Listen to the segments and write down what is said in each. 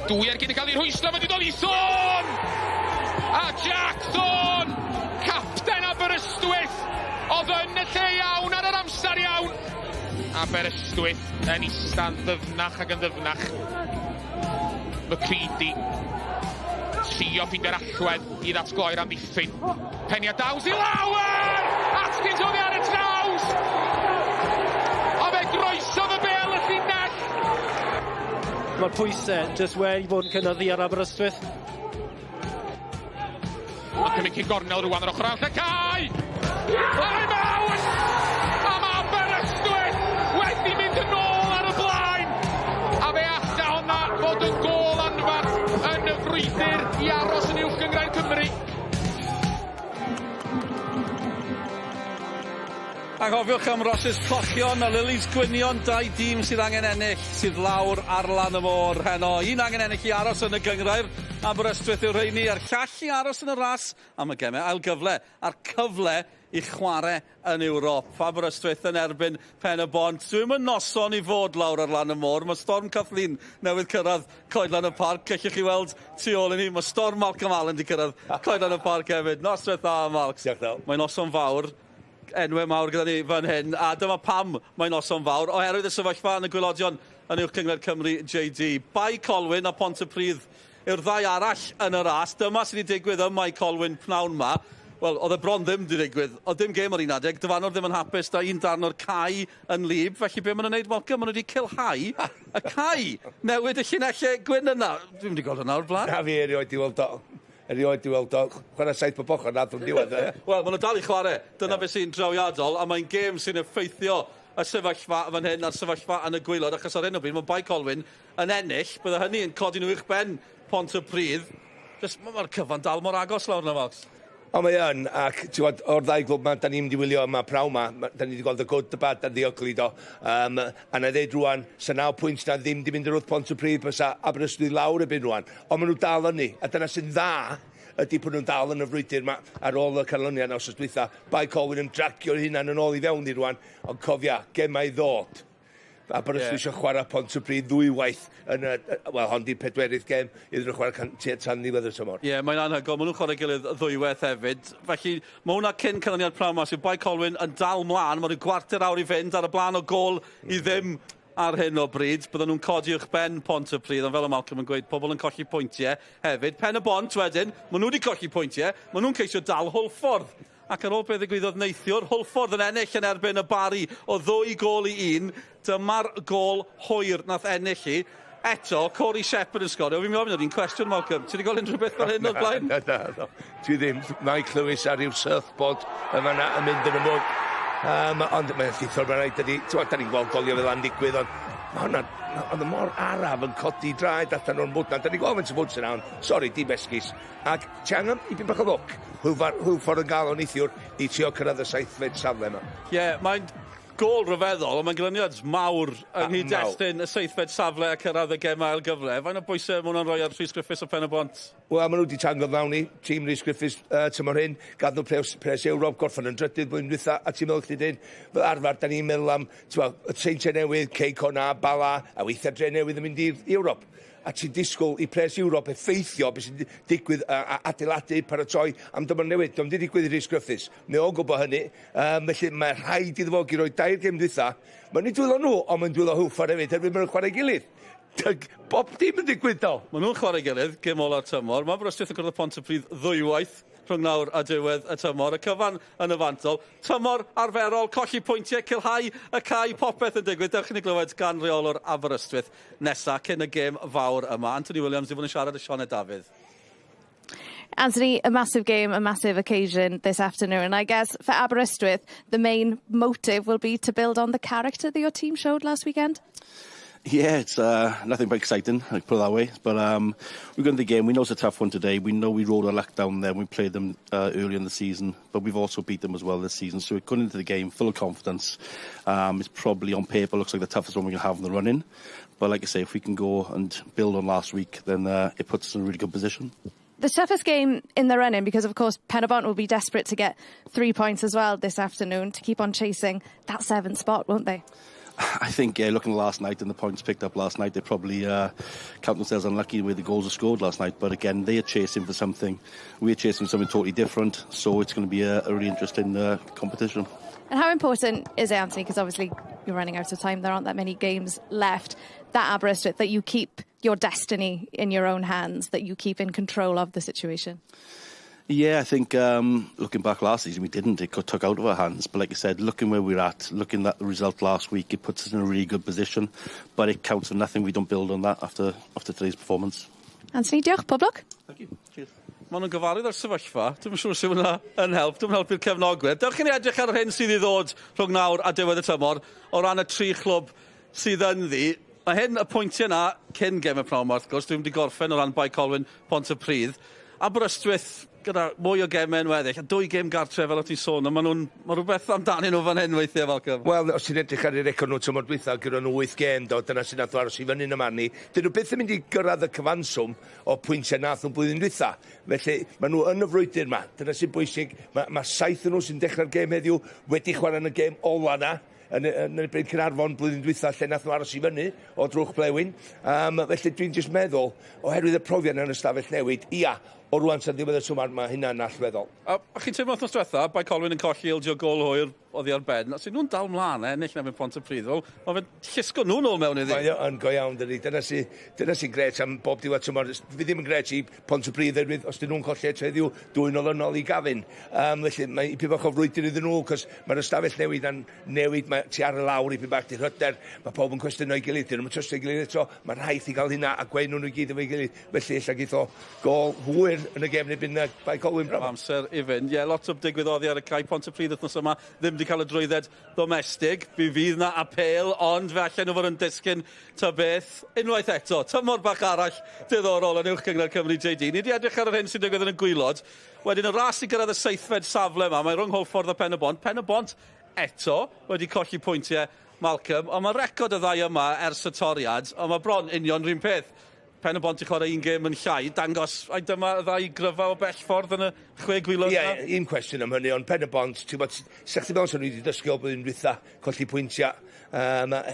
Dwy ar gyn i cael ei rhwyslo, mae wedi dod i Thorn! A Jack Thorn, capten Aberystwyth, oedd yn y lle iawn ar yr amser iawn. Aberystwyth yn ista'n ddyfnach ac yn ddyfnach. McCready, trio ffindio'r allwedd i ddatgloi'r amddiffyn. Penia daws i lawer! Atkins oedd ar y traws! A fe groesodd y bel y llinell! Mae'r pwysau jyst wedi bod yn cynyddu ar Aberystwyth. Mae'n cymryd cyn gornel rwan ar ochr arall y cae! A'i mewn! A mae Aberystwyth wedi mynd yn ôl ar y blaen! A fe alla honna fod yn gôl anfarth yn y frwydr i aros yn uwch gynghrair Cymru. A gofiwch am rosys clochion a lilies gwynion, dau dîm sydd angen ennill sydd lawr ar lan y môr heno. Un angen ennill i aros yn y gynghrair, Aberystwyth yw'r rheini, a'r llall i aros yn y ras am y gemau ail gyfle, a'r cyfle i chwarae yn Ewrop. Aberystwyth yn erbyn Pen-y-bont. Dwi'n yn noson i fod lawr ar lan y môr. Mae storm Kathleen newydd cyrraedd Goedlan y Parc. Cellwch chi weld tu ôl i ni. Mae storm Malcolm Allen wedi cyrraedd Goedlan y Parc hefyd. Noswaith dda, Malc. Mae'n noson fawr. Enwau mawr gyda ni fan hyn, a dyma pam mae'n noson fawr, oherwydd y sefyllfa yn y gwylodion yn uwch Cyngor Cymru JD. Bae Colwyn a Bontypridd yw'r ddau arall yn y ras. Dyma sydd wedi digwydd ym Mae Colwyn pnawn ma. Wel, oedd y bron ddim wedi digwydd. Oedd dim gêm o'r 11. Dyfanwr ddim yn hapus da un darn o'r cae yn lyb. Felly be maen nhw'n gwneud, Malcolm? Maen nhw wedi cilhau y cae. Newid y llinellau gwyn yna. Dwi'n wedi gweld hwnna o'r blaen. Na fi erioed i weld o. Erioed i weld o. Chwarae saith boboch o'n adro'n diwedd. Wel, maen nhw dal i chwarae. Dyna beth sy'n drawiadol, a mae'n gêm sy'n effeithio y sefyllfa fan hyn a'r sefyllfa yn y gwylod, achos ar hyn o bryd mae Bae Colwyn yn ennill, bydde hynny yn codi nhw i'ch ben Bontypridd. Mae'r cyfan dal mor agos lawr yna, Fox. O, mae yn, ac o'r ddau glwb ma, da ni'n mynd i wylio yma praw ma, da ni wedi gweld y good, y bad, a ddiogli do. A na ddeud rwan, sa 9 pwynt na ddim di mynd i'r wrth Bontypridd, bysa Aberystwyth lawr y byn rwan. Ond maen nhw dal yn ni, a dyna sy'n dda ydy bod nhw'n dal yn y frwydr ma ar ôl y canlyniad nawr dwytha. Bae Colwyn yn dragio'r hunan yn ôl i fewn i rwan, ond cofia, gemau ddod. Aberystwyth eisiau chwarae Bontypridd ddwywaith yn y, wel, hon di pedwerydd gem iddyn nhw chwarae tan ddiwedd y tymor. Ie, mae'n anhygol. Maen nhw'n chwarae gilydd ddwywaith hefyd. Felly, mae hwnna cyn canlyniad prawn ma, sy'n Bae Colwyn yn dal mlaen. Mae'n rhyw gwarter awr i fynd ar y blaen o gol i ddim ar hyn o bryd. Bydden nhw'n codi uwch ben Bontypridd, ond fel y Malcolm yn gweud, pobl yn colli pwyntiau hefyd. Pen-y-bont wedyn, maen nhw wedi colli pwyntiau, maen nhw'n ceisio dal Hwlffordd. Ac ar ôl beth ddigwyddodd neithiwr, Hwlffordd yn ennill yn erbyn y Bari o 2 gol i 1. Dyma'r gol hwyr nath ennill i. Eto, Corey Shepherd yn Sgorio. Fi'n meddwl bod hi'n cwestiwn, Malcolm. Ti wedi gweld unrhyw beth fel hyn o'r blaen? Na. Ti ddim. Mae clywys ar ryw surfboard yma yn mynd yn y mwg. Ond mae'n llithor mae'n rhaid ydy. Da ni'n gweld golio fel yn digwydd, ond oedd y mor araf yn codi draed allan o'r mwd na. Da ni'n gweld fe'n sy'n sy'n awn. Sori, di besgus. Ac ti angen i byn bach o ddwc. Hwlffordd yn gael o neithiwr i trio cyrraedd y 7fed safle yma. Ie, mae'n gol ryfeddol, ond mae'n glyniad mawr ynghyd destyn y 7fed safle a cyrraedd y gemau ail gyfle. Faint o bwysau mae hwnna'n rhoi ar Rhys Griffiths o Pen-y-bont? Wel, maen nhw wedi tangodd mewn i tîm Rhys Griffiths tymor hyn, gath nhw pres Ewrop, gorffan yn drydydd blwyddyn dwytha, a ti'n meddwl chdi dyn, fel arfer, da ni'n meddwl am y Seintiau newydd, Ceicona, Bala, a weithiau dre newydd yn mynd i'r Ewrop. A ti'n disgwyl i pres Ewrop effeithio beth sy'n digwydd a adeiladu paratoi am dymor newydd. Dwi'n di digwydd i Rhys Griffiths. Mae o'n gwybod hynny. Felly mae rhaid iddo fo i roi 2 gêm dwytha. Mae'n ei dwylo nhw, ond mae'n dwylo Hwlffordd hefyd, erbyn maen nhw'n chwarae gilydd. Bob dim yn digwydd do. Maen nhw'n chwarae gilydd, gêm ola'r tymor. Mae Aberystwyth yn gwrdd y Bontypridd ddwywaith rhwng nawr a diwedd y tymor. Y cyfan yn y fantol. Tymor arferol, colli pwyntiau, cilhau y cae, popeth yn digwydd. Dewch i ni glywed gan reolwr Aberystwyth nesa cyn y gêm fawr yma. Anthony Williams di fod yn siarad y Sioned Dafydd. Anthony, a massive game, a massive occasion this afternoon. And I guess for Aberystwyth, the main motive will be to build on the character that your team showed last weekend. Yeah, it's nothing but exciting, I put it that way. But we're going to the game. We know it's a tough one today. We know we rolled our luck down there. We played them early in the season, but we've also beat them as well this season. So we're going into the game full of confidence. It's probably on paper looks like the toughest one we can have in the run-in. But like I say, if we can go and build on last week, then it puts us in a really good position. The toughest game in the run-in, because of course Pen-y-bont will be desperate to get 3 points as well this afternoon to keep on chasing that 7th spot, won't they? I think, looking at last night and the points picked up last night, they probably count themselves unlucky with the goals they scored last night. But again, they are chasing for something. We're chasing for something totally different. So it's going to be a really interesting competition. And how important is it, Anthony, because obviously you're running out of time, there aren't that many games left, that Aberystwyth, that you keep your destiny in your own hands, that you keep in control of the situation? Yeah, I think looking back last season, we didn't. It got took out of our hands. But like I said, looking where we're at, looking at the result last week, it puts us in a really good position. But it counts for nothing. We don't build on that after today's performance. Anthony, diolch, pob lwc. Thank you. Cheers. Maen nhw'n gyfarwydd ar sefyllfa. Dwi'n siŵr sy'n hwnna yn help. Dwi'n helpu'r cefnogwyr. Dewch chi ni edrych ar hyn sydd i ddod rhwng nawr a diwedd y tymor o ran y 3 clwb sydd yn ddi. Mae hyn y pwyntiau yna cyn gem y pnawn, wrth gwrs. Dwi'n wedi gorffen o ran Bae Colwyn, Bontypridd. Aberystwyth gyda mwy o gemau yn weddill, a 2 gem gartre fel o ti'n sôn, a mae rhywbeth amdanyn nhw fan hyn weithiau, Falcon. Wel, os ti'n edrych ar ei record nhw tymor dwytha, gyda nhw 8 gem, dyna sy'n nath o aros i fyny yn y man ni. Dyn nhw byth yn mynd i gyrraedd y cyfanswm o pwyntiau nath nhw'n blwyddyn dwytha. Felly, mae nhw yn y frwydr yma. Dyna sy'n bwysig. Mae 7 nhw sy'n dechrau'r gem heddiw wedi chwarae yn y gem ola na. Yn y Bryd Caernarfon blwyddyn dwytha lle nath nhw aros i fyny o drwch blewyn. Felly dwi'n just meddwl, oherwydd y profiad yn y stafell newid, ia, o rwan sy'n ddiwedd y twmar, mae hynna'n allweddol. A chi'n teimlo wythnos diwetha, Bae Colwyn yn colli ildio gol hwyr oddi ar ben. Os nhw'n dal mlaen, ennill nefyn Bontypridd, mae fe'n llusgo nhw nôl mewn iddi. Mae o'n go iawn, dydy. Dyna sy'n gret am bob diwedd tymor. Fi ddim yn gret i Bontypridd erwydd, os dyn nhw'n colli heddiw, 2 olynol i gafin. Felly, mae i bach o frwydr iddyn nhw, cos mae'r ystafell newid a'n newid, mae ti ar y lawr i bach di hyder, mae pob yn cwestiwn o'i gilydd, dyn nhw'n trostio i gilydd eto, mae'n rhaid i gael hynna a gweud nhw'n i gyd efo'i gilydd. Felly, illa geitho gol hwyr yn y gefn ebyn Bae Colwyn braf. Amser i fynd. Ie, lot o digwyddodd ar y cae Bontypridd wythnos yma, ddim wedi cael y drwydded domestig. Fydd na apel, ond fe allan nhw fod yn disgyn ta beth. Unwaith eto, tymor bach arall diddorol yn uwch gyngor Cymru JD. Ni wedi edrych ar yr hyn sy'n digwydd yn y gwaelod. Wedyn y ras i gyrraedd y 7fed safle yma, mae rhwng Holffordd a Pen-y-bont. Pen-y-bont eto wedi colli pwyntiau Malcolm, ond mae record y ddau yma ers y toriad, ond mae bron union rhywun peth. Pen-y-bont i chwarae 1 gêm yn llai, dangos ai dyma ddau gryfa o bell ffordd yn y 6 gwylod yna? Ie, un cwestiwn am hynny, ond Pen-y-bont, ti'n bod, sech ti'n meddwl sy'n wedi dysgu o blwyddyn dwytha, colli pwyntiau,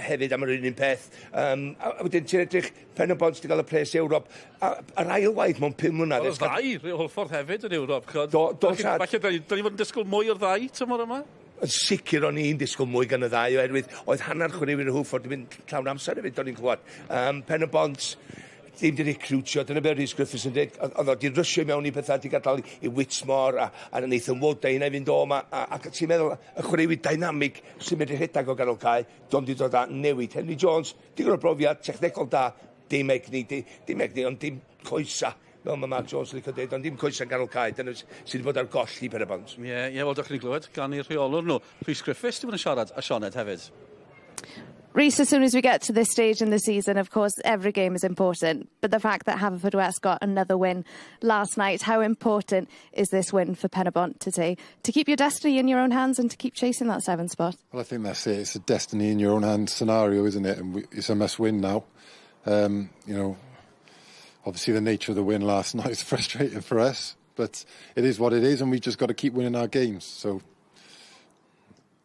hefyd am yr un peth. A wedyn, ti'n edrych, Pen-y-bont wedi cael y pres Ewrop, a'r ail waith mewn 5 mlynedd. O'r ddau, Holffordd hefyd yn Ewrop. Falle, da ni fod yn disgwyl mwy o'r ddau tymor yma? Yn sicr o'n i'n disgwyl mwy gan y ddau, oherwydd oedd hanner chwaraewyr y Hwffordd yn mynd llawn amser hefyd, o'n i'n clywed. Pen-y-bont, ddim wedi recrwtio, dyna be Rhys Griffiths yn dweud, oedd o wedi rysio mewn i pethau, wedi gadael i Whitmore a Nathan Wood, a hynna i fynd o yma, ac ti'n meddwl, y chwaraewyr dynamig sy'n medru rhedeg o ganol cae, do'n di dod â newid. Henry Jones, digon o brofiad, technegol da, dim egni, ond dim coesa. Fel mae Mark Jones yn licio dweud, ond dim coesa ganol cae, dyna sydd wedi bod ar goll i Pen-y-bont. Ie, wel, dych chi'n glywed, gan i'r rheolwr nhw. Rhys Griffiths, dwi'n siarad, a Sioned hefyd. Rhys, as soon as we get to this stage in the season, of course, every game is important. But the fact that Haverfordwest got another win last night, how important is this win for Pen-y-bont today to keep your destiny in your own hands and to keep chasing that 7th spot? Well, I think that's it. It's a destiny in your own hands scenario, isn't it? And it's a must-win now. You know, obviously the nature of the win last night is frustrating for us, but it is what it is, and we've just got to keep winning our games. So.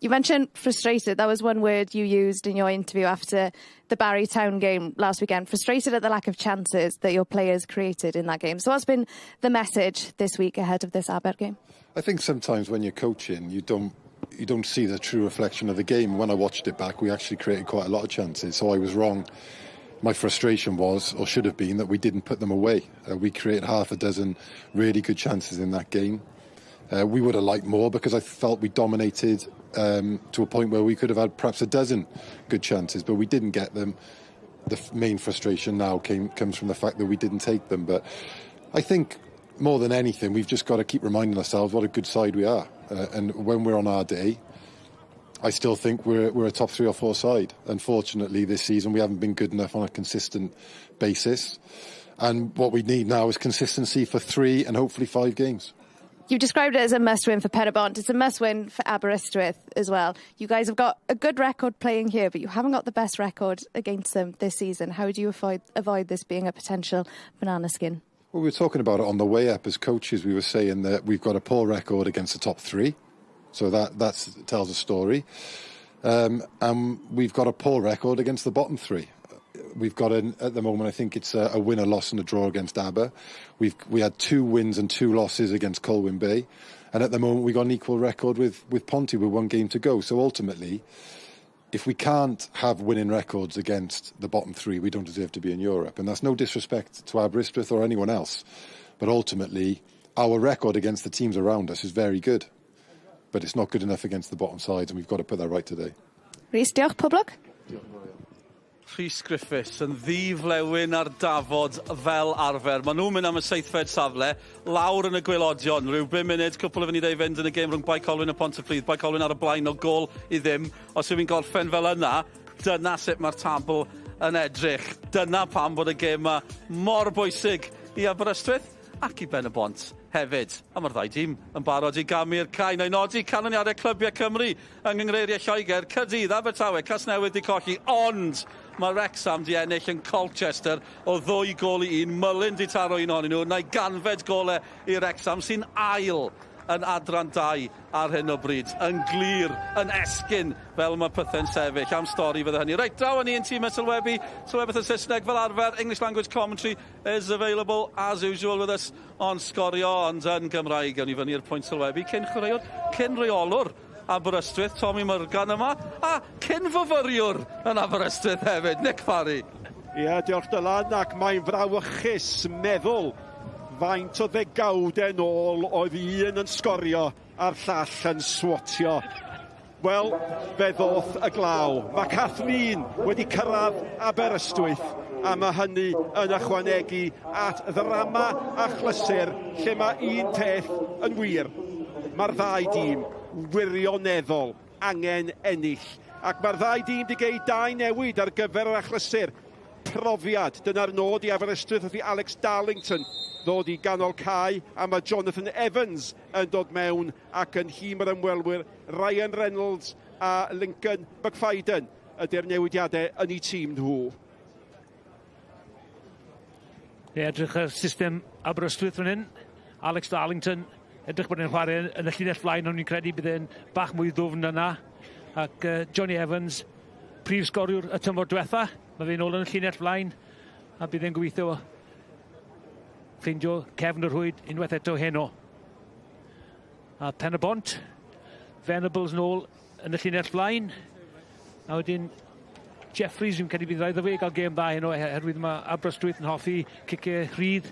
You mentioned frustrated. That was one word you used in your interview after the Barry Town game last weekend. Frustrated at the lack of chances that your players created in that game. So what's been the message this week ahead of this Aber game? I think sometimes when you're coaching, you don't see the true reflection of the game. When I watched it back, we actually created quite a lot of chances. So I was wrong. My frustration was, or should have been, that we didn't put them away. We created half a dozen really good chances in that game. We would have liked more because I felt we dominated to a point where we could have had perhaps a dozen good chances, but we didn't get them. The main frustration now comes from the fact that we didn't take them. But I think more than anything, we've just got to keep reminding ourselves what a good side we are. And when we're on our day, I still think we're a top 3 or 4 side. Unfortunately, this season we haven't been good enough on a consistent basis. And what we need now is consistency for 3 and hopefully 5 games. You've described it as a must-win for Pen-y-bont. It's a must-win for Aberystwyth as well. You guys have got a good record playing here, but you haven't got the best record against them this season. How do you avoid this being a potential banana skin? Well, we were talking about it on the way up as coaches. We were saying that we've got a poor record against the top 3. So that tells a story. And we've got a poor record against the bottom three. We've got, at the moment, I think it's a win, a loss and a draw against Aber. We had 2 wins and 2 losses against Colwyn Bay. And at the moment, we've got an equal record with Ponty with 1 game to go. So ultimately, if we can't have winning records against the bottom 3, we don't deserve to be in Europe. And that's no disrespect to Aberystwyth or anyone else. But ultimately, our record against the teams around us is very good. But it's not good enough against the bottom sides, and we've got to put that right today. Rhys, diolch, Poblog. Rhys Griffiths yn ddiflewyn ar dafod fel arfer. Maen nhw'n mynd am y 7fed safle, lawr yn y gwelodion. Rhyw 5 munud, cwpl o fynd i ddefend yn y gêm rhwng Bae Colwyn a Bontypridd. Bae Colwyn ar y blaen o gol i ddim. Os yw'n gorffen fel yna, dyna sut mae'r tabl yn edrych. Dyna pam bod y gêm yma mor bwysig i Aberystwyth ac i Pen-y-bont hefyd. A mae'r ddau dîm yn barod i gamu'r cae. Neu nodi canlyniadau clybiau Cymru yng Nghynghreiriau Lloegr. Cydydd, Abertawe, Casnewydd di colli, ond mae Wrexham di ennill yn Colchester o 2 gol i 1. Mullin di taro un ohonyn nhw. Neu ganfed golau i Wrexham sy'n ail yn adran 2 ar hyn o bryd. Yn glir, yn esgyn fel mae pethau'n sefyll. Am stori fydde hynny. Reit, draw yn un tîm y sylwebu. Sylwebeth yn Saesneg fel arfer. English language commentary is available as usual with us on Sgorio, ond yn Gymraeg. Gawn ni fyny'r pwynt sylwebu. Cyn reolwr Aberystwyth, Tommy Morgan yma, a cyn-fyfyriwr yn Aberystwyth hefyd, Nick Parry. Ie, diolch Dylan, ac mae'n frawchus meddwl faint o ddegawdau nôl oedd un yn sgorio a'r llall yn swotio. Wel, fe ddoth y glaw. Mae Kathleen wedi cyrraedd Aberystwyth, a mae hynny yn ychwanegu at ddrama a chlysur lle mae un peth yn wir. Mae'r ddau dîm wirioneddol angen ennill. Ac mae'r ddau dîm wedi gei 2 newid ar gyfer yr achlysur. Profiad, dyna'r nod i Aberystwyth wrth i Alex Darlington ddod i ganol cae, a mae Jonathan Evans yn dod mewn ac yn hym yr ymwelwyr Ryan Reynolds a Lincoln McFadden ydy'r newidiadau yn eu tîm nhw. Edrych yr system Aberystwyth fan hyn. Alex Darlington edrych bod e'n chwarae yn y llinell flaen, ond ni'n credu bydd e'n bach mwy ddwfn yna. Ac Johnny Evans, prif sgoriwr y tymor diwetha. Mae fe'n ôl yn y llinell flaen, a bydd e'n gobeithio ffeindio cefn y rhwyd unwaith eto heno. A Pen-y-bont, Venables yn ôl yn y llinell flaen. A wedyn Jeffries, yw'n credu bydd rhaid o fe gael gêm dda heno, oherwydd mae Aberystwyth yn hoffi cicau rhydd,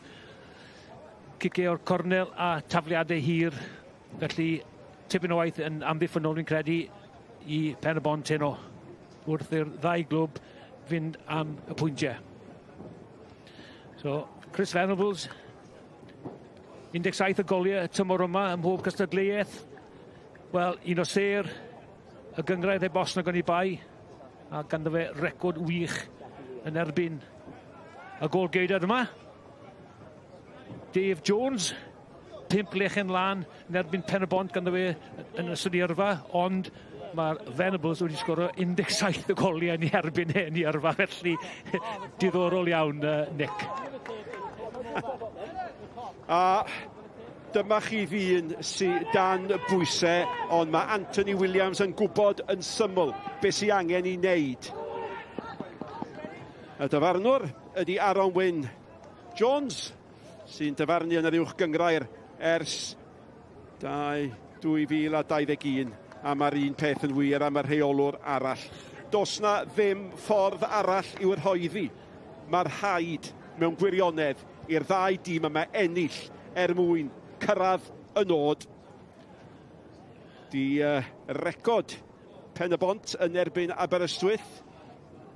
cicau o'r cornel a tafliadau hir. Felly tipyn o waith yn amddiffynol fi'n credu i Pen-y-bont heno, wrth i'r ddau glwb fynd am y pwyntiau. So, Chris Venables, 17 o goliau y tymor yma ym mhob cystadleuaeth. Wel, un o ser, y gynghrair ei bosnog yn ei bai, a ganddo fe record wych yn erbyn y gol gyda'r yma. Dave Jones, 5 lechen lan yn erbyn Pen-y-bont ganddo fe yn ystod i yrfa, ond mae Venables wedi sgorio 17 o goliau yn ei erbyn yn ei yrfa, felly diddorol iawn, Nick. A dyma chi ddyn sy'n dan bwysau, ond mae Anthony Williams yn gwybod yn syml beth sy'n angen i wneud. Y dyfarnwr ydy Aaron Wyn Jones, sy'n dyfarnu yn yr uwch gynghrair ers 2021, a mae'r un peth yn wir am y rheolwr arall. Does na ddim ffordd arall i'w rhoeddi. Mae'r rhaid mewn gwirionedd i'r ddau dîm yma ennill mwyn cyrraedd y nod. Di record Pen-y-bont yn erbyn Aberystwyth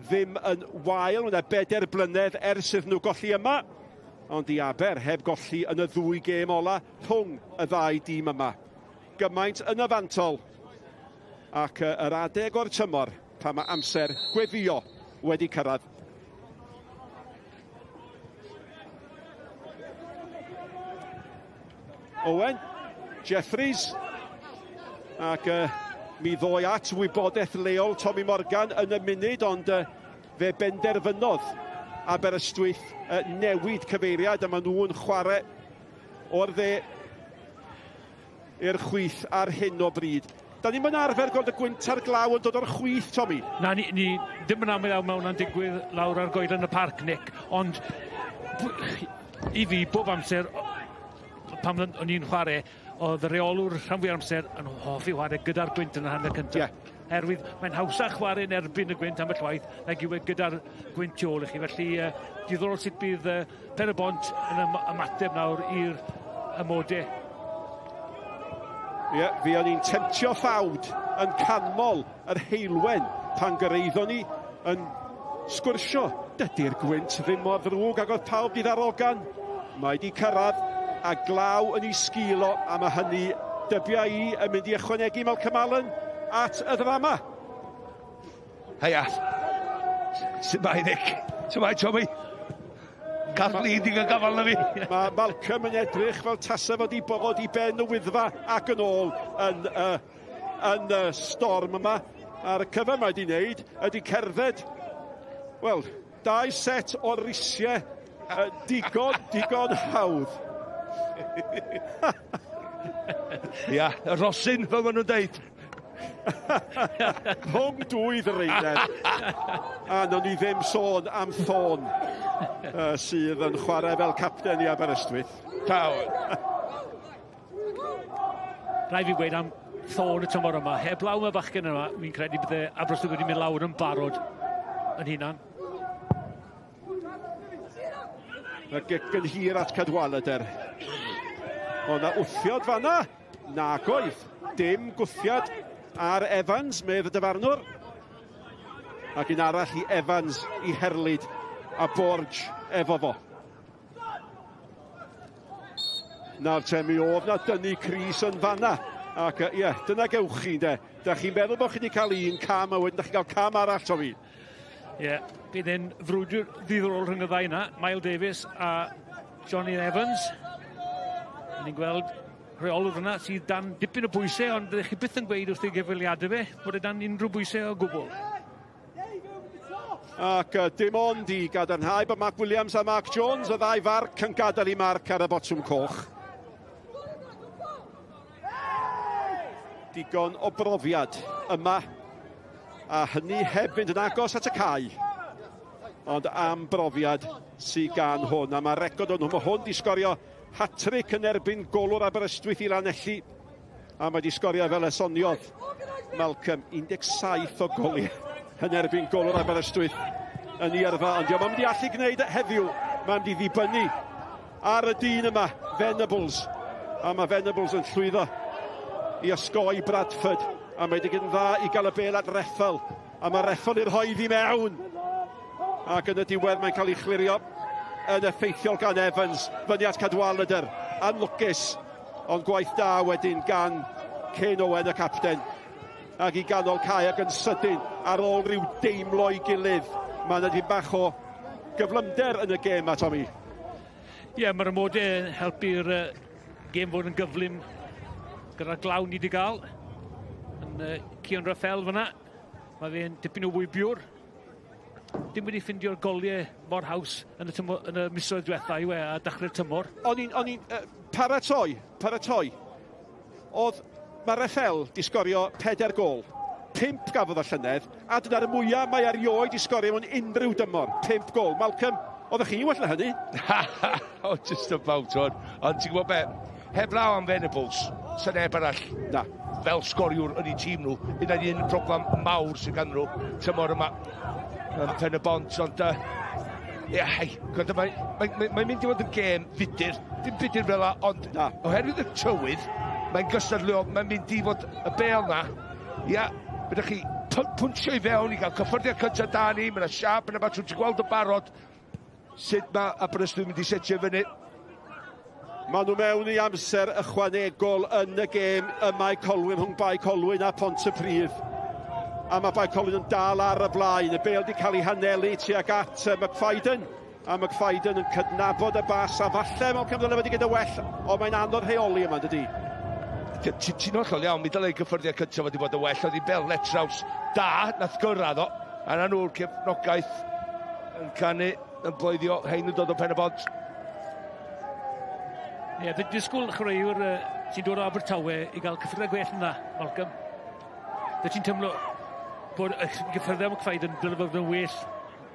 ddim yn wael. Mae'n 4 blynedd ers iddyn nhw golli yma, ond i Aber heb golli yn y 2 gêm ola rhwng y ddau dîm yma. Gymaint yn y fantol, ac yr adeg o'r tymor pan mae amser gweddio wedi cyrraedd. Owen, Jeffries, ac mi ddoi at wybodaeth leol Tommy Morgan yn y munud, ond fe benderfynodd Aberystwyth newid cyfeiriad, a maen nhw'n chwarae o'r dde i'r chwith ar hyn o bryd. Da ni'n mynd arfer gweld y gwynt a'r glaw yn dod o'r chwith, Tommy. Na, ni ddim yn aml iawn mewn yn digwydd lawr ar Goedlan y Parc, Nick, ond i fi, bob amser, pan o'n i'n chwarae, oedd y reolwr rhan fwy amser yn hoffi chwarae gyda'r gwynt yn y hanner cyntaf. Yeah. Herwydd mae'n hawsach chwarae'n erbyn y gwynt am y llwaith nag yw gyda'r gwynt tu ôl i chi. Felly, diddorol sut bydd Pen-y-bont yn ymateb nawr i'r ymodau. Ie, fi o'n i'n temtio ffawd yn canmol yr heilwen pan gyreiddon ni yn sgwrsio. Dydy'r gwynt ddim mor ddrwg ac oedd pawb di ddarogan. Mae di cyrraedd a glaw yn ei sgilo a mae hynny dybia i yn mynd i ychwanegu Malcolm Allen at y ddrama. Heia. Sut mae Nick? Sut mae Tommy? Cath leading yn gafal na fi. Mae Malcolm yn edrych fel tasa fod i bod i ben y wyddfa ac yn ôl yn y storm yma. A'r cyfer mae di wneud ydi cerdded, wel, 2 set o risiau digon hawdd. Ia, y rosyn, fel maen nhw'n deud. Rhwng 2 ddreuned. A no ni ddim sôn am Thôn sydd yn chwarae fel capten i Aberystwyth. Rai fi gweud am Thôn y tymor yma. Heblaw y bachgen yma, fi'n credu bydde Aberystwyth wedi mynd lawr yn barod yn hunan. Y gic yn hir at Cadwaladr. O na wthiad fanna? Nag oedd. Dim gwthiad ar Evans, medd y dyfarnwr. Ac un arall i Evans i Herlyd a Borge efo fo. Nawr te mi oedd na dynnu Cris yn fanna. Ac ie, dyna gewch chi, de. Da chi'n meddwl bod chi wedi cael un cam a wedyn da chi'n cael cam arall, Tommy. Ie, bydd e'n frwydr ddiddorol rhwng y ddau yna. Miles Davies a Johnny Evans. Ni'n gweld reolwr yna sydd dan dipyn o bwysau, ond ydych chi byth yn gweud wrth ei gyfeiriadau fe bod e dan unrhyw bwysau o gwbl. Ac dim ond i gadarnhau bod Mark Williams a Mark Jones, y ddau farc yn gadael i marc ar y botwm coch. Digon o brofiad yma, a hynny heb fynd yn agos at y cae. Ond am brofiad sydd gan hwn, a mae record o'n hwn. Mae hwn di sgorio hat-trick yn erbyn golwr Aberystwyth i Lanelli, a mae di sgorio fel esoniodd Malcolm 17 o goliau yn erbyn golwr Aberystwyth yn ei yrfa, ond diolch, mae'n mynd i allu gwneud heddiw. Mae'n mynd i ddibynnu ar y dyn yma, Venables, a mae Venables yn llwyddo i osgoi Bradford, a mae wedi gyn dda i gael y bel at Reffel, a mae Reffel i'r hoedd i mewn, ac yn y diwedd mae'n cael ei chlirio yn effeithiol gan Evans, fyny at Cadwaladr, anlwcus, ond gwaith da wedyn gan Cyn Owen y capten, ac i ganol cae ac yn sydyn ar ôl rhyw deimlo i gilydd. Mae'n ydy bach o gyflymder yn y gêm a, Tommy. Ie, mae'r ymodau yn helpu'r gêm fod yn gyflym gyda'r glaw ni wedi gael. Yn Cion Raffel fyna, mae fe'n dipyn o wybiwr. Dim wedi ffindio'r goliau mor haws yn y misoedd diwethaf i we a dechrau'r tymor. O'n i'n paratoi. Oedd mae Raffel di sgorio 4 gol. 5 gafodd o llynedd, a dyna'r mwyaf mae erioed i sgorio mewn unrhyw dymor. 5 gol. Malcolm, oeddech chi'n well na hynny? O, just about on. Ond ti'n gwybod be, heblaw am Venables, sy'n neb arall. Na. Fel sgoriwr yn ei tîm nhw. Un problem mawr sy'n gan nhw tymor yma. Yn Pen-y-bont, ond mae'n mynd i fod yn gêm fudur, dim fudur fel la, ond oherwydd y tywydd, mae'n gystadleo, mae'n mynd i fod y bel na, byddwch chi pwntio i fewn i gael cyffyrddiad cyntaf da ni, mae'n siap yn y bat, ti'n gweld y barod, sut mae Aberystwyth mynd i setio fyny. Maen nhw mewn i amser ychwanegol yn y gêm y Mae Colwyn rhwng Bae Colwyn a Bontypridd. A mae Bae Colwyn yn dal ar y blaen. Y bêl wedi cael ei hanelu tuag at McFadden. A McFadden yn cydnabod y bas, a falle mewn cymryd wedi gyda well, ond mae'n anodd rheoli yma, dydy. Ti'n hollol iawn, mi dylai gyffyrddiad cyntaf wedi bod y well. Oedd i bel letraws da, nath gyrraedd o. A na nhw'r cefnogaeth yn canu, yn bloeddio, hein yn dod o Pen-y-bont. Ie, disgwyl chwaraewr sy'n dod o Abertawe i gael cyffyrddiad gwell yna, Malcolm. Dy ti'n teimlo bod y gyffredau am y cfaid yn dylai fod yn well?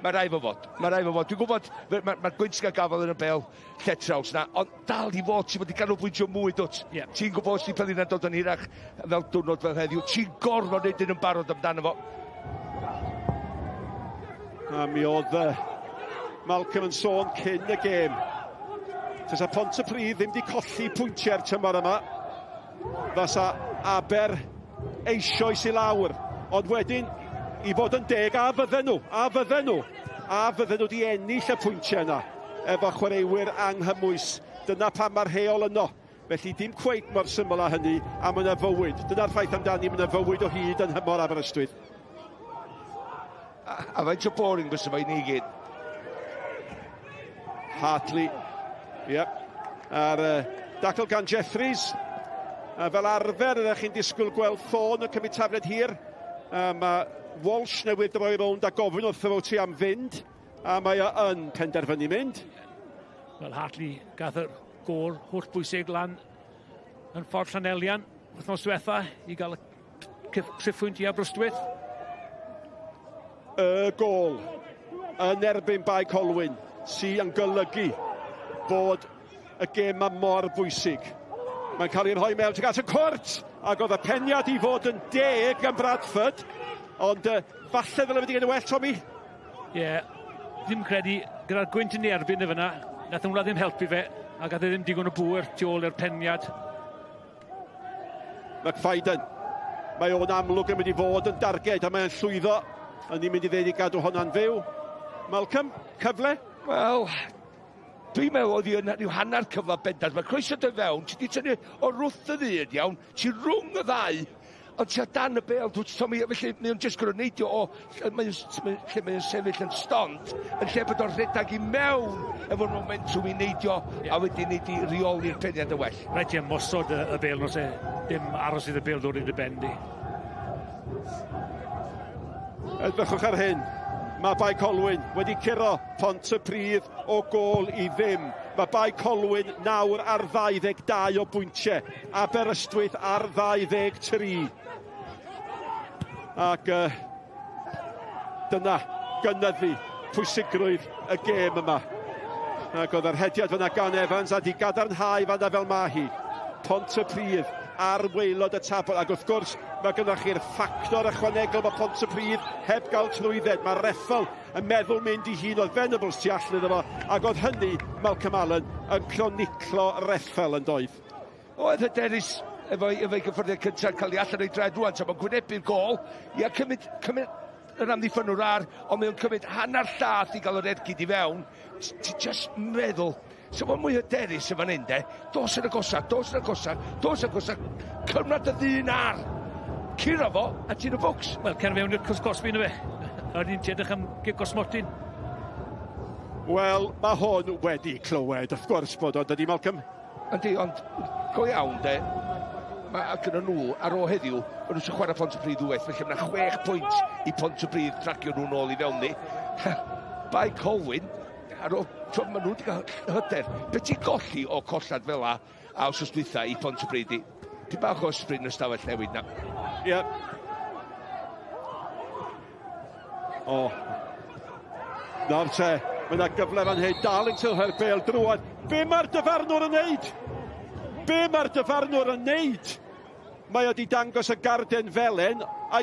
Mae rai fo fod. Dwi'n gwybod mae'r gwynt gafodd yn y bel lle traws na, ond dal i fod, ti'n fod i ganolbwyntio mwy dwt. Ti'n gwybod os di Pêl-yn dod yn hirach fel diwrnod fel heddiw. Ti'n gorfod neud yn barod amdano fo. A mi oedd Malcolm yn sôn cyn y gêm. Tysa Bontypridd ddim di colli pwyntiau'r tymor yma. Fysa Aber eisoes i lawr. Ond wedyn, i fod yn deg, a fydden nhw di ennill y pwyntiau yna efo chwaraewyr anghymwys. Dyna pam mae'r heol yno. Felly dim cweit mor syml â hynny, a mae yna fywyd. Dyna'r ffaith amdani, mae yna fywyd o hyd yn hymor Aberystwyth. A faint o boring fysa fe i ni gyd. Hartley, a'r dacl gan Jeffries. Fel arfer, ydych chi'n disgwyl gweld ffôn yn cymryd tafliad hir. Mae Walsh newydd droi rownd a gofyn wrtho fo ti am fynd, a mae yn penderfynu mynd. Wel, Hartley gath y gôl holl bwysig lan yn ffordd Llanelian wythnos diwetha i gael y triffwynt i Aberystwyth. Y gôl yn erbyn Bae Colwyn sy'n golygu bod y gêm yma mor bwysig. Mae'n cael ei rhoi mewn at y cwrt, ac oedd y peniad i fod yn 10 gan Bradford, ond falle ddylai wedi gwneud well, Tommy? Ddim credu gyda'r gwynt yn ei erbyn y fyna, nath hwnna ddim helpu fe, a gath e ddim digon o bwyr tu ôl i'r peniad. McFadden, mae o'n amlwg yn mynd i fod yn darged, a mae'n llwyddo, a ni'n mynd i ddeud i gadw hwnna'n fyw. Malcolm, cyfle? Wel, dwi'n meddwl oedd hi yn rhyw hanner cyfle bendant. Mae croeso dy fewn, ti di tynnu o rwth y ddyn iawn, ti rwng y ddau, ond ti a dan y bel, Tommy, felly mae o'n jyst gwrdd neidio o, lle mae o'n sefyll yn stond, yn lle bod o'r rhedag i mewn efo'r momentum i neidio, a wedyn neud i reoli'r peniad y well. Rhaid i ymosod y bel, nos e, dim aros i'r bel ddod i'r bendi. Edrychwch ar hyn. Mae Bae Colwyn wedi curo Bontypridd o gôl i ddim. Mae Bae Colwyn nawr ar 22 o bwyntiau. Aberystwyth ar 23. Ac dyna gynyddu pwysigrwydd y gêm yma. Ac oedd yr hediad fyna gan Evans a di gadarnhau fanna fel ma hi. Bontypridd ar waelod y tabl, ac wrth gwrs mae gynnwch chi'r ffactor ychwanegol mae Bontypridd heb gael trwydded. Mae Reffel yn meddwl mynd i hun oedd Venables tu allan iddo fo, ac oedd hynny Malcolm Allen yn croniclo Reffel yn doedd. Oedd hyderus efo'i gyffyrddiad cyntaf cael ei allan o'i dred rwan, so mae'n gwynebu'r gol, cymryd yr amddiffynwr ar, ond mae'n cymryd hanner llath i gael yr ergyd i fewn. Ti just meddwl, so mae'n mwy hyderus efo'n un, dos yn y gosa, cymryd y ddyn ar, curo fo, a ti'n y bwcs. Wel, cer fewn i'r cwrs gosbi yna fe. A ni'n edrych am gigos Mortin. Wel, mae hwn wedi clywed, wrth gwrs bod o'n dydi, Malcolm. Yndi, ond go iawn, mae gyda nhw ar ôl heddiw, o'n nhw'n chwarae Bontypridd dwywaith, felly mae 6 pwynt i Bontypridd dragio nhw'n ôl i fewn ni. Bae Colwyn, ar ôl, mae nhw wedi cael hyder. Be ti'n golli o collad fel a wsos dwytha i Bontypridd i? Di bach o sprint yn stafell newid na. Nawr te, mae yna gyfle fan hyn, Darlington hyr Pêl-DROED. Be mae'r dyfarnwr yn neud? Mae wedi dangos y garden felen, a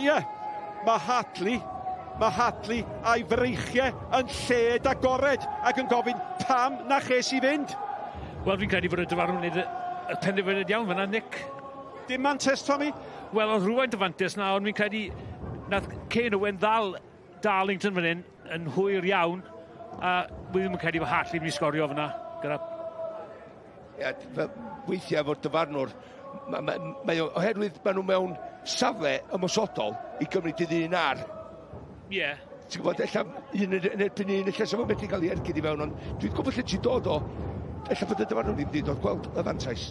mae Hartley a'i freichiau yn lled agored ac yn gofyn pam na ches i fynd. Wel, fi'n credu bod y dyfarnwr wneud y penderfyniad iawn fyna, Nick. Dim mantes, Tommy? Wel, oedd rhywun dyfantes na, ond fi'n credu nath Cain Owen ddal Darlington fan hyn yn hwyr iawn, a wi ddim yn credu bod Hartley mynd i sgorio fyna. Weithiau fo'r dyfarnwr, oherwydd maen nhw mewn safle ymosodol i gymryd i ddyn ar. Ti'n gwybod, un yn erbyn un, ella sef o'n medru cael ei ergyd i fewn, ond dwi'n gwybod lle ti'n dod o, ella bod y dyfarnwr ddim wedi dod gweld y fantais.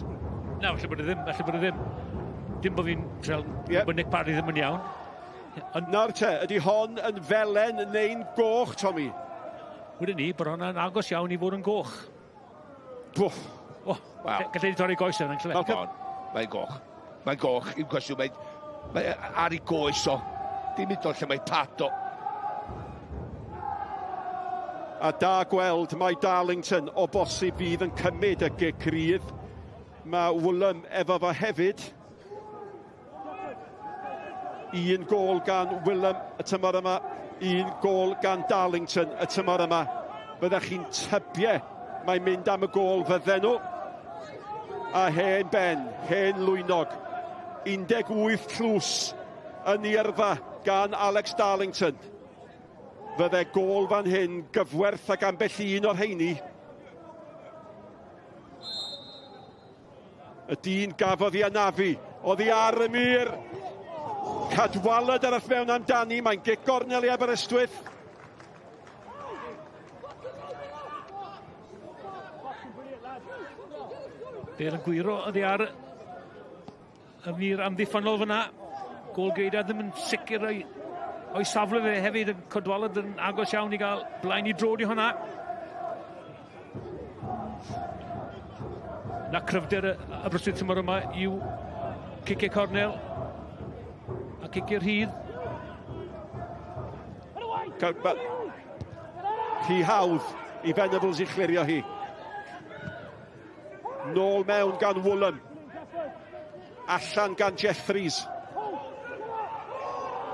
Na, falle bod e ddim. Dim bod fi'n trel, bod Nick Parry ddim yn iawn. Nawr te, ydy hon yn felen neu'n goch, Tommy? Wedyn ni, bod hwnna'n agos iawn i fod yn goch. Wow. Gallai di torri goes yna, yn lle. Mae'n goch. Mae'n goch, i'n cwestiwn, Mae ar ei goes o. Dim hyd o lle mae Pat o. A da gweld mae Darlington o bosib fydd yn cymryd y gic rydd. Mae Woolham efo fo hefyd. Un gol gan Woolham y tymor yma. Un gol gan Darlington y tymor yma. Byddech chi'n tybiau mae'n mynd am y gol fydden nhw. A hen ben, hen lwynog. 18 tlws yn ei yrfa gan Alex Darlington. Fydde gol fan hyn gyfwerth ag ambell un o'r heini. Y dyn gafodd i anafu, oedd hi ar y mur. Cadwaladr ar eith mewn amdani, mae'n gic gornel i Aberystwyth. Bel yn gwiro, oedd hi ar y mur amddiffynol fyna. Gol Gyda'r ddim yn sicr o'i safle fe hefyd, yn Cadwaladr yn agos iawn i gael blaen i drod i hwnna. Na cryfder y Aberystwyth tymor yma yw ciciau cornel a ciciau rhydd. Hi hawdd i Venables i chlirio hi. Nôl mewn gan Woolham. Allan gan Jeffries.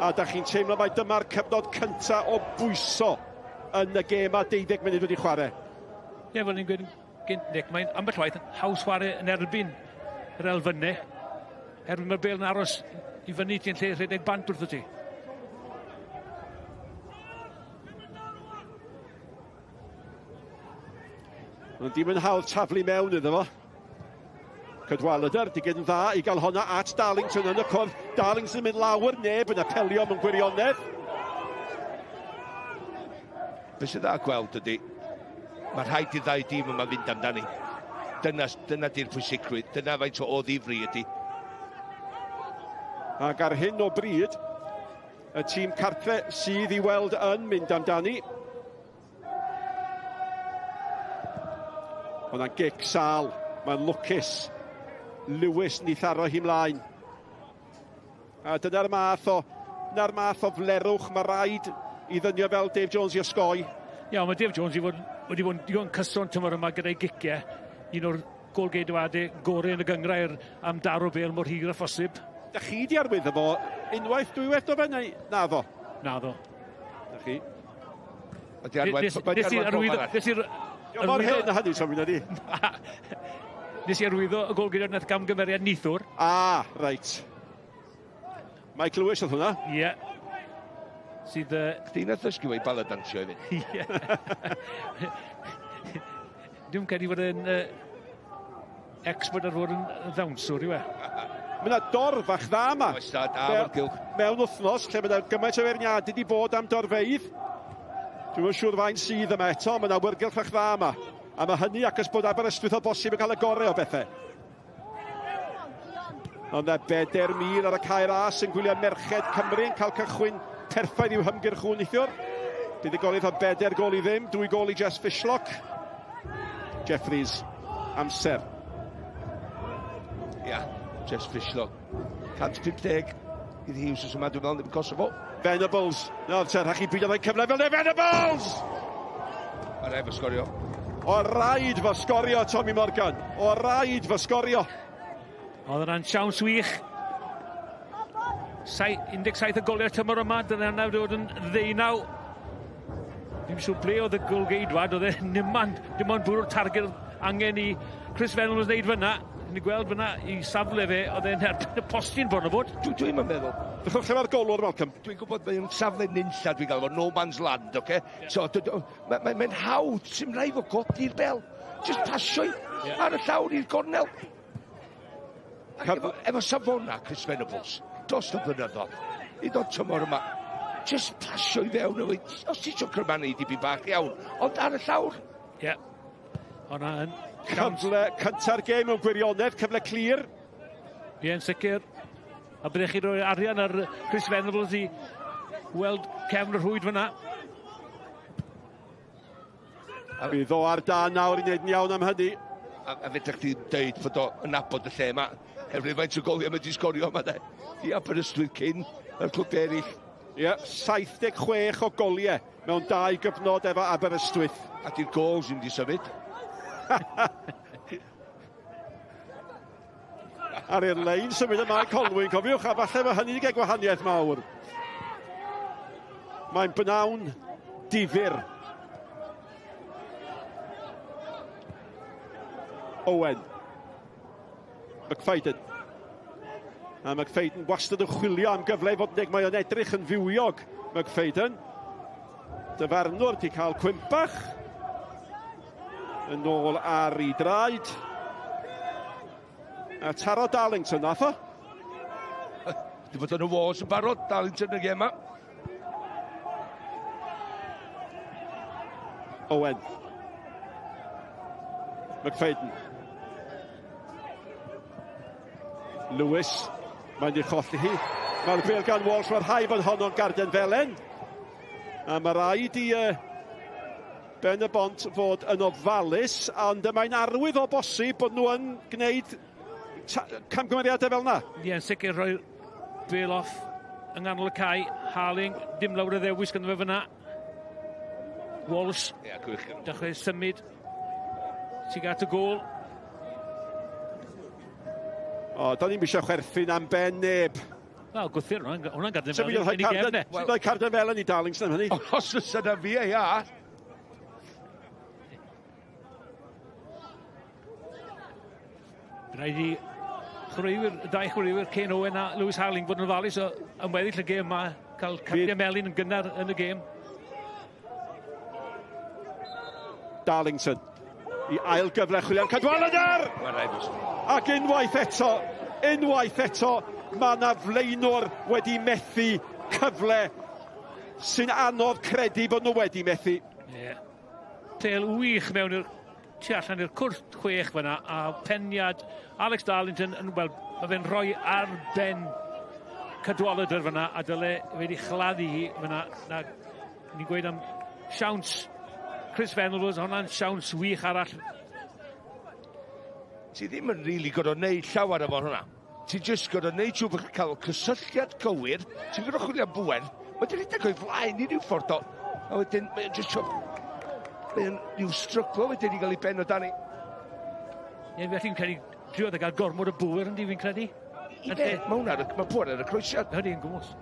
A da chi'n teimlo mai dyma'r cyfnod cyntaf o bwyso yn y gêm a 12 munud wedi chwarae. Ie, fel ni'n gweud gynt, Nick, mae'n ambell waith haws chwarae yn erbyn yr elfynnau. Erbyn mae'r bel yn aros i fyny ti'n lle rhedeg bant wrth ti. Ond dim yn hawl taflu mewn iddo fo. Cadwaladr, digyn dda i gael honna at Darlington yn y cwrdd. Darlington yn mynd lawr, neb yn apelio mewn gwirionedd. Be sydd dda gweld ydy, mae rhaid i ddau dîm yma fynd amdani. Dyna di'r pwysigrwydd, dyna faint o ddifri ydy. Ac ar hyn o bryd, y tîm cartre sydd i weld yn mynd amdani. Hwna'n gic sal, mae'n lwcus. Lewis ni tharo hi mlaen. A dyna'r math o flerwch mae rhaid i ddynio fel Dave Jones i osgoi. Ia, mae Dave Jones wedi bod yn digon cyson tymor yma gyda'i giciau. Un o'r golgeidwadau gorau yn y gynghrair am daro bel mor hir a phosib. Da chi di arwyddo fo unwaith dwywaith o fe neu naddo? Naddo. Da chi? Nes i'r mor hen a hynny, Tommy, na di? Nes i arwyddo y golgeiriad nath gam gyfeiriad nithwr. Reit. Mae Clwys oedd hwnna? Ie. Sydd... Chdi nath ddysgu wei baladansio i fi. Ie. Dwi'n credu fod yn expert ar fod yn ddawnswr, yw e? Mae yna dorf ach dda yma. Mewn wythnos, lle mae yna gymaint o ferniadu wedi bod am dorfeidd. Dwi'n yn siŵr fain sydd yma eto, mae yna wyrgylch ach dda yma. A mae hynny ac ys bod Aberystwyth o bosib yn cael y gorau o bethau. Ond e 4,000 ar y cair as yn gwylio merched Cymru yn cael cychwyn perffaith i'w hymgyrch hwn neithiwr. Bydd y golydd o 4 gol i ddim, 2 gol i Jess Fishlock. Jeffries, amser. Ia, Jess Fishlock. 150 idd Hughes os yma, dwi'n meddwl, ddim Kosovo. Venables. No, rhaid chi byd oedd cyfle fel neu Venables! Ar efo Sgorio. O raid fo sgorio, Tommy Morgan. O raid fo sgorio. Oedd yna'n siawns wych. 17 y goliau tymor yma, dyna yna wedi bod yn ddeunaw. Dim siŵr ble oedd y golgeidwad, oedd e dim ond bwrw'r targed angen i Chris Venables wneud fyna. Ni gweld fyna i safle fe, oedd e'n herbyn y postyn bron o bod. Dwi'n meddwl. Dychwch lle mae'r golwr, Malcolm. Dwi'n gwybod mae'n safle nynlla dwi'n gael fo, no man's land, oce? So, mae'n hawdd, sy'n rhaid fo godi'r bel. Just pasio ar y llawr i'r gornel. Efo safona, Chris Venables, dos o blynyddodd. I ddod tymor yma. Just pasio i fewn o weid. Os ti eisiau crymannu dipyn bach iawn, ond ar y llawr. Ie. Hwna yn... Cyfle cynta'r gêm mewn gwirionedd, cyfle clir. Ie, yn sicr. A byddech chi roi arian ar Chris Venables i weld cefn y rhwyd fyna. Bydd o ar dan nawr i wneud yn iawn am hynny. A fedrach chi dweud fod o'n nabod y lle yma. Hefyd faint o goliau mae di sgorio yma de. Di Aberystwyth cyn yr clwb eraill. Ie, 76 o goliau mewn 2 gyfnod efo Aberystwyth. A di'r gols yn di symud. Ar i'r lein symud y Bae Colwyn, cofiwch, a falle mae hynny wedi cael gwahaniaeth mawr. Mae'n bnawn difyr. Owen. McFadden. A McFadden wastad yn chwilio am gyfle i fod neg mae o'n edrych yn fywiog. McFadden. Dyfarnwr di cael cwympach. Yn ôl ar ei draed. A taro Darlington nath o. Di fod yn y wars yn barod, Darlington y gema. Owen. McFadden. Lewis. Mae'n ei cholli hi. Mae'r bêl gan Walsh, mae'r rhai fan honno'n garden felen. A mae rhaid i Pen-y-bont fod yn ofalus, ond mae'n arwydd o bosib bod nhw yn gwneud camgymeriadau fel yna. Ie, yn sicr rhoi bêl off yng nghanol y cae. Harlein, dim lawr y ddewis gyda fe fyna. Walsh, dechrau symud. Sy'n gat y gol. O, da ni'n misio chwerthu'n am ben neb. Wel, gwthir, hwnna'n garden fel yn ei gefne. Sy'n rhoi carden fel yn ei Darlington hynny. Os ys yna fi e ia. Rhaid i chwaraewyr, 2 chwaraewyr, Kane Owen a Lewis Harlein fod yn ofalus yn weddill y gêm yma. Cael cardiau melyn yn gynnar yn y gêm. Darlington. I ail gyfle chwilio am Cadwaladr! Ac unwaith eto, mae yna flaenwr wedi methu cyfle sy'n anodd credu bod nhw wedi methu. Ie. Teil wych mewn i'r tu allan i'r cwrt 6 fyna, a peniad Alex Darlington yn, wel, mae fe'n rhoi ar ben Cadwaladr fyna, a dyle wedi chladdu hi fyna. Ni'n gweud am siawns Chris Venables, hwnna'n siawns wych arall. Ti ddim yn rili gorau neud llawer efo hwnna. Ti jyst gorau neud siw bod chi'n cael cysylltiad cywir, ti'n gorau chwilio am bwen, wedyn rydych o'i flaen i ryw ffordd o. A wedyn, mae'n jyst siw... Mae'n rhyw stryglo wedyn i gael ei ben o dani. Ie, felly'n credu driodd a gael gormod o bwyr yn di fi'n credu. Mae pŵr ar y croesiad. Hynny yn gwmws.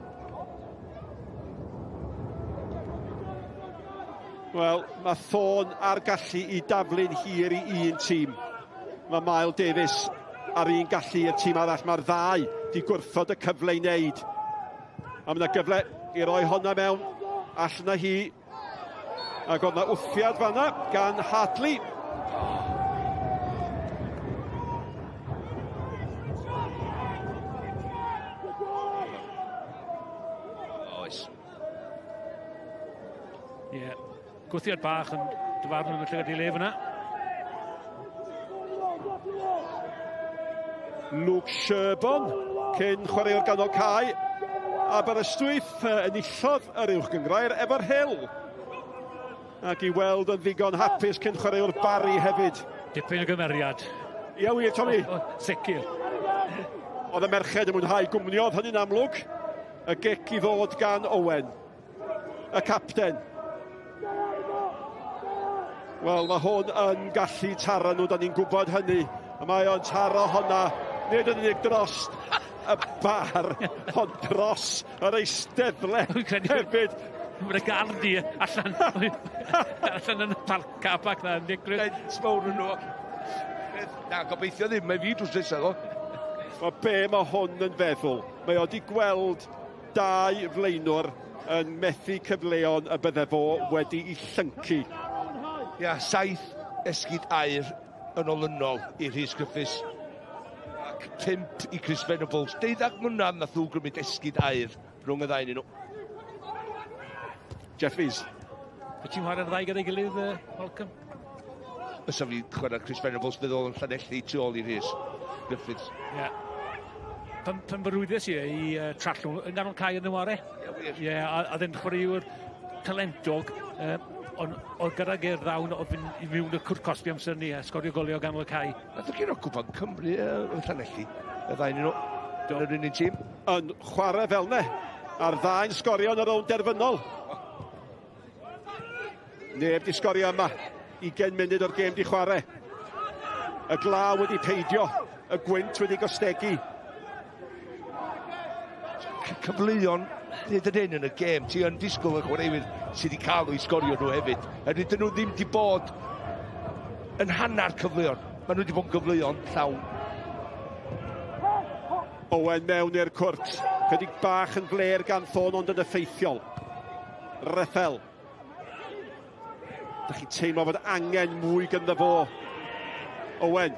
Wel, mae ffôn ar gallu i daflu'n hir i un tîm. Mae Mael Davies ar un gallu i'r tîm arall. Mae'r 2 di gwrthod y cyfle i wneud. A mae yna gyfle i roi honna mewn. All na hi. Ac oedd yna wffiad fanna gan Hadley. Oes. Ie. Gwthiad bach yn dyfarnwr yn y llygad i le fyna. Luke Sherbon, cyn chwaraewr ganol cae. Aberystwyth enillodd yr uwch gynghrair efo'r Hill. Ac i weld yn ddigon hapus cyn chwaraewr Barry hefyd. Dipyn o gymeriad. Ie wir, Tommy. Sicr. Oedd y merched yn mwynhau gwmniodd hynny'n amlwg. Y gic i ddod gan Owen. Y capten. Wel, mae hwn yn gallu taro nhw, da ni'n gwybod hynny. A mae o'n taro honna, nid yn unig dros y bar, ond dros yr eisteddle hefyd. Mae'n y gardi allan yn y car park na, yn digwydd. Lent mawr yn nhw. Na, gobeithio ddim, mae fi drws nesaf o. Mae be mae hwn yn feddwl? Mae o di gweld 2 flaenwr yn methu cyfleon y bydde fo wedi i llyncu. Ia, 7 esgid air yn olynol i Rhys Griffiths ac 5 i Chris Venables. 12 mlynedd nath nhw grymud esgid air rhwng y 2 nhw. Jeffries. Y ti'n chwarae'r 2 gyda'i gilydd, Holcomb? Ysa fi chwarae Chris Venables feddwl yn Llanelli tu ôl i Rhys Griffiths. Ie. Pan fyrwyddes i trallwng yn ganol cae yn y ware. Ie, a ddyn chwaraewyr talentog. ond oedd gyda geir ddawn oedd i mewn y cwrt cosbi amser ni, Sgorio golio gan y cae. Nath o gyn o gwpan Cymru yn Llanelli, y ddau nhw, yn yr unig tîm. Yn chwarae fel ne, a'r ddau'n sgorio yn y rown derfynol. Neb di sgorio yma, 20 munud o'r gêm di chwarae. Y glaw wedi peidio, y gwynt wedi gostegu. Cyfleon hyd yn hyn yn y gêm, ti yn disgwyl y chwaraewyr sydd wedi cael i sgorio nhw hefyd. Dyn nhw ddim wedi bod yn hannar cyfleon. Maen nhw wedi bod yn gyfleon llawn. Owen mewn i'r cwrt. Chydig bach yn fler gan Thôn ond yn effeithiol. Rethel. Dych chi'n teimlo fod angen mwy gyda fo. Owen.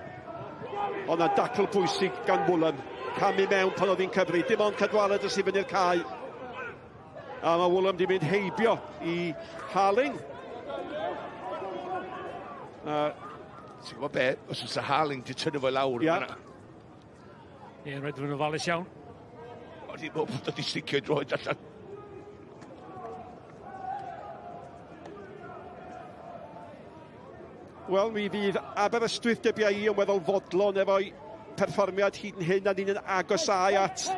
Ond na dacl bwysig gan Woolam. Camu mewn pan oedd hi'n cyfri. Dim ond Cadwaladr sy'n fyny'r cae. A mae Woolam di mynd heibio i Arlein. Ti'n gwybod be? Os oes y Arlein di tynnu fo lawr. Ie, roedd yn ofalus iawn. Oedd hi'n bod bod wedi sticio i droed allan. Wel, mi fydd Aberystwyth debiau i yn weddol fodlon efo'i perfformiad hyd yn hyn a ni'n yn agosau at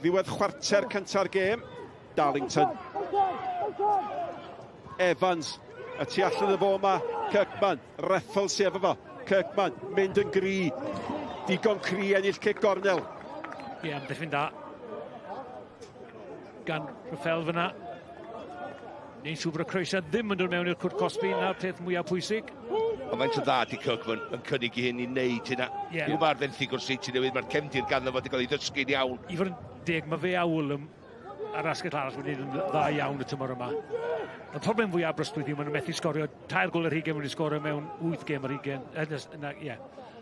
ddiwedd chwarter cynta'r gêm. Darlington. Evans. Y tu allan y fo yma. Kirkman. Reffel sy efo fo. Kirkman. Mynd yn gri. Digon cri ennill cic gornel. Ie, amddiffyn da. Gan Reffel fyna. Neu'n siŵr bod y croeso ddim yn dod mewn i'r cwrt cosbi, na'r peth mwyaf pwysig. Ond mae'n dda di Kirkman yn cynnig i hyn i wneud hynna. Yw mae'r fenthyg o'r seiti newydd, mae'r cefndir ganddo fod i gael ei ddysgu'n iawn. I fod yn deg, mae fe a Woolam ar asgell arall wedi yn dda iawn y tymor yma. Y problem fwy Aberystwyth yw maen nhw'n methu sgorio 2 gol yr 20 wedi sgorio mewn 8 gêm yr 20.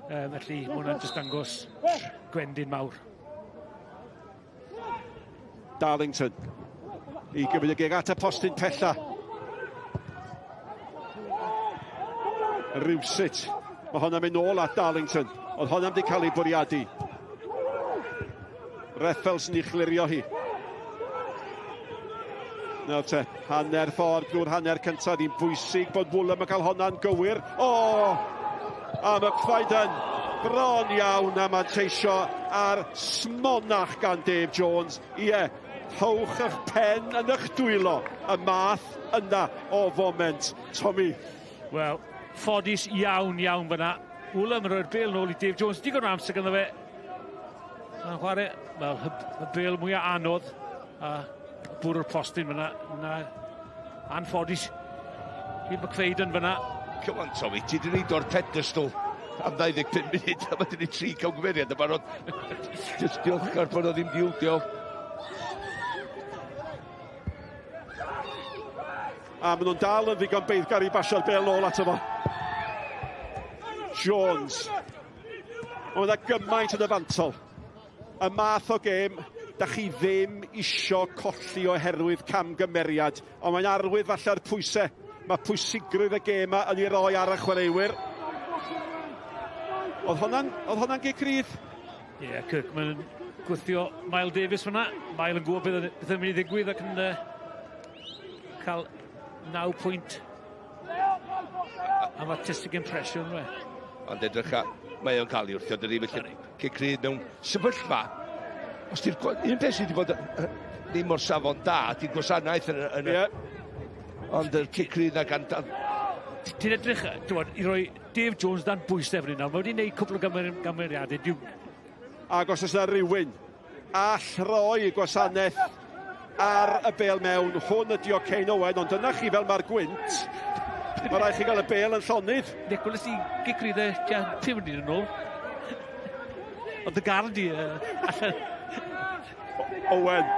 Felly mae hwnna'n just dangos gwendyn mawr. Darlington. I gymryd y geg at y postyn pella. Rywsut. Mae hwnna'n mynd nôl at Darlington. Ond hwnna'n wedi cael ei bwriadu. Reffel sy'n ei chlirio hi. Nawr te, hanner ffordd drwy'r hanner cyntaf. Di'n bwysig bod Woolam yn cael hwnna'n gywir. A McFadden bron iawn a manteisio ar smonach gan Dave Jones. Ie, howch eich pen yn eich dwylo. Y math yna o foment. Tommy. Wel, ffodus iawn fyna. Woolam yn rhoi'r bêl nôl i Dave Jones. Digon o amser gyda fe. Mae'n chwarae, wel, y bêl mwyaf anodd. A bwrw'r postyn fyna. Anffodus. I McFadden fyna. Come on, Tommy, ti wedi gwneud o'r pedestal am 25 munud, a mae wedi 3 cawgymeriad y barod. Just diolchgar bod o ddim diwdio. A maen nhw'n dal yn ddigon beiddgar i basio'r bêl nôl ato fo. Jones. Mae yna gymaint yn y fantol. Y math o gêm, da chi ddim isio colli oherwydd camgymeriad, ond mae'n arwydd falle'r pwysau. Mae pwysigrwydd y gêm yn ei roi ar y chwaraewyr. Oedd hwnna'n gig rydd? Ie, Kirkman yn gwythio Miles Davies fyna. Miles yn gwybod beth yn mynd i ddigwydd ac yn cael 9 pwynt am artistic impression. Ond edrych mae o'n cael ei wrthio, dyna ni felly cic rydd mewn sefyllfa. Os di'r un beth sydd wedi bod ddim o'r safon da, di'r gwasanaeth yn ond yr cic rydd na gan... Ti'n edrych, i roi Dave Jones dan bwys efo ni nawr. Mae wedi gwneud cwbl o gymeriadau. Ac os oes yna rhywun all roi gwasanaeth ar y bêl mewn, hwn ydi o Cain Owen, ond dyna chi fel mae'r gwynt. Mae rhaid chi gael y bêl yn llonydd. Nicholas i gicrydd e 5 munud yn ôl. Ond y gardi allan. Owen,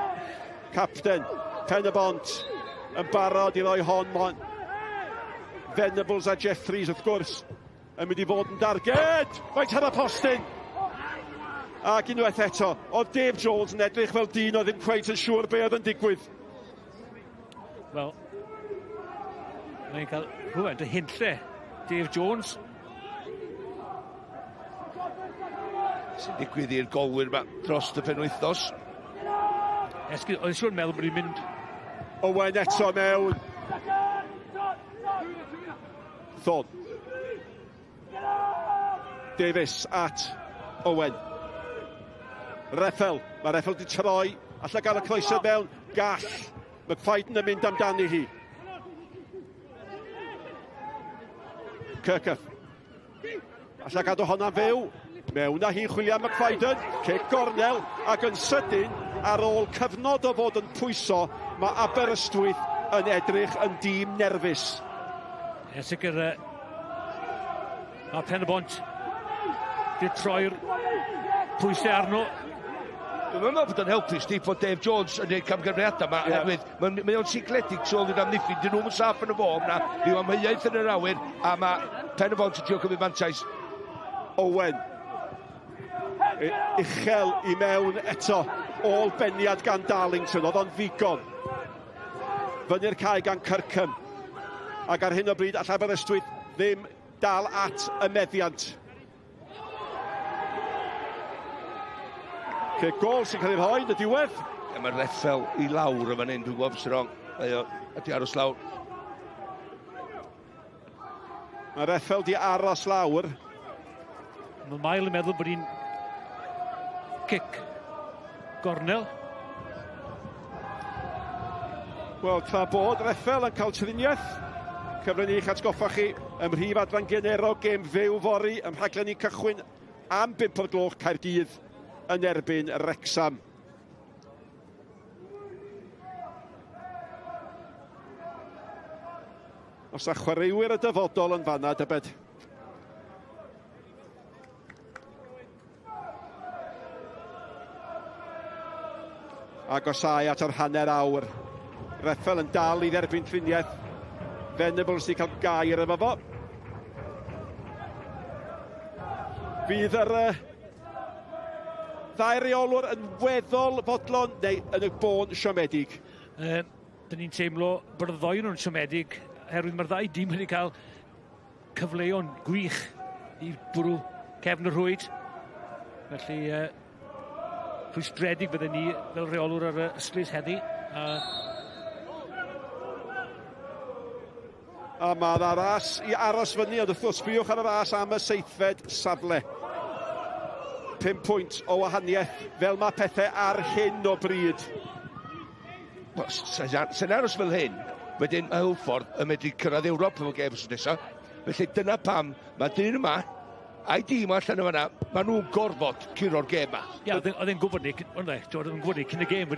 capten, Pen-y-bont, yn barod i roi hon. Venables a Jeffries, wrth gwrs, yn mynd i fod yn darged. Faint ar y postyn. Ac unwaith eto, oedd Dave Jones yn edrych fel dyn o ddim cweit yn siŵr be oedd yn digwydd. Wel, mae'n cael rhywbeth y hynlle, Dave Jones. Sy'n digwydd i'r golwyr yma dros y penwythnos. Oedd siŵr meddwl bod hi'n mynd. Owen eto mewn. Hawthorne. Davies at Owen. Reffel. Mae Reffel di troi. Alla gael y coesau mewn. Gall. McFadden yn mynd amdani hi. Kirkup. Alla gadw honna fyw. Mewn a hi chwilio am McFadden. Cic gornel. Ac yn sydyn, ar ôl cyfnod o fod yn pwyso, mae Aberystwyth yn edrych yn dîm nerfus. Ie, sicr, mae Pen-y-bont di troi'r pwysau arno. Dwi'n meddwl bod yn helpu Steve bod Dave Jones yn gwneud camgymeriadau yma, oherwydd mae o'n sigledig trol i'r amddiffyn, dyn nhw'n saff yn y fo, na rhyw amheuaeth yn yr awyr, a mae Pen-y-bont yn trio cymryd mantais. Owen. Uchel i mewn eto, ôl beniad gan Darlington, oedd o'n ddigon. Fyny'r cae gan Kirkham. Ac ar hyn o bryd, all Aberystwyth ddim dal at y meddiant. Gol sy'n cael ei rhoi yn y diwedd. Mae'r Reffel i lawr yn fan hyn, dwi'n gwybod sy'n wrong. Ydy aros lawr. Mae Reffel di aros lawr. Mae Mael yn meddwl bod hi'n cic gornel. Wel, tra bod Reffel yn cael triniaeth. Cyfle ni i'ch atgoffa chi ym mhrif adran genero gêm fyw fori ym rhaglen ni cychwyn am 5 o'r gloch Caerdydd yn erbyn Wrexham. Os na chwaraewyr y dyfodol yn fanna, dybed. Agosau at yr hanner awr. Reffel yn dal i dderbyn triniaeth. Venables di cael gair efo fo. Fydd yr ddau reolwr yn weddol fodlon neu yn y bôn siomedig? Dyn ni'n teimlo bod y ddoi nhw'n siomedig, oherwydd mae'r ddau dîm wedi cael cyfleon gwych i bwrw cefn y rhwyd. Felly, rhwystredig fydden ni fel reolwr ar y ysglys heddi. A mae'r aras i aros fyny, ond wrth gwrs sbiwch ar y ras am y seithfed safle. 5 pwynt o wahaniaeth, fel mae pethau ar hyn o bryd. Sy'n aros fel hyn, wedyn mae Hwlffordd yn medru cyrraedd Ewrop efo gêm sy'n nesaf. Felly dyna pam mae dyn yma a'i dîm allan o fanna, mae nhw'n gorfod curo'r gêm yma. Ia, oedd e'n gwybod ni, ond oedd e'n gwybod ni cyn y gêm.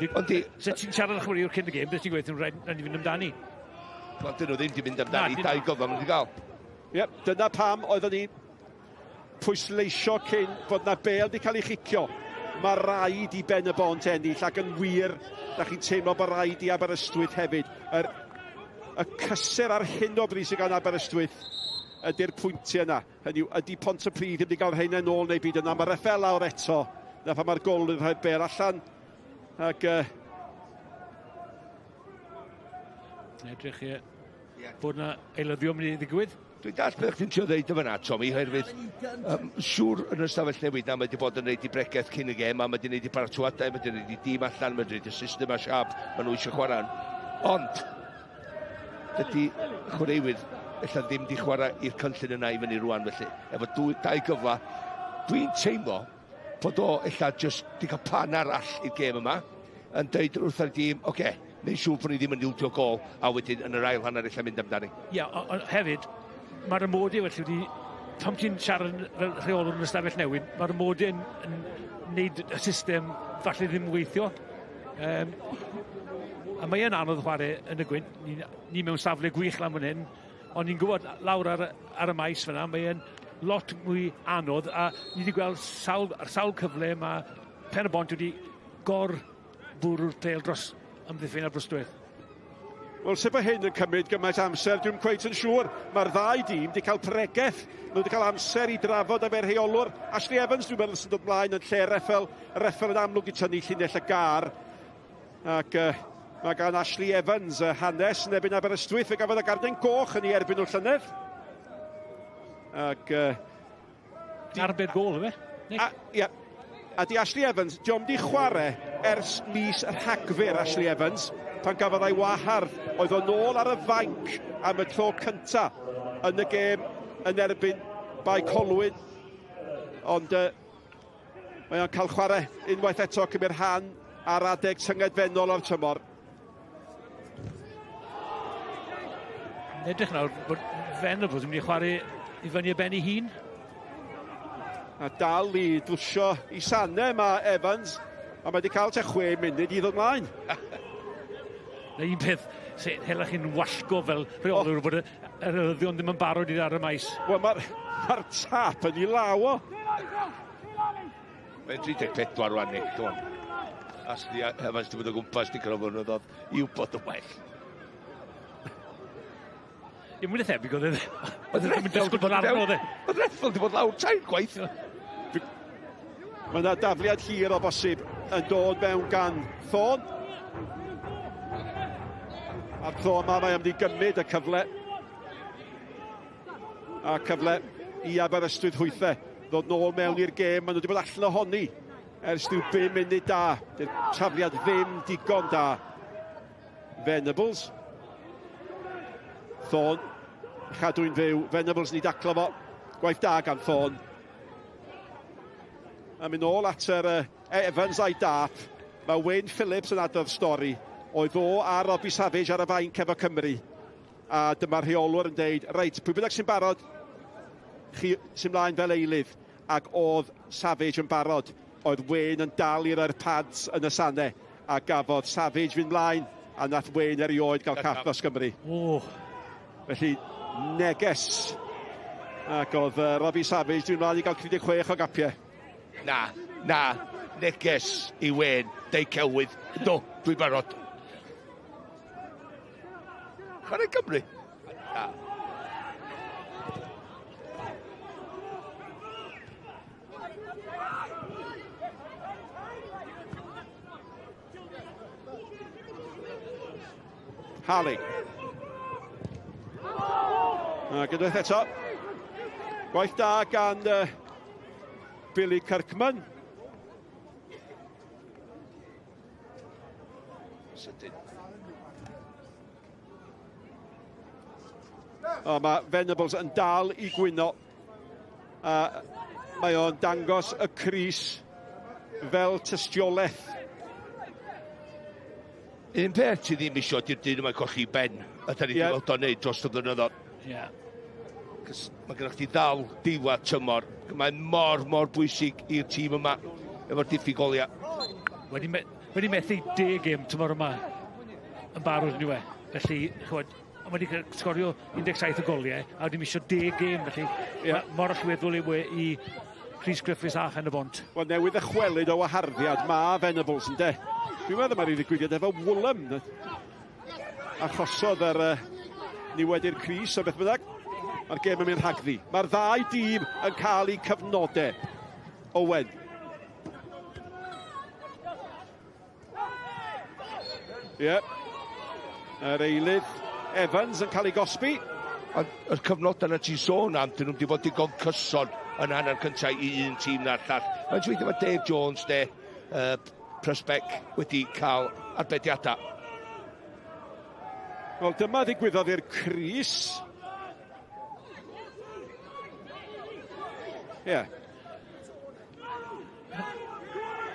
Sut ti'n siarad â chwaraewr cyn y gêm, beth ti'n gweithio'n rhaid i fynd amdani? Wel, dyn nhw ddim wedi mynd amdani, dau gofod nhw wedi cael. Ie, dyna pam oedden ni pwysleisio cyn bod na bêl wedi cael ei chicio. Mae rhaid i Pen-y-bont ennill, ac yn wir, da chi'n teimlo bod rhaid i Aberystwyth hefyd. Y cysur ar hyn o bryd sy'n gan Aberystwyth ydy'r pwyntiau yna. Hynny yw, ydy Bontypridd wedi cael rhain yn ôl neu byd yna. Mae Reffel lawr eto. Na pan mae'r gol yn rhaid bêl allan. Ac edrych bod yna eilyddio mynd i ddigwydd. Dwi'n dall beth chi'n trio ddeud efo yna, Tommy, oherwydd siŵr yn y stafell newid na mae wedi bod yn gwneud i bregaeth cyn y gêm, a mae wedi gwneud i paratoadau, mae wedi gwneud i dîm allan, mae wedi gwneud i system a siap, mae nhw eisiau chwarae. Ond, dydy chwaraewyr ella ddim di chwarae i'r cynllun yna i fyny rwan, felly, efo dau gyfla, dwi'n teimlo bod o ella just di cael plan arall i'r gêm yma, yn dweud wrth ar dîm, oce, neu siŵr bod ni ddim yn ildio gol, a wedyn yn yr ail hanner ella mynd amdani. Ia, ond hefyd, mae'r ymodi wedi, pam ti'n siarad fel rheolwr yn y stafell newid, mae'r ymodi yn wneud y system falle ddim weithio. A mae e'n anodd chwarae yn y gwynt, ni mewn safle gwych lan fan hyn, ond ni'n gwybod lawr ar y maes fyna, mae e'n lot mwy anodd, a ni wedi gweld ar sawl cyfle mae Pen-y-bont wedi bwrw'r pêl dros amddiffyn Aberystwyth. Wel, sef o hyn yn cymryd gymaint amser, dwi'n cweith yn siŵr. Mae'r ddau dîm wedi cael pregaeth. Nhw wedi cael amser i drafod am e'r rheolwr. Ashley Evans, dwi'n meddwl, sy'n dod blaen yn lle Reffel. Reffel yn amlwg i tynnu llinell y gar. Ac mae gan Ashley Evans hanes yn ebyn Aberystwyth. Fe gafodd y garden goch yn ei erbyn o'r llynedd. Ac arbed gol, yma? Ia. A di Ashley Evans, diom di chwarae ers mis Rhagfyr, Ashley Evans, pan gafodd ei wahardd, oedd o'n ôl ar y fainc am y tro cynta yn y gêm yn erbyn Bae Colwyn. Ond mae o'n cael chwarae unwaith eto cymryd rhan ar adeg tyngedfennol o'r tymor. Edrych nawr bod Venables yn mynd i chwarae i fyny ben ei hun. A dal i drwsio i sanau mae Evans, a mae wedi cael 6 munud i ddod mlaen. Na un peth sy'n helach chi'n wallgo fel rheolwr bod y ryddion ddim yn barod i ar y maes. Wel, mae'r tap yn ei law o. Mae'n 34 rwan ni, dwi'n. As di Evans di bod o gwmpas di cyrraedd flynyddoedd i wybod y well. Ie, mwyn y thebyg oedd e. Oedd Reffel di bod lawr 3 gwaith. Mae yna dafliad hir o bosib yn dod mewn gan Thôn. A'r Thôn mae am di gymryd y cyfle. A cyfle i Aberystwyth hwythau. Ddod nôl mewn i'r gêm, maen nhw wedi bod allan ohoni ers rhyw 5 munud da. Dy'r tafliad ddim digon da. Venables. Thôn, chadwyn fyw. Venables ni daclo fo. Gwaith da gan Thôn. A mynd nôl at Evans a'i dap. Mae Wayne Phillips yn adrodd stori. Oedd o a Robbie Savage ar y fainc efo Cymru. A dyma'r rheolwr yn deud, reit, pwy bynnag sy'n barod, chi sy'n mlaen fel eilydd. Ac oedd Savage yn barod. Oedd Wayne yn dal i'r pads yn y sanau. A gafodd Savage fynd mlaen. A nath Wayne erioed gael cap dros Cymru. Felly, neges. Ac oedd Robbie Savage dwi'n mlaen i gael 36 o gapiau. Na, neges i Wayne, deu celwydd. Do, dwi'n barod. Chwarae Cymru. Na. Harley. Gydwaith eto. Gwaith da gan Billy Kirkman. Mae Venables yn dal i gwyno. Mae o'n dangos y Cris fel tystiolaeth. Un peth sydd ddim isio di'r dyn yma'n colli ben. A da ni wedi weld o'n neud dros y blynyddoedd. Mae gennych chi ddal diwad tymor. Mae'n mor bwysig i'r tîm yma efo'r diffigolia. Wedi methu 10 gêm tymor yma yn barod yn yw e. Felly, chwyd, mae wedi sgorio 17 o goliau a wedi misio 10 gêm. Felly, mor allweddol i Rhys Griffiths a Pen-y-bont. Wel, newydd ychwelyd o waharddiad mae Venables yn de. Dwi'n meddwl mae'r ddigwyddiad efo Woolham. Achosodd yr niwed i'r Cris o beth bynnag. Mae'r gêm yn mynd rhagddi. Mae'r ddau dîm yn cael eu cyfnodau. Owen. Yr eilydd Evans yn cael ei gosbi. Yr cyfnodau na ti'n sôn am, dyn nhw wedi bod digon cyson yn hanner cyntaf i un tîm na'r llall. Mae'n dweud efo Dave Jones, Prosbec wedi cael arbediadau. Wel, dyma ddigwyddodd i'r Cris.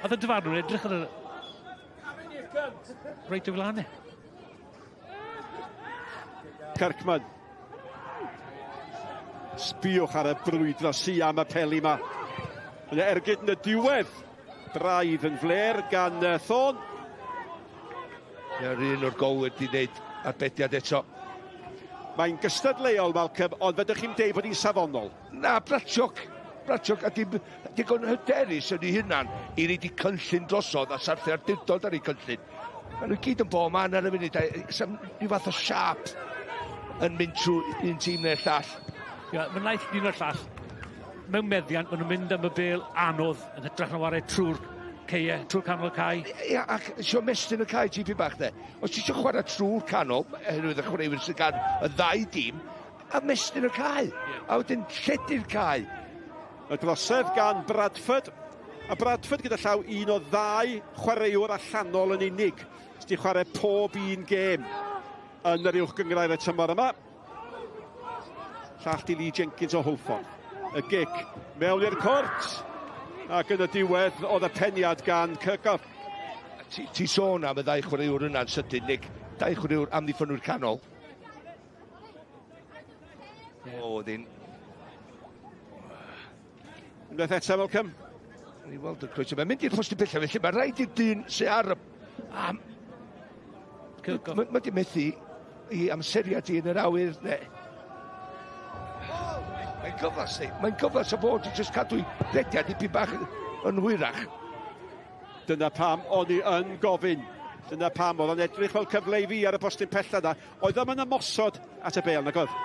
Oedd y dyfarnwr edrych ar y... Reit o flaen e. Kirkman. Sbiwch ar y brwydro Siam y peli yma. Yn ergyd yn y diwedd. Braidd yn fler gan Thôn. Yr un o'r golwyr wedi gwneud arbediad eto. Mae'n gystadleuol, Malcolm, ond fedrwch chi'n deud bod hi'n safonol. Na, Bratiog a digon hyderus yn ei hunan i ni wedi cynllun drosodd a sarthu ar dywdod ar ei cynllun. Maen nhw gyd yn bob man ar y funud. Rhyw fath o siap yn mynd trwy un tîm neu'r llall. Mae'n naeth un o'r llall. Mewn meddiant, maen nhw'n mynd am y bêl anodd yn hytrach na wario trwy'r ceia, trwy'r canol y cae. Ac isio mestyn y cae tipyn bach de. Os ti isio chwarae trwy'r canol, hynny'n y chwaraewyr sy'n gan y ddau dîm, a mestyn y cae. A wedyn lledu'r cae. Y drosedd gan Bradford. A Bradford gyda llaw un o 2 chwaraewr allanol yn unig. Os di chwarae pob un gêm yn yr uwch gynghrair y tymor yma. llall di Lee Jenkins o Hwlffordd. Y gic mewn i'r cwrt. Ac yn y diwedd oedd y peniad gan Cygoff. Ti sôn am y ddau chwaraewr yna'n sydyn, Nick. Dau chwaraewr amddiffynwyr canol. O, ddyn. Unwaith eto, Malcolm. Ni weld y croeso. Mae'n mynd i'r posti bella, felly mae rhaid i'r dyn sy'n ar y... Mae di methu i amseriad i yn yr awyr, ne? Mae'n gyflas, ni. Mae'n gyflas o bod i jyst cadw i rediad i byd bach yn hwyrach. Dyna pam o'n i yn gofyn. Dyna pam oedd o'n edrych fel cyfle i fi ar y postyn pella na. Oedd o'n ymosod at y bêl, nag oedd?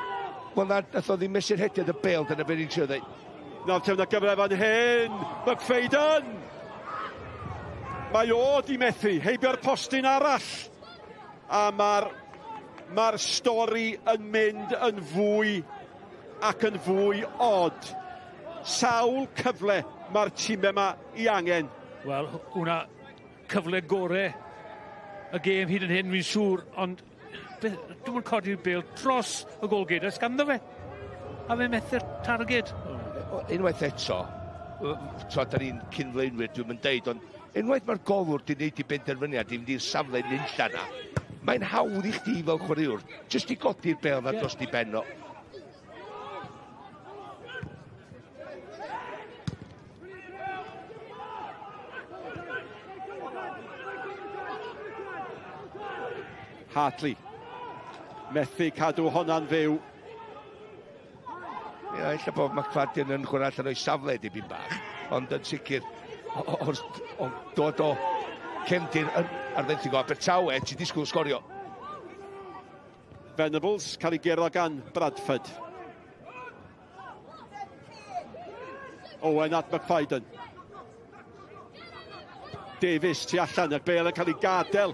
Wel, nath o ddim mesur hediad y bêl, dyna beth ni'n siarad dweud. Nawr tewn y gyfer fan hyn. McFadden! Mae o di methu, heibio'r postyn arall. A mae'r stori yn mynd yn fwy ac yn fwy od. Sawl cyfle mae'r tîm yma i angen. Wel, hwnna cyfle gore y gêm hyd yn hyn, fi'n siŵr, ond dwi'n codi'r bêl dros y golgeidr, sganddo fe. A fe'n methu'r targed. Unwaith eto, da ni'n cynfleinwyr, dwi'n mynd deud, ond unwaith mae'r golwr di wneud i benderfyniad i fynd i'r safle nunlla na, mae'n hawdd i chdi fel chwaraewr, jyst i godi'r bêl na dros di benno. Hartley. Methu cadw honna'n fyw. Ia, illa bod McFadden yn chwarae allan o'i safle dipyn bach, ond yn sicr, o dod o cefndir ar ddenthyg o Abertawe, ti disgwyl sgorio. Venables cael ei gero gan Bradford. Owen at McFadden. Davies tu allan, y bêl yn cael ei gadael.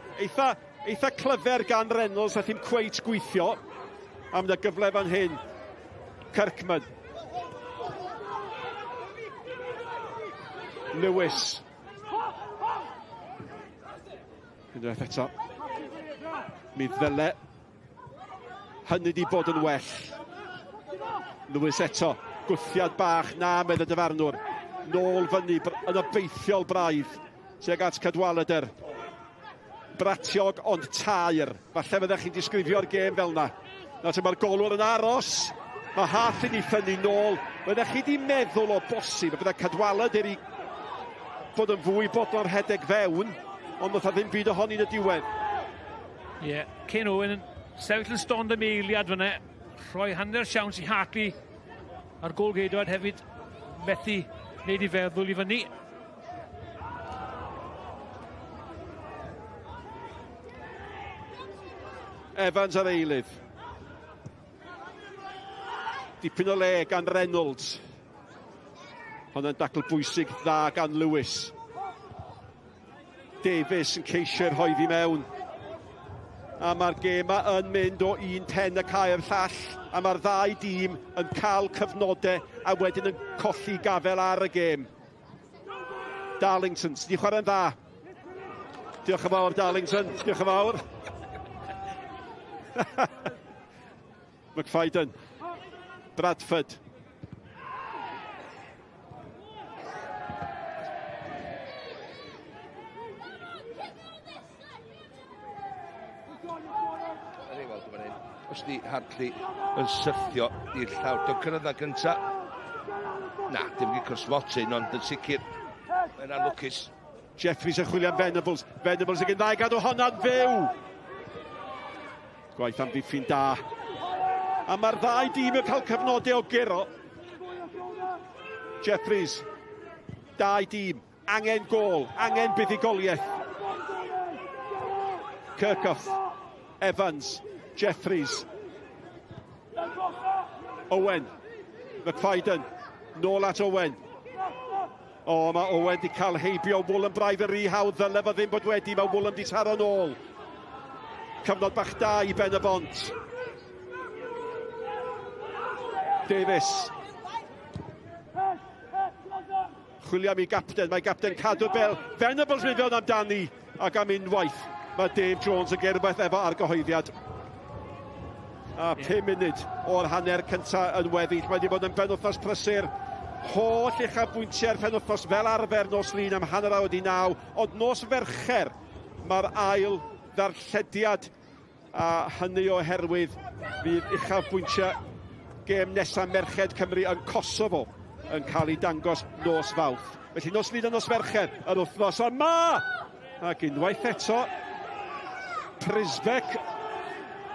Eitha clyfer gan Reynolds, nath hi'n cweit gweithio. Am y gyfle fan hyn. Kirkman. Lewis. Unwaith eto. Mi ddyle hynny di bod yn well. Lewis eto. Gwthiad bach na medd y dyfarnwr. Nôl fyny yn obeithiol braidd. Tuag at Cadwaladr. Bratiog ond tair. Falle fyddech chi'n disgrifio'r gêm fel na. Nawr mae'r golwr yn aros. Mae Hartley ni ffynnu nôl. Fyddech chi di meddwl o bosib. Byddai Cadwaladr i bod yn fwy bodlon rhedeg fewn. Ond oedd ddim byd ohoni yn y diwedd. Ie, Cyn Owen yn sefyll yn stond am eiliad fyna. Rhoi hanner siawns i Hartley. A'r golgeidwad hefyd methu wneud i feddwl i fyny. Evans ar eilydd. Dipyn o le gan Reynolds. Hwna'n dacl bwysig dda gan Lewis. Davies yn ceisio'r hoeddi mewn. A mae'r gêm yn mynd o un pen y cae'r llall. A mae'r ddau dîm yn cael cyfnodau a wedyn yn colli gafel ar y gêm. Darlington, sydd wedi chwarae'n dda. Diolch yn fawr, Darlington. Diolch yn fawr. McFadden. Bradford. Os di Hartley yn syrthio i'r llawr, dwi'n cyrraedd na gynta. Na, dim i cwrsfotyn, ond yn sicr yn anlwcus. Jeffries yn chwilio am Venables. Venables yn gynnau gadw honna'n fyw. Gwaith am ddiffyn da. A mae'r ddau dîm yn cael cyfnodau o gero. Jeffries. Dau dîm. Angen gol. Angen buddigoliaeth. Kirkhoff. Evans. Jeffries. Owen. McFadden. Nôl at Owen. O, mae Owen di cael heibio Woolham braidd yn rhy hawdd. Ddyle fo ddim bod wedi. Mae Woolham di taro nôl. Cyfnod bach da i Pen-y-bont. Davies. Chwilio am ei gapten. Mae gapten cadw'r bel. Venables mynd fewn amdani. Ac am unwaith. Mae Dave Jones yn gerbeth efo argyhoeddiad. A 5 munud o'r hanner cyntaf yn weddill. Mae wedi bod yn benwthnos prysur. Holl uchafbwyntiau'r penwthnos fel arfer nos lun am hanner awr 9. Ond nos Fercher mae'r ail ddarllediad. A hynny oherwydd fydd uchafbwyntiau gêm nesaf Merched Cymru yn Kosovo yn cael ei dangos nos Fawrth. Felly nos lun a nos Fercher yr wythnos yma. Ac unwaith eto, Prizbek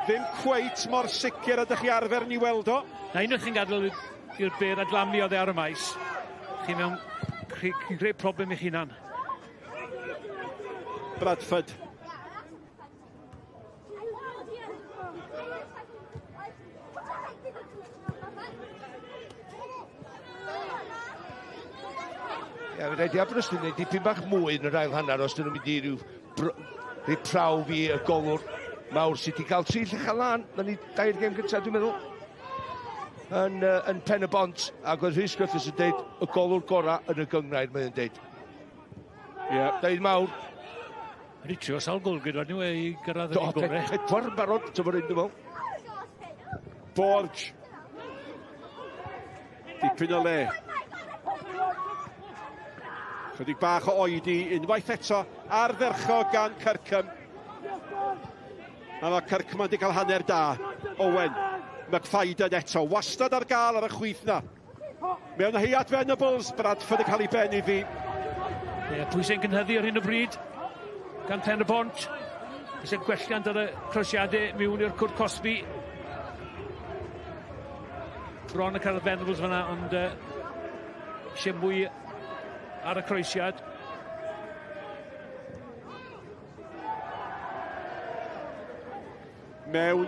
ddim cweit mor sicr ydych chi arfer ni weld o. Na unwaith chi'n gadael i'r byr a glamni o dde ar y maes, chi'n creu problem i'ch hunan. Bradford. Ie, fi'n rhaid i Aberystwyth wneud dipyn bach mwy yn yr ail hanner os dyn nhw'n mynd i ryw prawf i y golwr mawr sydd wedi cael 3 llecha lan. Na ni 2 gêm gyntaf, dwi'n meddwl. Yn Pen-y-bont, ac oedd Rhys Griffiths yn dweud y golwr gorau yn y gynghrair, mae'n dweud. Ie. Dweud mawr. Wedi trio sawl gol gyda nhw i gyrraedd yn ei gorau. Pedwar yn barod, tyfod un dyfol. Borg. Dipyn o le. Chydig bach o oedi, unwaith eto, arddercho gan Cyrcym. A mae Cyrcym wedi cael hanner da. Owen, McFadden eto, wastad ar gael ar y chwith na. Mewn heiad Venables, Bradford yn cael ei ben iddi. Ie, pwy sy'n gynhyddu ar hyn o bryd? Gan Pen-y-bont. Pwy sy'n gwelliant ar y crosiadau mewn i'r cwrt Cosby. Bron y cael y Venables fyna, ond eisiau mwy ar y croesiad. Mewn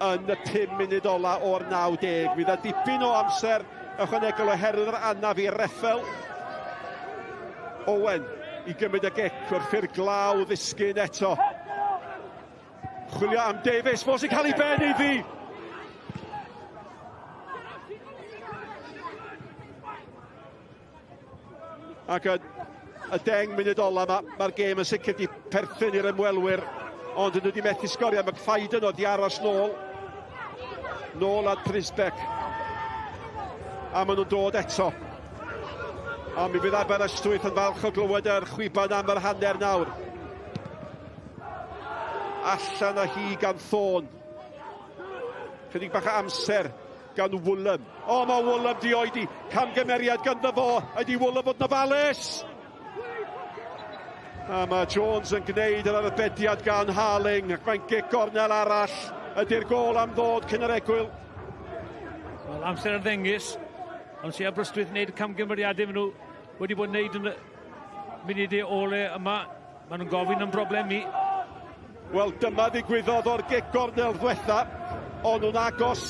yn y 5 munud ola o'r 90. Fydd y dipyn o amser ychwanegol oherwydd yr anaf i Reffel. Owen i gymryd y gic wrth i'r glaw ddisgyn eto. Chwilio am Davies, fos i cael ei ben iddi. Ac y 10 munud ola mae'r gêm yn sicr di perthyn i'r ymwelwyr, ond yn wedi methu sgorio. McFadden oedd i aros nôl. Nôl at Prizbek. A maen nhw'n dod eto. A mi fydd Aberystwyth yn falch o glywed yr chwiban am yr hanner nawr. Allan o hi gan Thorn. Chydig bach o amser gan Woolham. O, mae Woolham di oedi. Camgymeriad ganddo fo. Ydi Woolham fod yn ofalus. A mae Jones yn gwneud yr arbediad gan Arlein. Ac mae'n gic gornel arall. Ydy'r gol am ddod cyn yr egwyl. Wel, amser ar ddengis. Ond sy'n Aberystwyth wneud y camgymeriadau maen nhw wedi bod yn wneud yn y munudau ole yma. Maen nhw'n gofyn am broblemi. Wel, dyma ddigwyddodd o'r gic gornel ddiwetha. Ond nhw'n agos.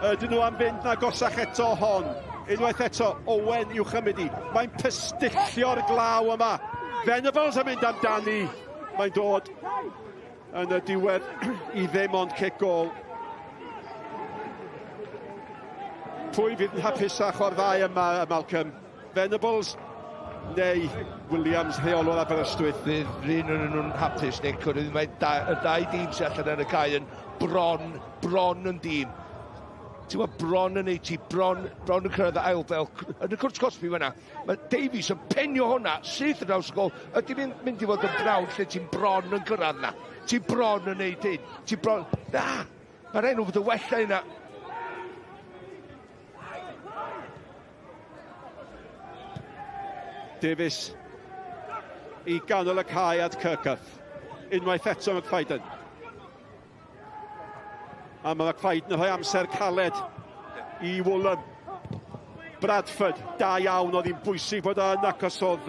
Dyn nhw am fynd na gosach eto hon. Unwaith eto, Owen i'w chymryd i. Mae'n pystillio'r glaw yma. Venables yn mynd amdani. Mae'n dod yn y diwedd i ddim ond cic gol. Pwy fydd yn hapusach o'r ddau yma, Malcolm? Venables neu Williams, rheolwr Aberystwyth? Fydd rhan yn nhw'n hapus, Nick. Mae y 2 dîm sy'n allan yn y cae yn bron yn dîm. Ti'n gwybod bron yn ei ti, bron yn cyrraedd y ail bel. Yn y cwrs Cosby fyna, mae Davies yn penio hwnna, syth yn draws y gol. Ydy mynd i fod yn brawd lle ti'n bron yn cyrraedd na. Ti'n bron yn neud hyn. Ti'n bron... Na! Mae'r enw fod y wella yna. Davies i ganol y cae at Kirketh. Unwaith eto McFadden. A mae McFadden yn rhoi amser caled i Woolham. Bradford, da iawn, oedd hi'n bwysig bod yna, cos oedd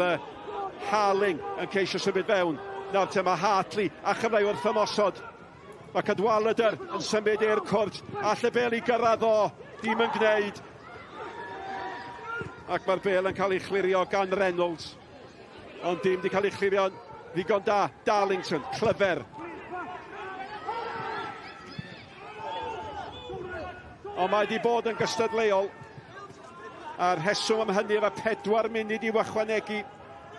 Arlein yn ceisio symud fewn. Nawr te mae Hartley a chyfneu wrth ymosod. Mae Cadwaladr yn symud i'r cwrt. All y bel i gyrraedd o, dim yn gwneud. Ac mae'r bel yn cael ei chlirio gan Reynolds. Ond dim di cael ei chlirio ddigon da. Darlington, clyfer. Ond mae wedi bod yn gystadleuol. A'r rheswm am hynny efo 4 munud i ychwanegu.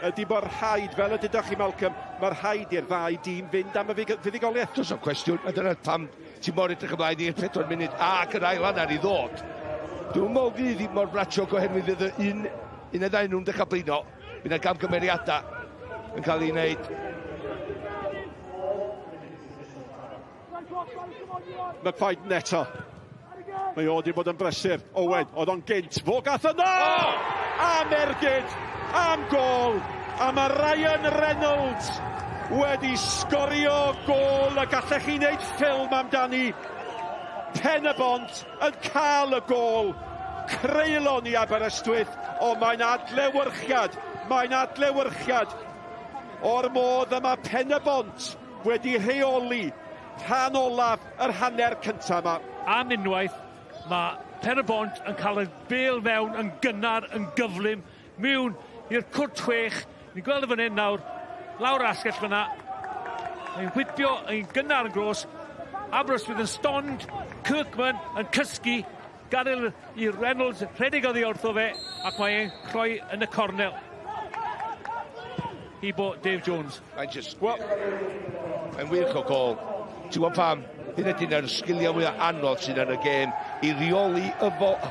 ydy bod rhaid, fel y dydych chi Malcolm, mae rhaid i'r ddau dîm fynd am y fuddigoliaeth. Does o'n cwestiwn, a dyna pam ti'n mor edrych ymlaen i'r 4 munud ac yr ail annar i ddod. Dwi'n meddwl fydd i mor bratiog oherwydd fydd un neu ddau nhw'n dechrau blino. Fydd yna gamgymeriadau yn cael ei wneud. McFaid neto. Mae o wedi bod yn brysur. Owen, oedd o'n gynt. Fo gath yno! Am ergyd, am gol. A mae Ryan Reynolds wedi sgorio gol a gallech chi wneud ffilm amdani. Pen-y-bont yn cael y gol. Creulon i Aberystwyth. O, mae'n adlewyrchiad. Mae'n adlewyrchiad. O'r modd yma Pen-y-bont wedi rheoli rhan olaf yr hanner cyntaf yma. Am unwaith, mae Pen-y-bont yn cael y bêl mewn yn gynnar, yn gyflym, mewn i'r cwrt 6. Ni'n gweld y fan hyn nawr, lawr asgell fyna. Mae'n whipio yn gynnar yn gros. Aberystwyth yn stond, Kirkman yn cysgu, gadael i Reynolds rhedeg oddi wrtho fe, ac mae'n chloi yn y cornel. Hibo Dave Jones. Mae'n wych o gol. Ti'n gwybod pam? Hyn ydyn nhw'r sgiliau mwyaf anodd sydd yn y gêm i reoli y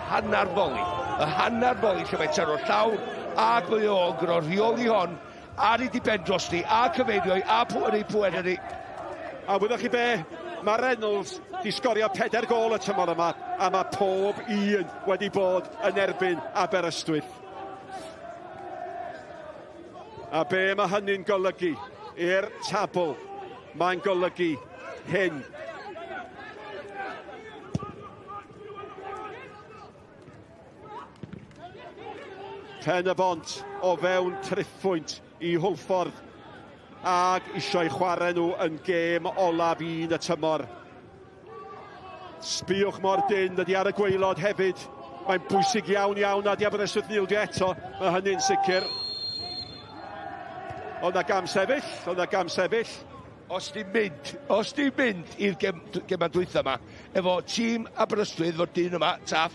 hannar foli. Y hannar foli lle mae'n taro llawr ac mae o'n gyda reoli hon ar ei diben drosti a cyfeirio a pwederi. A wyddwch chi be, mae Reynolds di sgorio 4 gol y tymor yma a mae pob un wedi bod yn erbyn Aberystwyth. A be mae hynny'n golygu i'r tabl? Mae'n golygu hyn. Pen-y-bont o fewn triffwynt i Hwlffordd ag eisiau chwarae nhw yn gêm olaf un y tymor. Sbiwch mor dyn ydi ar y gwaelod hefyd. Mae'n bwysig iawn a di Aberystwyth nildio eto. Mae hynny'n sicr. Ond na gam sefyll. Os di'n mynd i'r gema dwytha yma, efo tîm Aberystwyth fod dyn yma, Taff,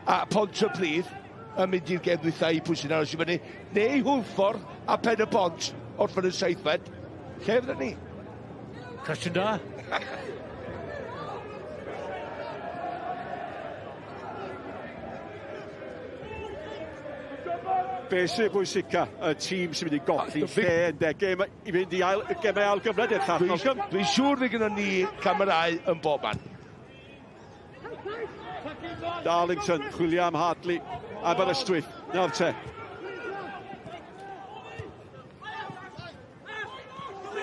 a Bontypridd, yn mynd i'r gem dwytha i pwysyn aros i fyny, neu Hwlffordd a Pen-y-bont orffen yn 7th. Lle fydda ni? Cwestiwn da. Be sy'n bwysica y tîm sy'n mynd i golli lle ynddo i fynd i gemau ail gyfnod i'r llall. Dwi'n siŵr fe gyda ni camerau yn bob man. Darlington chwilio am Hartley. Aberystwyth, nawr te.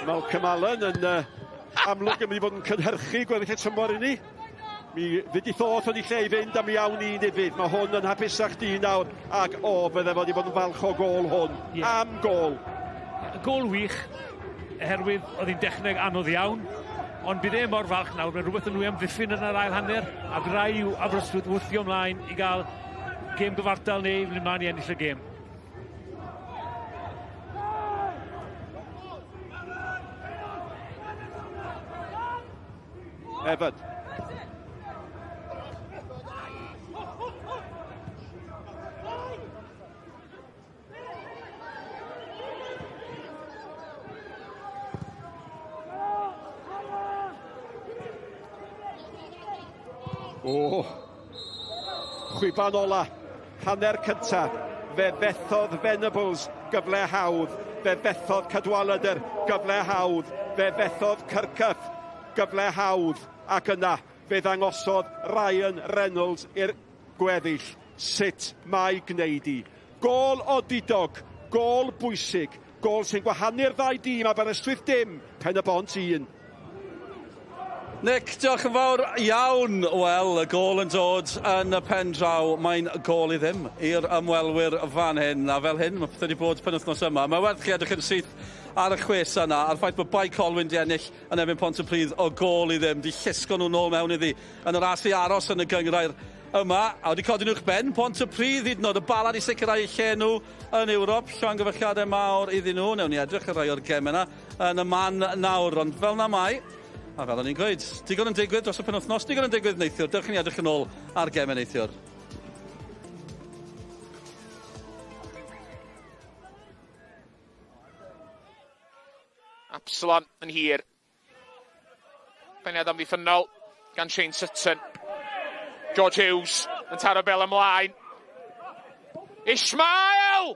Malcolm Allen yn amlwg yn mynd i fod yn cynhyrchu gweddill y tymor i ni. Mi fyd i thoth o'n i lle i fynd am iawn i nifydd. Mae hwn yn hapusach di nawr. Ac bydde fod i fod yn falch o gol hwn. Am gol. Gol wych, oherwydd oedd hi'n dechneg anodd iawn. Ond bydd e mor falch nawr. Mae rhywbeth yn nwy amddiffyn yn yr ail hanner. Ac rai yw Aberystwyth wrthio ymlaen i gael gêm gyfartal neu i ymlaen i ennill y gêm. Evan. Chwiban ola, hanner cynta, fe fethodd Venables gyfle hawdd, fe fethodd Cadwaladr gyfle hawdd, fe fethodd Cyrcyff gyfle hawdd, ac yna fe ddangosodd Ryan Reynolds i'r gweddill. Sut mae gwneud i? Gol odidog, gol bwysig, gol sy'n gwahanu'r ddau dîm, Aberystwyth dim, Pen-y-bont 1. Nick, diolch yn fawr iawn. Wel, y gol yn dod yn y pen draw. Mae'n gol i ddim i'r ymwelwyr fan hyn. A fel hyn, mae pethau wedi bod penwythnos yma. Mae werth chi edrych yn syth ar y chwes yna, a'r ffaith bod Bae Colwyn di ennill yn erbyn Bontypridd o gol i ddim. Di llusgo nhw nôl mewn iddi yn yr as i aros yn y gynghrair yma. A wedi codi nhw'ch ben. Bontypridd hyd yn oed y balad i sicrhau eu lle nhw yn Ewrop. Llongyfarchiadau mawr iddyn nhw. Newn ni edrych y rai o'r gem yna yn y man nawr. Ond fel na mai, a fel o'n i'n gweud, digon yn digwydd dros y penwythnos, digon yn digwydd neithiwr. Dewch ni edrych yn ôl ar gemau neithiwr. Absalon yn hir. Beniad amddiffynol gan Shane Sutton. George Hughes yn taro bel ymlaen. Ishmael!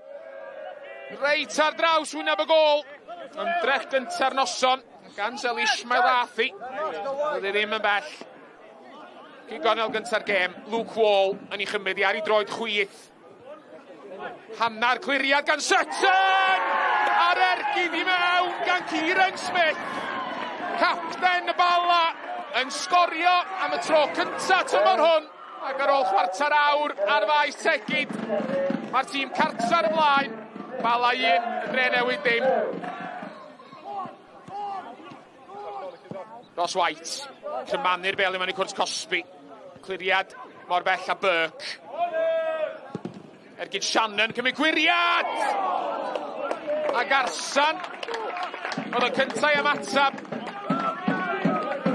Reit ar draws wyneb y gol. Ymdrech gynta'r noson gan Sel Ishmael Athi. Oedd e ddim yn bell. Gornel gynta'r gêm. Luke Wall yn ei chymryd i ar ei droed chwith. Hanna'r cliriad gan Sutton! Ar ergyd i mewn gan Kieran Smith. Capten y Bala yn sgorio am y tro cynta tymor hwn. Ac ar ôl chwarter awr ar faes tegid, mae'r tîm cartra'r ymlaen. Bala 1, y Drenewydd dim. Ross White, cymannu'r bel i mewn i cwrs Cosby. Cliriad mor bell a Burke. Ergyd Shannon, cymryd gwiriad! A Garsan, oedd y cyntaf i ymatab.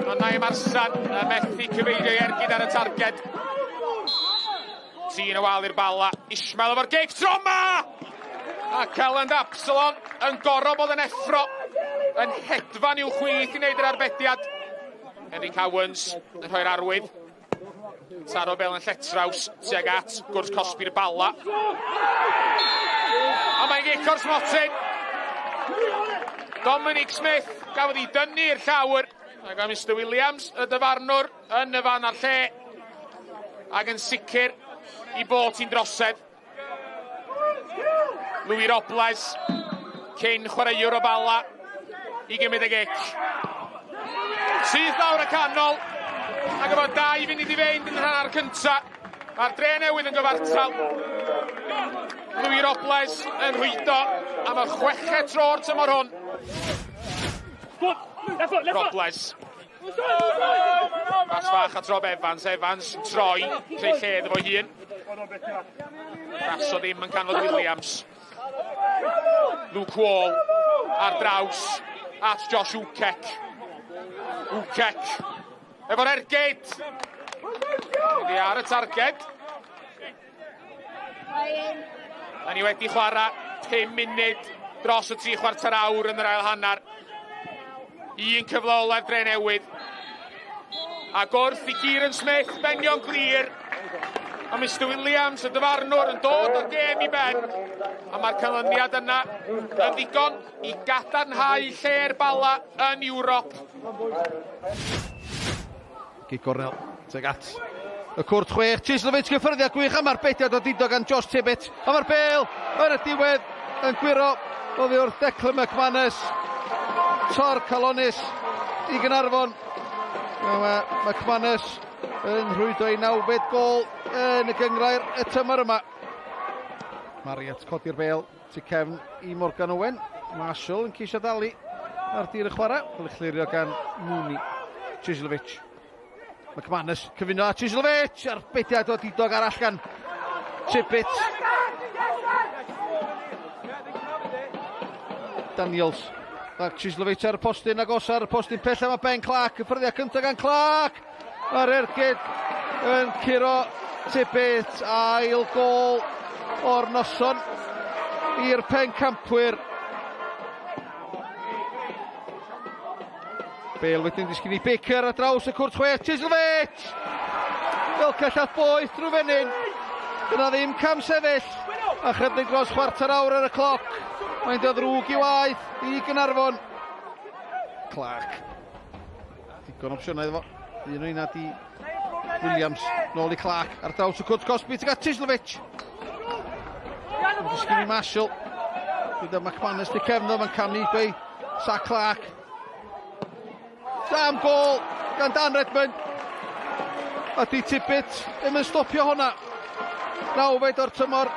Ond na i Marsan, y methu cyfeirio ergyd ar y targed. Tîn y wal i'r Bala, Ishmael efo'r gig troma! A Celland Absalon yn gorob oedd yn effro, yn hedfan i'w chwith i wneud yr arbediad. Henry Cowens yn rhoi'r arwydd. Taro bel yn lletraws, tuag at gwrs Cosby'r Bala. A mae'n gico'r smotyn. Dominic Smith gafodd ei dynnu'r llawr. Ac a Mr Williams, y dyfarnwr, yn y fan ar lle. Ac yn sicr i bod hi'n drosedd. Louis Robles, cyn chwaraewr o Bala, i gymryd y gic. Sydd lawr y canol, ac efo 2 funud i feint yn rhan ar cynta. Mae'r Drenewydd yn gyfartal. Louis Robles yn rhwydo am y 6 tro'r tymor hwn. Robles. Bas fach a trob Evans. Evans yn troi, creu lled efo hun. Raso ddim yn canfod Williams. Luke Wall ar draws at Josh Ukek. Ukek efo'r ergyd. Wedi ar y targed. A ni wedi chwarae 5 munud dros y 3 chwarter awr yn yr ail hannar. Un cyfle olaf Drenewydd. Ac wrth i Kieran Smith benio'n glir. A Mr Williams, y dyfarnwr, yn dod o'r gêm i ben. A mae'r canlyniad yna yn ddigon i gadarnhau lle'r Bala yn Ewrop. Gig gornel, teg at y cwrt 6. Chislovic gyffyrddiad gwych am arbediad o dido gan Josh Tibbett. A mae'r bel yn y diwedd yn gwiro oddi wrth Declan McManus. Tor Calonis i Gaernarfon. McManus yn rhwydo i 9fed gol yn y gynghrair y tymor yma. Mariat codi'r bel tu cefn i Morgan Owen. Marshall yn ceisio dalu ar dir y chwarae. Cael ei chlirio gan Mooney. Chislovic. McManus cyfuno a Chislovic. Arbediad o didog arall gan Tibbett. Daniels. Ac Chislovic ar y postyn agos ar y postyn pell am y Ben Clark. Cyffyrddiad cyntaf gan Clark. Mae'r ergyd yn curo Tibbett. Ail gol o'r noson i'r pencampwyr. Bale wedyn disgyn i Baker ar draws y cwrt 6. Chislovic! Fel cellad boeth drwy fenyn. Dyna ddim cam sefyll. A chydig dros chwarter awr ar y cloc. Mae'n dod ddrwg i waith i Gaernarfon. Clark. Digon opsiynau efo. Un o una di Williams. Nôl i Clark. Ar draws y cwrt Cosby. Tyga Chislovic. Mae'n disgyn i Marshall. Gyda McManus di cefno. Mae'n camu bei Sa Clark. Dam gol gan Dan Redmond. A di Tibbett ddim yn stopio honna. 9fed o'r tymor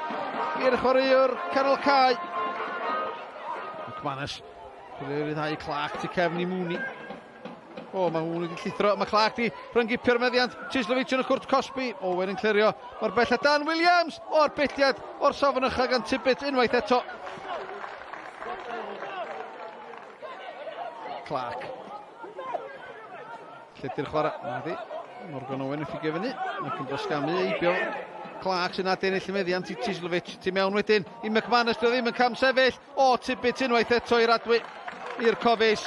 i'r chwaraewr canol cae. McManus. Ryddhad i Clark tu cefn i Mooney. O, mae Mooney wedi llithro. Mae Clark di rhyngipio'r meddiant. Chislovic yn y cwrt Cosby. Owen yn clirio. Mae'r bell a Dan Williams. O'r bylliad o'r safon ycha gan Tibbett unwaith eto. Clark. Lledy'r chwarae. Nadi. Morgan Owen yn ffigio fyny. Mae'n cymryd eibio. Clark sy'n adennill y meddiant i Chislovic. Tu mewn wedyn i McManus. Doedd ddim yn cam sefyll. O, Tibbett unwaith eto i'r adwy. i'r cofis.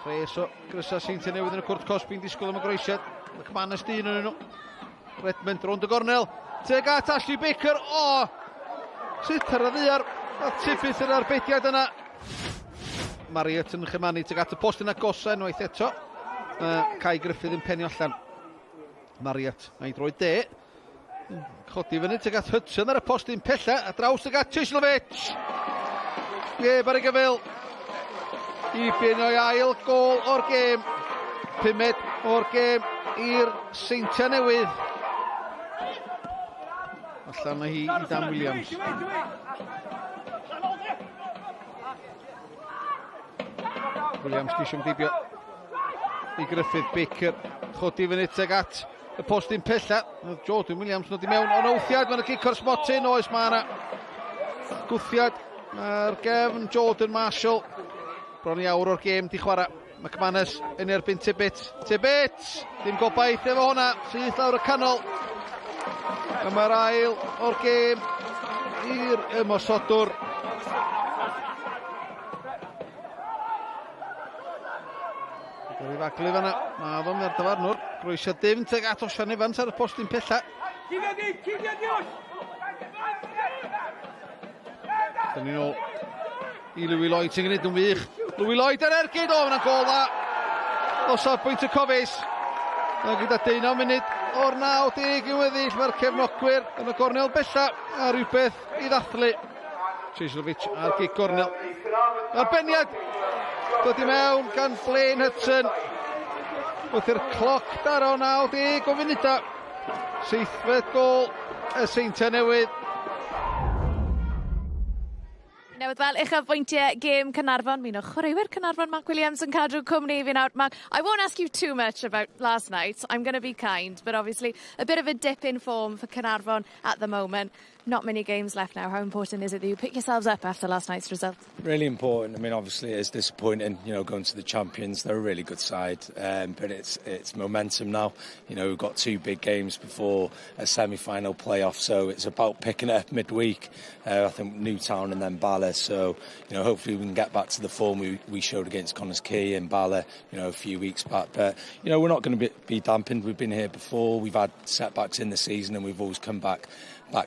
Rhes o grysa Seintiau Newydd yn y cwrt Cosby'n disgwyl am y groesiad. McManus dyn yn nhw. Redmond rownd y gornel. Teg at Ashley Baker. O! Sut ar y ddiar. A tiffydd yr arbediad yna. Mariot yn chymanu teg at y post yn agosa unwaith eto. Cai Griffith yn penio allan. Mariot a'i droed de. Chodi fyny teg at Hudson ar y post yn pella. A draws teg at Tislovic. Geb ar y gyfil. I bin o'i ail gol o'r gêm. 5 o'r gêm i'r Seintiau Newydd. Allan na hi i Dan Williams. Williams gisio ymdibio i Griffith. Baker chodi fyny teg at y postyn pella. Jordan Williams nod i mewn o'n wthiad. Mae'n y gic o'r smotyn. Oes mae yna gwthiad ar gefn Jordan Marshall. Bron i awr o'r gêm di chwarae. McManus yn erbyn Tibbet. Tibbet! Dim gobaith efo hwnna. Syth lawr y canol. A mae'r ail o'r gêm i'r ymosodwr. Yr i faglu fanna. Mae fo'n me'r dyfarnwr. Groesio dim teg at Osian Evans ar y postyn pella. Dyna ni nôl i Louis Lloyd sy'n gwneud yn wych. Louis Lloyd ar ergyd. O, fyna'n gol dda. O safbwynt y cofis. A gyda 19 munud o'r 90 i weddill. Mae'r cefnogwyr yn y gornel bella a rhywbeth i ddathlu. Tislovic ar gig gornel. Arbeniad dod i mewn gan Blaine Hudson. Wrth i'r cloc daro 90 o funuda. 7th gol y Seintiau Newydd. Newydd fel uchafbwyntiau gêm Caernarfon. Mi o chwaraewyr Caernarfon, Mark Williams yn cadw cwmni fi nawr. Mark, I won't ask you too much about last night. I'm going to be kind, but obviously a bit of a dip in form for Caernarfon at the moment. Not many games left now. How important is it that you pick yourselves up after last night's result? Really important. I mean, obviously it's disappointing, going to the champions. They're a really good side, but it's momentum now. We've got 2 big games before a semi-final playoff, so it's about picking it up midweek. I think Newtown and then Bala. So, hopefully we can get back to the form we showed against Connors Quay and Bala, a few weeks back. But, we're not going to be dampened. We've been here before. We've had setbacks in the season and we've always come back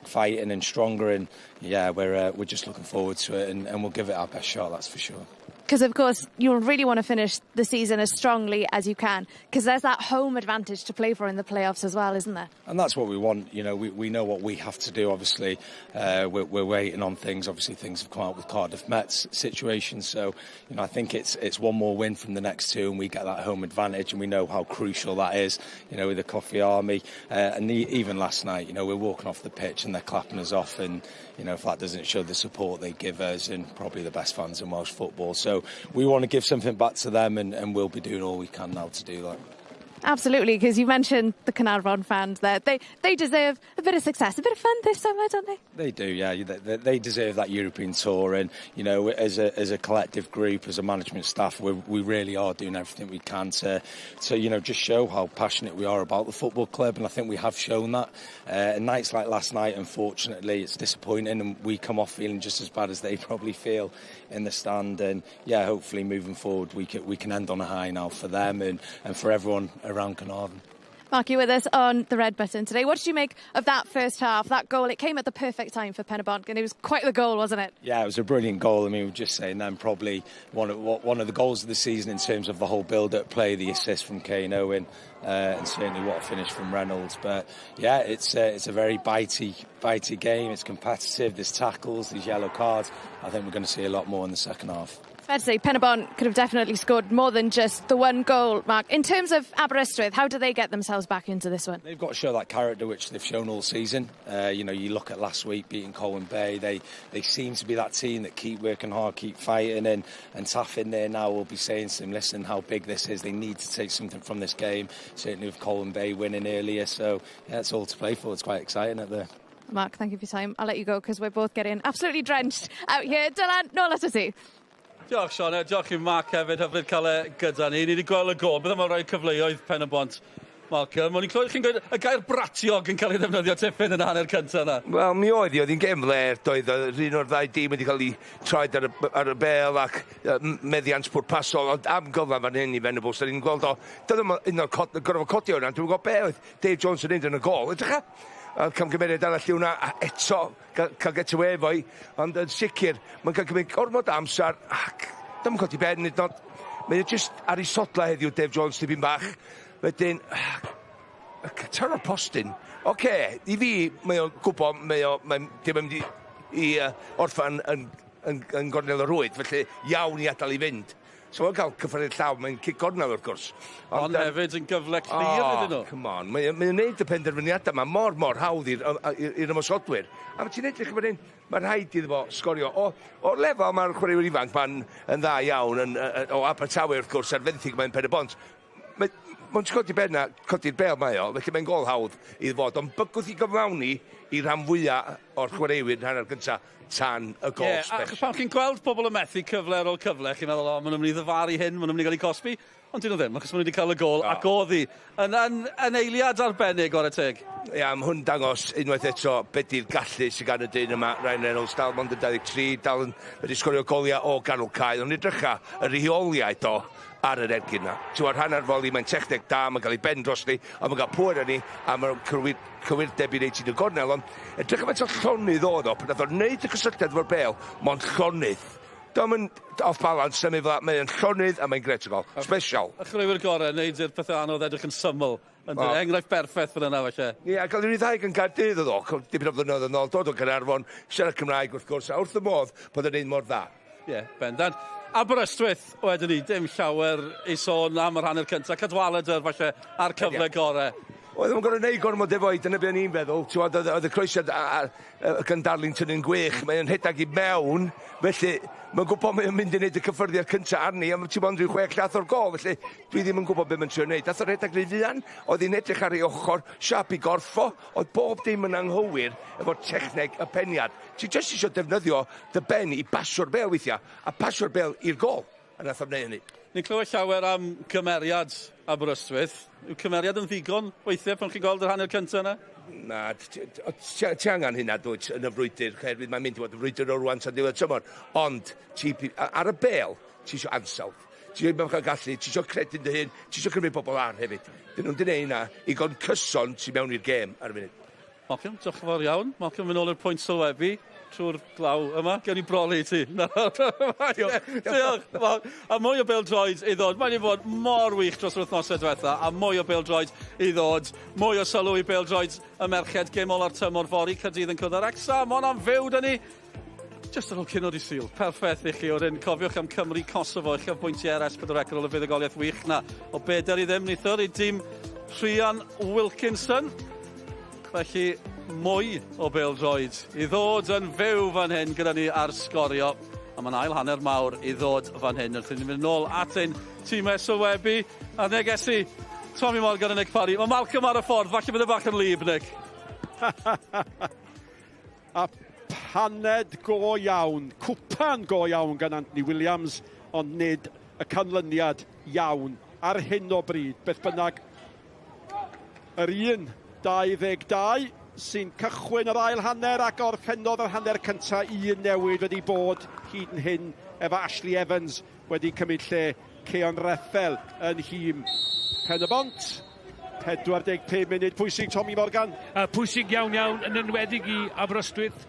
fighting and stronger, and we're just looking forward to it, and we'll give it our best shot, that's for sure. Because of course you'll really want to finish the season as strongly as you can, because there's that home advantage to play for in the playoffs as well, isn't there? And that's what we want. We know what we have to do. Obviously we're waiting on things. Obviously things have come out with Cardiff Mets situation, so I think it's one more win from the next 2 and we get that home advantage, and we know how crucial that is, with the Coffee Army, and even last night, we're walking off the pitch and they're clapping us off, and if that doesn't show the support they give us, and probably the best fans in Welsh football, so we want to give something back to them, and we'll be doing all we can now to do that. Absolutely, because you mentioned the Caernarfon fans there. They deserve a bit of success, a bit of fun this summer, don't they? They do, yeah. They deserve that European tour, and as a collective group, as a management staff, we really are doing everything we can to just show how passionate we are about the football club, and I think we have shown that. Nights like last night, unfortunately, it's disappointing, and we come off feeling just as bad as they probably feel in the stand. And hopefully moving forward, we can end on a high now for them and for everyone around Caernarfon. Mark, you with us on the red button today. What did you make of that first half, that goal? It came at the perfect time for Pen-y-bont, and it was quite the goal, wasn't it? Yeah, it was a brilliant goal. I mean, we were just saying then, probably one of the goals of the season in terms of the whole build-up play, the assist from Kane Owen, and certainly what a finish from Reynolds. But it's a very bitey game. It's competitive. There's tackles, there's yellow cards. I think we're going to see a lot more in the second half. Fair to say, Pen-y-bont could have definitely scored more than just the one goal, Mark. In terms of Aberystwyth, how do they get themselves back into this one? They've got to show that character which they've shown all season. You look at last week beating Colwyn Bay. They seem to be that team that keep working hard, keep fighting, and Taff in there now will be saying to them, listen, how big this is. They need to take something from this game. Certainly with Colwyn Bay winning earlier. So, it's all to play for. It's quite exciting out there. Mark, thank you for your time. I'll let you go because we're both getting absolutely drenched out here. Dylan, nôl at ti. Diolch, Sianna. Diolch i Mark hefyd, hyfryd cael e gyda ni. Ni wedi gweld y gol. Bydde mae'n rhoi cyfleoedd Pen-y-bont Malcolm. O'n i'n clywed chi'n gweud y gair bratiog yn cael ei ddefnyddio tipyn yn hanner cyntaf yna. Wel, mi oedd hi'n gem fler, doedd. Un o'r ddau dîm wedi cael ei troed ar y bel ac meddiant pwrpasol, ond am gyfan fan hyn i Venables. Da ni'n gweld o, dyna un o'r gorfod codio yna, dwi'n gwybod be oedd Dave Jones yn un yn y gol. Edrych e? Camgymeriad arall i hwnna, a eto cael get away fo'i, ond yn sicr, mae'n cael gymryd gormod amser, ac dyma'n codi ben, mae'n just ar ei sodla heddiw Dave Jones, tipyn bach. Wedyn, Taro Postin, i fi, mae o'n gwybod, mae'n dim yn mynd i orffan yn gornel y Roedd, felly iawn i adael i fynd. So mae'n cael cyffredin llaw, mae'n cic gornel wrth gwrs. Ond hefyd yn gyfle clir iddyn nhw. Come on, mae'n gwneud y penderfyniadau yma mor hawdd i'r ymosodwyr. A mae ti'n edrych fan hyn, mae'n rhaid iddo fo sgorio. O'r lefel mae'r chwaraewyr ifanc ma'n yn dda iawn, o Abertawe wrth gwrs, ar fenthyg mae'n Pen-y-bont. Mae'n codi'r benna, codi'r bel mae o, felly mae'n gol hawdd iddo fod, ond bygwth i gyflawni i rhan fwyaf o'r chwaraewyr hanner gyntaf tan y gol special. Pan chi'n gweld pobl yn methu cyfle ar ôl cyfle, chi'n meddwl, maen nhw'n mynd i ddyfaru hyn, maen nhw'n mynd i gael ei cosbi, ond dyn nhw ddim, achos maen nhw wedi cael y gol, ac oedd hi yn eiliad arbennig o'r y teg. Ia, mae hwn dangos unwaith eto beth yw'r gallu sy'n gan y dyn yma, Ryan Reynolds, dal mond yn 23, dal yn wedi sgorio goliau o ganol cael, ond edrycha y rheoliaid o ar yr ergyn yna. Ti'n hanner foli, mae'n techneg da, mae'n cael ei ben dros ni, a mae'n cael pwyr yn ni, a mae'n cywirdeb i wneud sy'n y gornel, ond edrych am eto llonydd oedd o, pan oedd o'n neud y cysylltiad fo'r bel, mae'n llonydd. Dwi'n off balance, mae'n llonydd a mae'n gret o gol. Special. A chwaraewyr gorau, neud i'r pethau anodd edrych yn syml. Enghraifft berffaith fydd yna, falle. Ie, cael ei ddau gan Gaerdydd oedd o, dipyn o flynedd yn ôl, dod o Gaernarfon, siarad Cymraeg wrth gwrs, a wrth y modd bod yn ein mor dda. Ie, bendant. Aberystwyth, wedyn ni, dim llawer i sôn am yr hanner cyntaf. Cadwaladr, falle, ar cyfle gorau. Oedd yn gorau neud gormod efo'i, dyna beth ni'n feddwl. Oedd y croesiad gan Darlington yn gwych, mae'n rhedag i mewn, felly mae'n gwybod mae'n mynd i wneud y cyffyrddiad cyntaf arni, a ti'n bod rhyw 6 llath o'r gol, felly dwi ddim yn gwybod beth mae'n trio wneud. Dath o'r rhedag rhy fuan, oedd hi'n edrych ar ei ochr, siap i gorffo, oedd bob dim yn anghywir efo techneg y peniad. Ti jyst eisiau defnyddio dy ben i basio'r bel weithiau, a basio'r bel i'r gol, a nath o'n neud hynny. Ni'n clywed llawer am cymeriad Aberystwyth. Yw cymeriad yn ddigon weithiau pan chi'n gweld yr hanner cyntaf yna? Na, ti angen hynna dwyt yn y frwydr,cherwydd mae'n mynd i fod y frwydr o rwan tan diwedd tymor. Ond, ar y bel, ti eisiau ansawdd. Ti eisiau cael gallu, ti eisiau credu'n dy hyn, ti eisiau cymryd pobl ar hefyd. Dyn nhw'n dweud hynna i gon cyson sy'n mewn i'r gêm ar y munud. Malcolm, diolch yn fawr iawn. Malcolm, mynd ôl i'r pwynt sylwebu trwy'r glaw yma. Gewn ni broli ti. Diolch. A mwy o pêl-droed i ddod. Mae'n i fod mor wych dros yr wythnosau diwetha, a mwy o pêl-droed i ddod. Mwy o sylw i pêl-droed y merched gymol ar tymor fori, Caerdydd yn cwrdd ar Exam, ond am fyw dyn ni. Just ar ôl cynod i syl. Perffaith i chi o'r un. Cofiwch am Cymru Kosovo. Eich pwyntiau S4C ar ôl y fuddugoliaeth wych na. O beder i ddim nithwr i dîm Rhian Wilkinson. Felly, mwy o bêl-droed i ddod yn fyw fan hyn gyda ni ar Sgorio. A mae'n ail hanner mawr i ddod fan hyn. Wrth i ni'n mynd nôl at ein tîmau sylwebu. A negesi, Tommy Morgan a Nick Parry. Mae Malcolm ar y ffordd. Falle bydd y bach yn lib, Nick. A paned go iawn, cwpan go iawn gan Anthony Williams, ond nid y canlyniad iawn ar hyn o bryd. Beth bynnag, yr 1-22 sy'n cychwyn yr ail hanner ac orffennodd yr hanner cyntaf. Un newid wedi bod hyd yn hyn efo Ashley Evans wedi cymryd lle Ceon Reffel yn hîm Pen-y-bont. 45 munud, pwysig Tommy Morgan. Pwysig iawn yn enwedig i Aberystwyth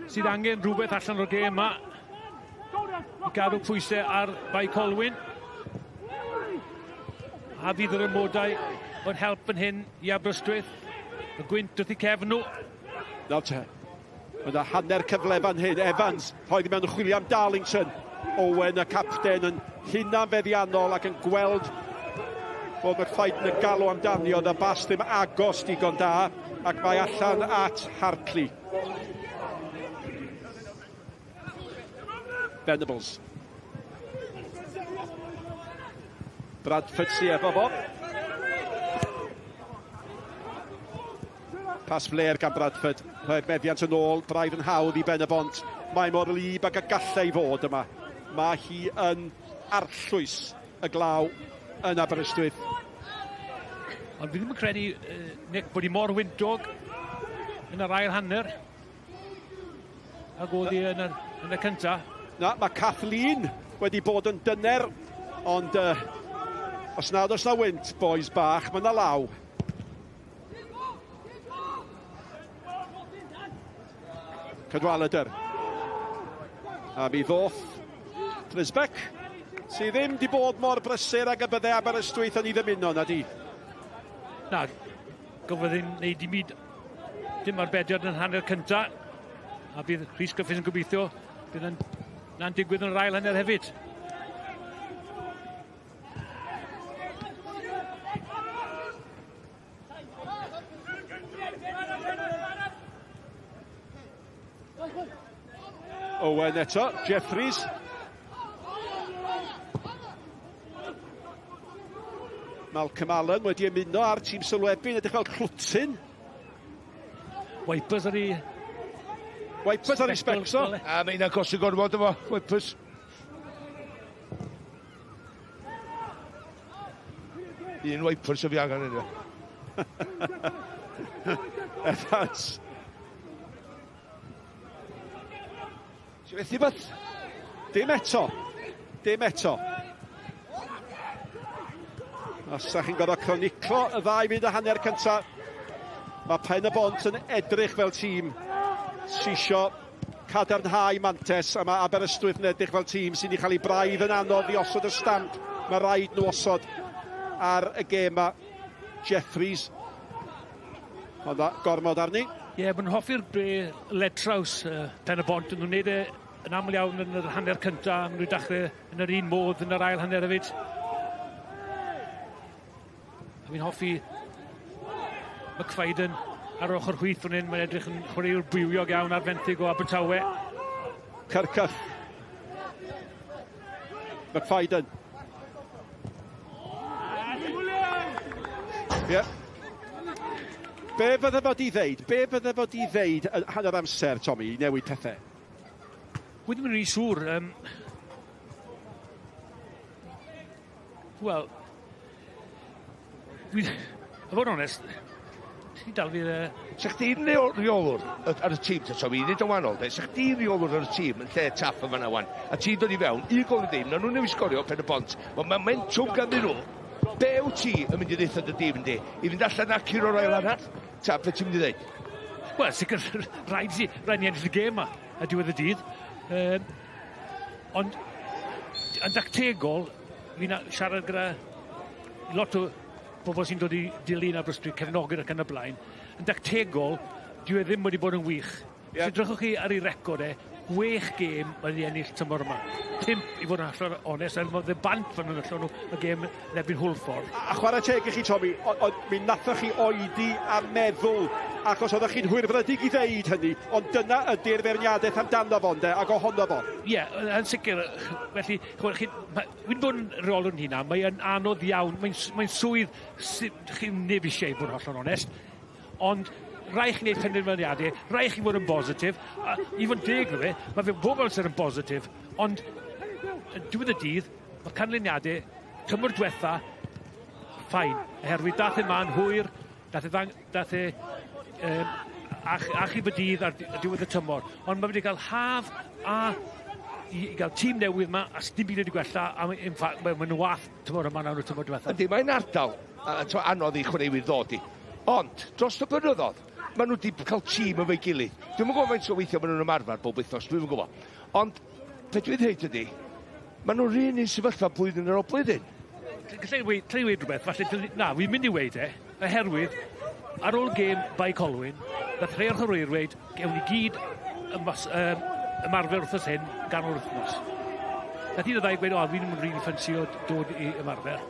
sydd angen rhywbeth allan o'r gêm yma i gadw pwysau ar Bae Colwyn. A fydd yr ymodau o'r help yn hyn i Aberystwyth. Y gwynt wrth i cefn nhw. Nawr te, yna hanner cyfle fan hyn. Evans, roedd i mewn chwilio am Darlington. Owen, y capten, yn hunanfeddiannol ac yn gweld bod McFadden yn galw amdani, oedd y bas ddim agos digon da, ac mae allan at Hartley. Venables. Bradford sy efo fo. Pas fler gan Bradford. Mae'r meddiant yn ôl, braidd yn hawdd i Pen-y-bont. Mae mor lib ac y gallai fod yma. Mae hi yn arllwys y glaw yn Aberystwyth. Ond fi ddim yn credu, Nick, bod hi mor wyntog yn yr ail hanner. Ac oedd hi yn y cyntaf. Na, mae Kathleen wedi bod yn dyner, ond os nad oes na wynt, boys bach, mae na law. Cadwaladr. A mi ddoth Trisbeck, sydd ddim di bod mor brysur ag y byddai Aberystwyth yn ei ddymuno, na di? Na, gofodd hi'n neud i myd dim arbediad yn hanner cyntaf. A bydd Rhys Griffiths yn gobeithio bydd na'n digwydd yn yr ail hanner hefyd. Owen eto, Jeffries. Malcolm Allen wedi ymuno ar tîm sylwebyn, edrych fel clwtyn. Wipers ar ei... Wipers ar ei specso. A mae yna'n gosod gorfod efo, Wipers. Un Wipers o fi angen yna. Evans. Ti'n methu beth? Dim eto. Dim eto. Os ydych chi'n gorfod croniclo y ddau fynd y hanner cyntaf, mae Pen-y-bont yn edrych fel tîm sy'n isio cadarnhau mantes, a mae Aberystwyth yn edrych fel tîm sy'n ei cael ei braidd yn anodd i osod y stamp. Mae rhaid nhw osod ar y gema. Jeffries. Ond gormod arni. Ie, mae'n hoffi'r led traws Pen-y-bont. Yn nhw'n gwneud yn aml iawn yn yr hanner cyntaf. Maen nhw'n dechrau yn yr un modd yn yr ail hanner hefyd. Fi'n hoffi McFadden ar ochr chwith fan hyn. Mae'n edrych yn chwaraewr bwywiog iawn ar fenthyg o Abertawe. Cyrcyff. McFadden. Ie. Be fydde fod i ddeud? Be fydde fod i ddeud yn hanner amser, Tommy, i newid pethau? Wedi mynd rhy siŵr. Wel, a fod yn onest, ti'n dal fi'r... Sa'ch di'n reolwr ar y tîm, ta Tommy, nid yn wahanol, de? Sa'ch di'n reolwr ar y tîm yn lle taff yma na wan, a ti'n dod i fewn, un gol y dim, na nhw'n newid sgorio Pen-y-bont, ond mae'n mentrwm ganddyn nhw. Be wyt ti yn mynd i ddeithio dy dîm yn di? I fynd allan acur o'r ail hanner? Ta, beth ti'n mynd i ddeud? Wel, sicr, rhaid ni ennill y gêm yma, a diwedd y dydd. Ond, yn dactegol, fi'n siarad gyda lot o bobl sy'n dod i dilyn Aberystwyth, cefnogwyr ac yn y blaen. Yn dactegol, dwi ddim wedi bod yn wych. Os edrychwch chi ar ei record 6 gêm wedi ennill tymor yma. 5 i fod yn allan onest, er oedd y bant fan yn allan nhw y gêm lebyn Hwlffordd. A chwarae teg i chi, Tommy, mi nathoch chi oedi a meddwl, ac os oeddech chi'n hwyrfrydig i ddeud hynny, ond dyna ydy'r feirniadaeth amdano fo, ac ohono fo. Ie, yn sicr, felly, wy'n bod yn reolwr yn hynna, mae'n anodd iawn, mae'n swydd chi'n neb eisiau bod yn allan onest, ond rai chi'n gwneud penderfyniadau, rai chi'n bod yn bositif, a i fod yn deg fe, mae fe bobl sy'n bositif, ond diwedd y dydd, mae canlyniadau, tymor diwetha, ffain, oherwydd dath e ma'n hwyr, dath e achub y dydd ar diwedd y tymor, ond mae wedi cael haf a i gael tîm newydd yma, a sdim byd wedi gwella, a mae'n wath tymor yma nawr y tymor diwetha. Ydy, mae'n ardal anodd i chwaraewyr ddod i, ond dros y blynyddoedd, maen nhw wedi cael tîm efo'i gilydd. Dwi'n gwybod faint o weithio maen nhw'n ymarfer bob wythnos, dwi'n gwybod. Ond, beth dwi'n dweud ydy, maen nhw'n rhan i'n sefyllfa blwyddyn ar ôl blwyddyn. Gallai weid rhywbeth, falle, na, fi'n mynd i weid oherwydd, ar ôl gêm Bae Colwyn, nath rhai o'r chwaraewyr weid, gewn ni gyd ymarfer wrthos hyn gan o'r wythnos. Nath un o ddau gweud, fi'n mynd rili ffansio dod i ymarfer.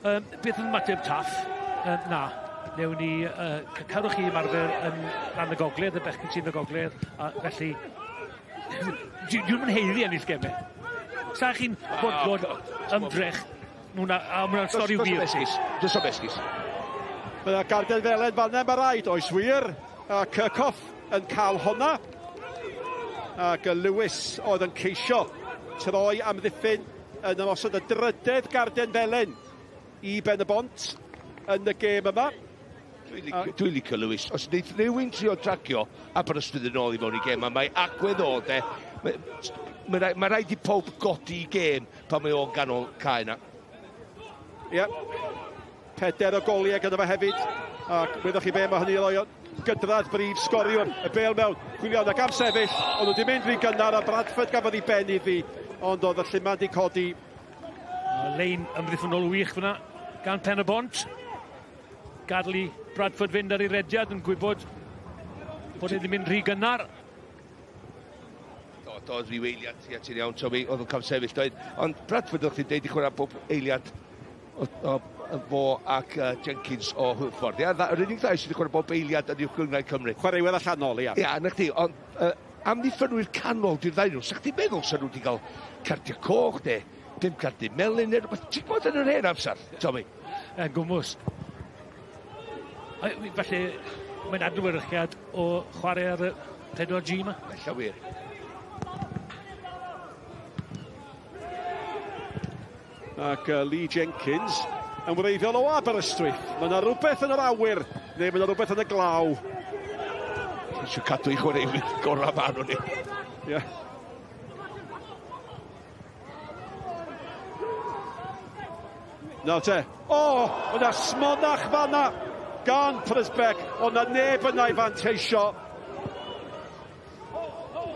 Beth yn mateb taff? Na. Newn ni cadwch chi ymarfer yn rhan y gogledd, y bechgyn sy'n y gogledd, a felly, dwi'n mynd heiddi ennill gemau. Sa chi'n bodlon ymdrech, mwna'n stori wir. Dys o besgis. Mae Garden Felen fanna, mae rhaid oes wir. A Kirchhoff yn cael honna. Ac Lewis oedd yn ceisio troi am ddiffyn yn ymosod y drydedd Garden Felen i Pen-y-bont. yn y gêm yma. Dwi'n licio Lewis. Os wneud rhywun trio tracio Aberystwyth yn ôl i mewn i gêm, mae agwedd o, de. Mae rhaid i pob godi i gêm pan mae o'n ganol cae na. Ie. 4 o goliau gyda fe hefyd. Ac wyddwch chi be mae hynny roi o gydradd brif sgoriwr. Y bêl mewn, chwilio ac am sefyll. Ond nhw wedi mynd rhy gynnar a Bradford gafodd ei ben iddi. Ond oedd y lluma wedi codi. Lein ymddiffynol wych fyna gan Pen-y-bont. Gadl i Bradford fynd ar ei rediad yn gwybod bod e ddim yn rhy gynnar. Doedd rhyw eiliad, ti'n iawn, Tommy, oedd yn cael sefyll doedd. Ond Bradford o'ch chi'n deud i chwarae bob eiliad o fo ac Jenkins o Hwlffordd. Yr unig ddau sydd wedi chwarae bob eiliad yn i'w gynghrair Cymru. Chwaraewyr allanol, ia. Ia, na chdi, ond amddiffynwyr canol di'r ddau nhw. Sa'ch ti'n meddwl sy'n nhw wedi cael cardiau coch, ne? 5 cardiau melyn, neu rhywbeth. Ti'n bod yn yr hen amser, Tommy? Gwmws. Felly, mae'n adlewyrchiad o chwarae ar y 4G yma. Ella wir. Ac Lee Jenkins yn wreiddiol o Aberystwyth. Mae yna rhywbeth yn yr awyr, neu mae yna rhywbeth yn y glaw. Eisiau cadw i chwaraewyr gorau fan o'n ni. Ie. Nawr te. O, yna smonach fanna gan Prysbeck, ond na neb yna i fanteisio.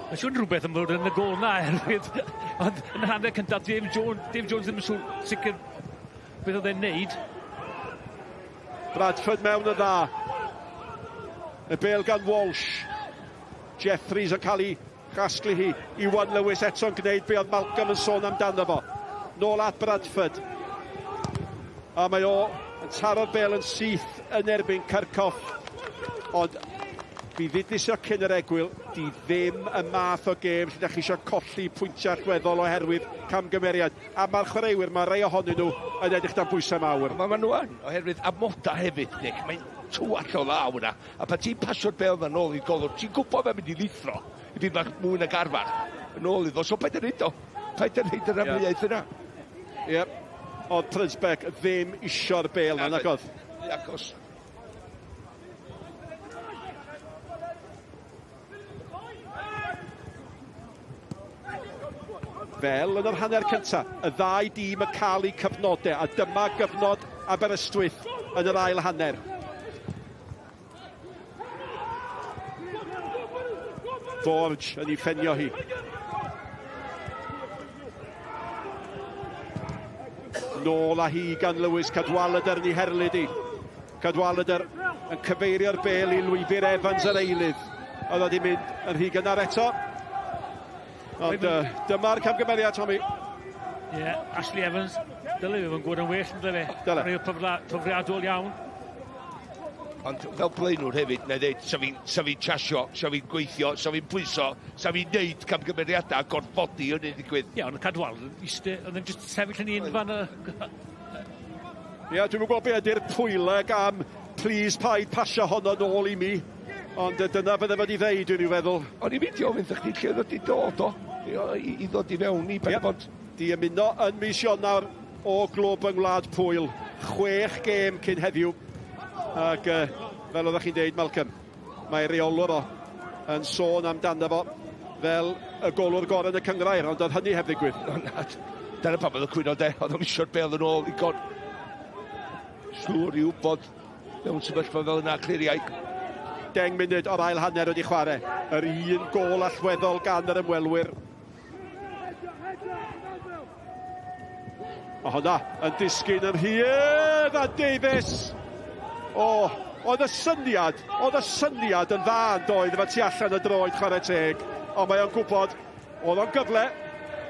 Mae siŵr rhywbeth yn bod yn y gol na, ond yn y hanner cyntaf, Dave Jones ddim yn siŵr sicr beth oedd e'n neud. Bradford mewn y dda. Y bêl gan Walsh. Jeffries yn cael ei chasglu hi. Iwan Lewis eto'n gwneud be oedd Malcolm yn sôn amdano fo. Nôl at Bradford. A mae o yn taro'r bêl yn syth yn erbyn Kirchhoff. Ond fi ddidisio cyn yr egwyl, di ddim y math o gêm lle da chi eisiau colli pwyntiau allweddol oherwydd camgymeriad. A mae'r chwaraewyr, mae rei ohonyn nhw yn edrych dan bwysau mawr. Mae nhw yn, oherwydd amoda hefyd, Nick. Mae'n twall o dda hwnna. A pan ti'n pasio'r bel na nôl i'r golwr, ti'n gwybod fe'n mynd i lithro. I fynd bach mwy na garfar. Yn ôl iddo, so paid yn neud o. Paid yn neud yr amrywiaeth yna. Ie, oedd Prysbeck ddim isio'r bel na, nag oedd. Acos. Fel yn yr hanner cyntaf, y ddau dîm yn cael eu cyfnodau, a dyma gyfnod Aberystwyth yn yr ail hanner. Forge yn ei ffenio hi. Nôl a hi gan Lewis, Cadwaladr yn ei herlyd hi. Cadwaladr yn cyfeirio'r bêl i Lwybr Evans yr eilydd. Oedd wedi mynd yn rhy gynnar eto. Ond dyma'r camgymeriad, Tommy. Ie, Ashley Evans. Dyle fe fo'n gwrdd yn well, yn dyle fe. Dyle. Rwy'n profiadol iawn. Ond fel blaenwr hefyd, na ddeud, sa fi'n chasio, sa fi'n gweithio, sa fi'n pwyso, sa fi'n neud camgymeriadau a gorfodi yn ei ddigwydd. Ie, ond y Cadwal, oedd yn just sefyll yn un fan y... Ie, dwi'n gwybod beth ydy'r pwyleg am please paid pasio honno nôl i mi. Ond dyna bydde fod i ddeud, dwi'n feddwl. Ond i mynd i ofyn ddech chi lle ddod i dod o, i ddod i fewn i Pen-y-bont. Di ymuno yn mis Ionawr o glwb yng Ngwlad Pwyl. 6 gêm cyn heddiw. Ac fel oeddech chi'n deud, Malcolm, mae reolwr o yn sôn amdano fo fel y golwr gorau yn y cynghrair, ond oedd hynny heb ddigwydd. Dyna pan oedd y cwyno de, oedd o'n isio'r bel yn ôl i god. Siŵr i wybod mewn sefyllfa fel yna cliriau. 10 munud o'r ail hanner wedi chwarae. Yr un gol allweddol gan yr ymwelwyr. O hwnna yn disgyn yn hir a Davies. O, oedd y syniad yn dda yn doedd efo tu allan y droed chwarae teg. Ond mae o'n gwybod, oedd o'n gyfle.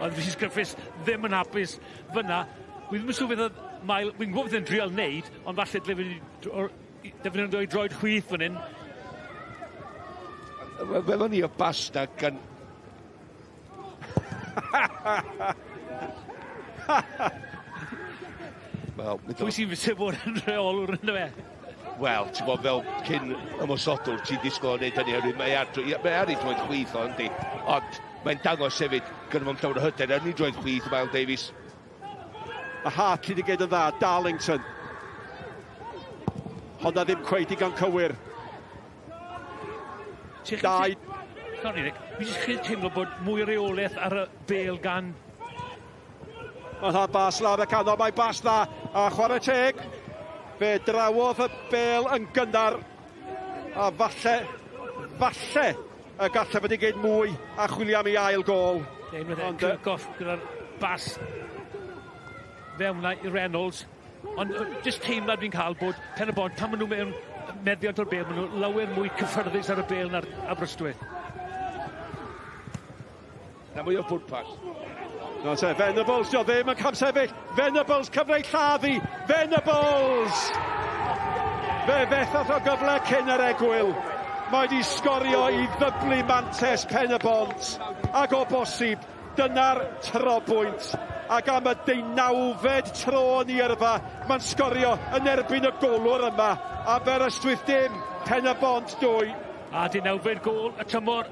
Ond Rhys Griffiths ddim yn hapus fyna. Wy'n ddim yn siŵr fydd wy'n gwybod fydd yn drial wneud, ond falle dyfyn yn dweud droed chwith fan hyn. Fel o'n i o basta gan... Pwy sy'n fydd bod yn reolwr yn y fe? Wel, ti'n bod fel cyn ymosodwr, ti'n disgwyl o wneud hynny, mae ar ei droed chwith o, yndi. Ond mae'n dangos hefyd, gyda fo'n llawer o hyder, ar ei droed chwith, Miles Davies. A Hartley wedi gwneud yn dda, Darlington. honna ddim cweith digon cywir. Dau. Sorry, Nick. Fi jyst teimlo bod mwy reolaeth ar y bêl gan... Mae hwnna'n bas lawr y canol, mae bas dda. A chwarae teg. Fe drawodd y bêl yn gynnar. A falle y galle fod i gyd mwy a chwilio am ei ail gol. Ond Kirchhoff gyda'r bas fewn na i Reynolds. Ond jyst teimlad fi'n cael bod Pen-y-bont, pan maen nhw mewn meddiant o'r bêl, maen nhw lawer mwy cyffyrddus ar y bêl na'r Aberystwyth. Na mwy o bwrpas. No te, Venables, dio ddim yn camsefyll. Venables, cyfle lladdu. Venables! Fe fethodd o gyfle cyn yr egwyl. Mae di sgorio i ddyblu mantes Pen-y-bont. Ac o bosib, dyna'r trobwynt. Ac am y 19fed tro yn ei yrfa, mae'n sgorio yn erbyn y golwr yma. Aberystwyth dim, Pen-y-bont 2. A 19fed gol y tymor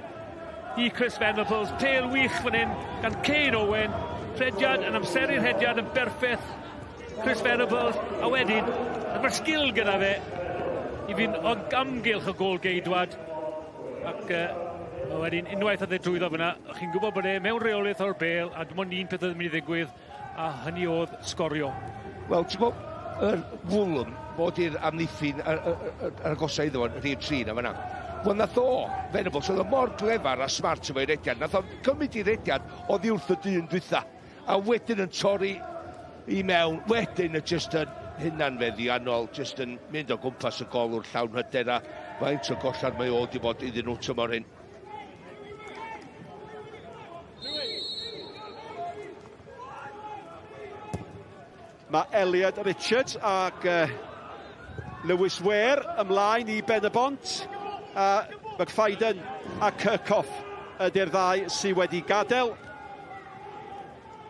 i Chris Venables. Pêl wych fan hyn gan Cain Owen. Rhediad yn amseru'r rhediad yn berffeth. Chris Venables. A wedyn, mae'r sgil gyda fe i fi'n amgylch y gol geidwad. Ac wedyn, unwaith oedd e drwyddo fyna, chi'n gwybod bod e mewn reolaeth o'r bêl a dim ond un peth oedd yn mynd i ddigwydd, a hynny oedd sgorio. Wel, ti'n gwybod, yr Fulham, fod i'r amddiffyn ar agosau iddo fo'n rhif 3 na fyna. Wel, nath o, Venables, oedd o mor glefar a smart efo'i rediad. Nath o cymryd i rediad oddi wrth y dyn dwytha. A wedyn yn torri i mewn, wedyn y just yn hynna'n feddiannol, just yn mynd o gwmpas y golwr llawn hyder a faint o gollar mae o wedi bod iddyn nhw tymor hyn. Mae Elliot Richards ac Lewis Ware ymlaen i Pen-y-bont. A McFadden a Kirchhoff ydy'r ddau sydd wedi gadael.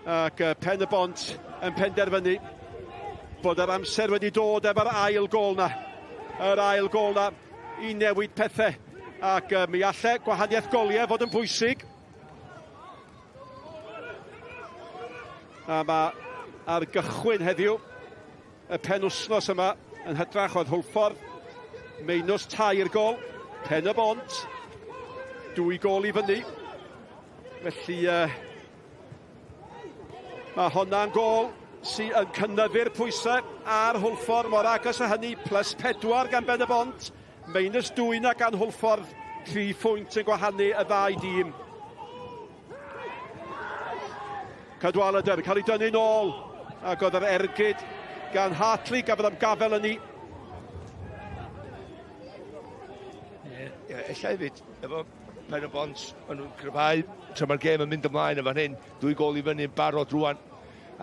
Ac Pen-y-bont yn penderfynu bod yr amser wedi dod efo'r ail gol na. Yr ail gol na i newid pethau. Ac mi alle gwahaniaeth goliau fod yn bwysig. A mae ar gychwyn heddiw y penwsnos yma yn hytrach oedd Hwlffordd. Meinws 2 gol. Pen-y-bont. 2 gol i fyny. Felly mae hwnna'n gol sy'n yn cynyddu'r pwysau ar Hwlffordd mor agos a hynny, plus 4 gan Pen-y-bont, minus 2 na gan Hwlffordd, 3 phwynt yn gwahanu y ddau dîm. Cadwaladr, cael ei dynnu nôl, ac oedd yr ergyd gan Hartley, gafodd am gafel yn ni. Ella hefyd, efo Pen-y-bont, maen nhw'n cryfhau, tra mae'r gêm yn mynd ymlaen efo hyn, 2 gol i fyny yn barod rwan.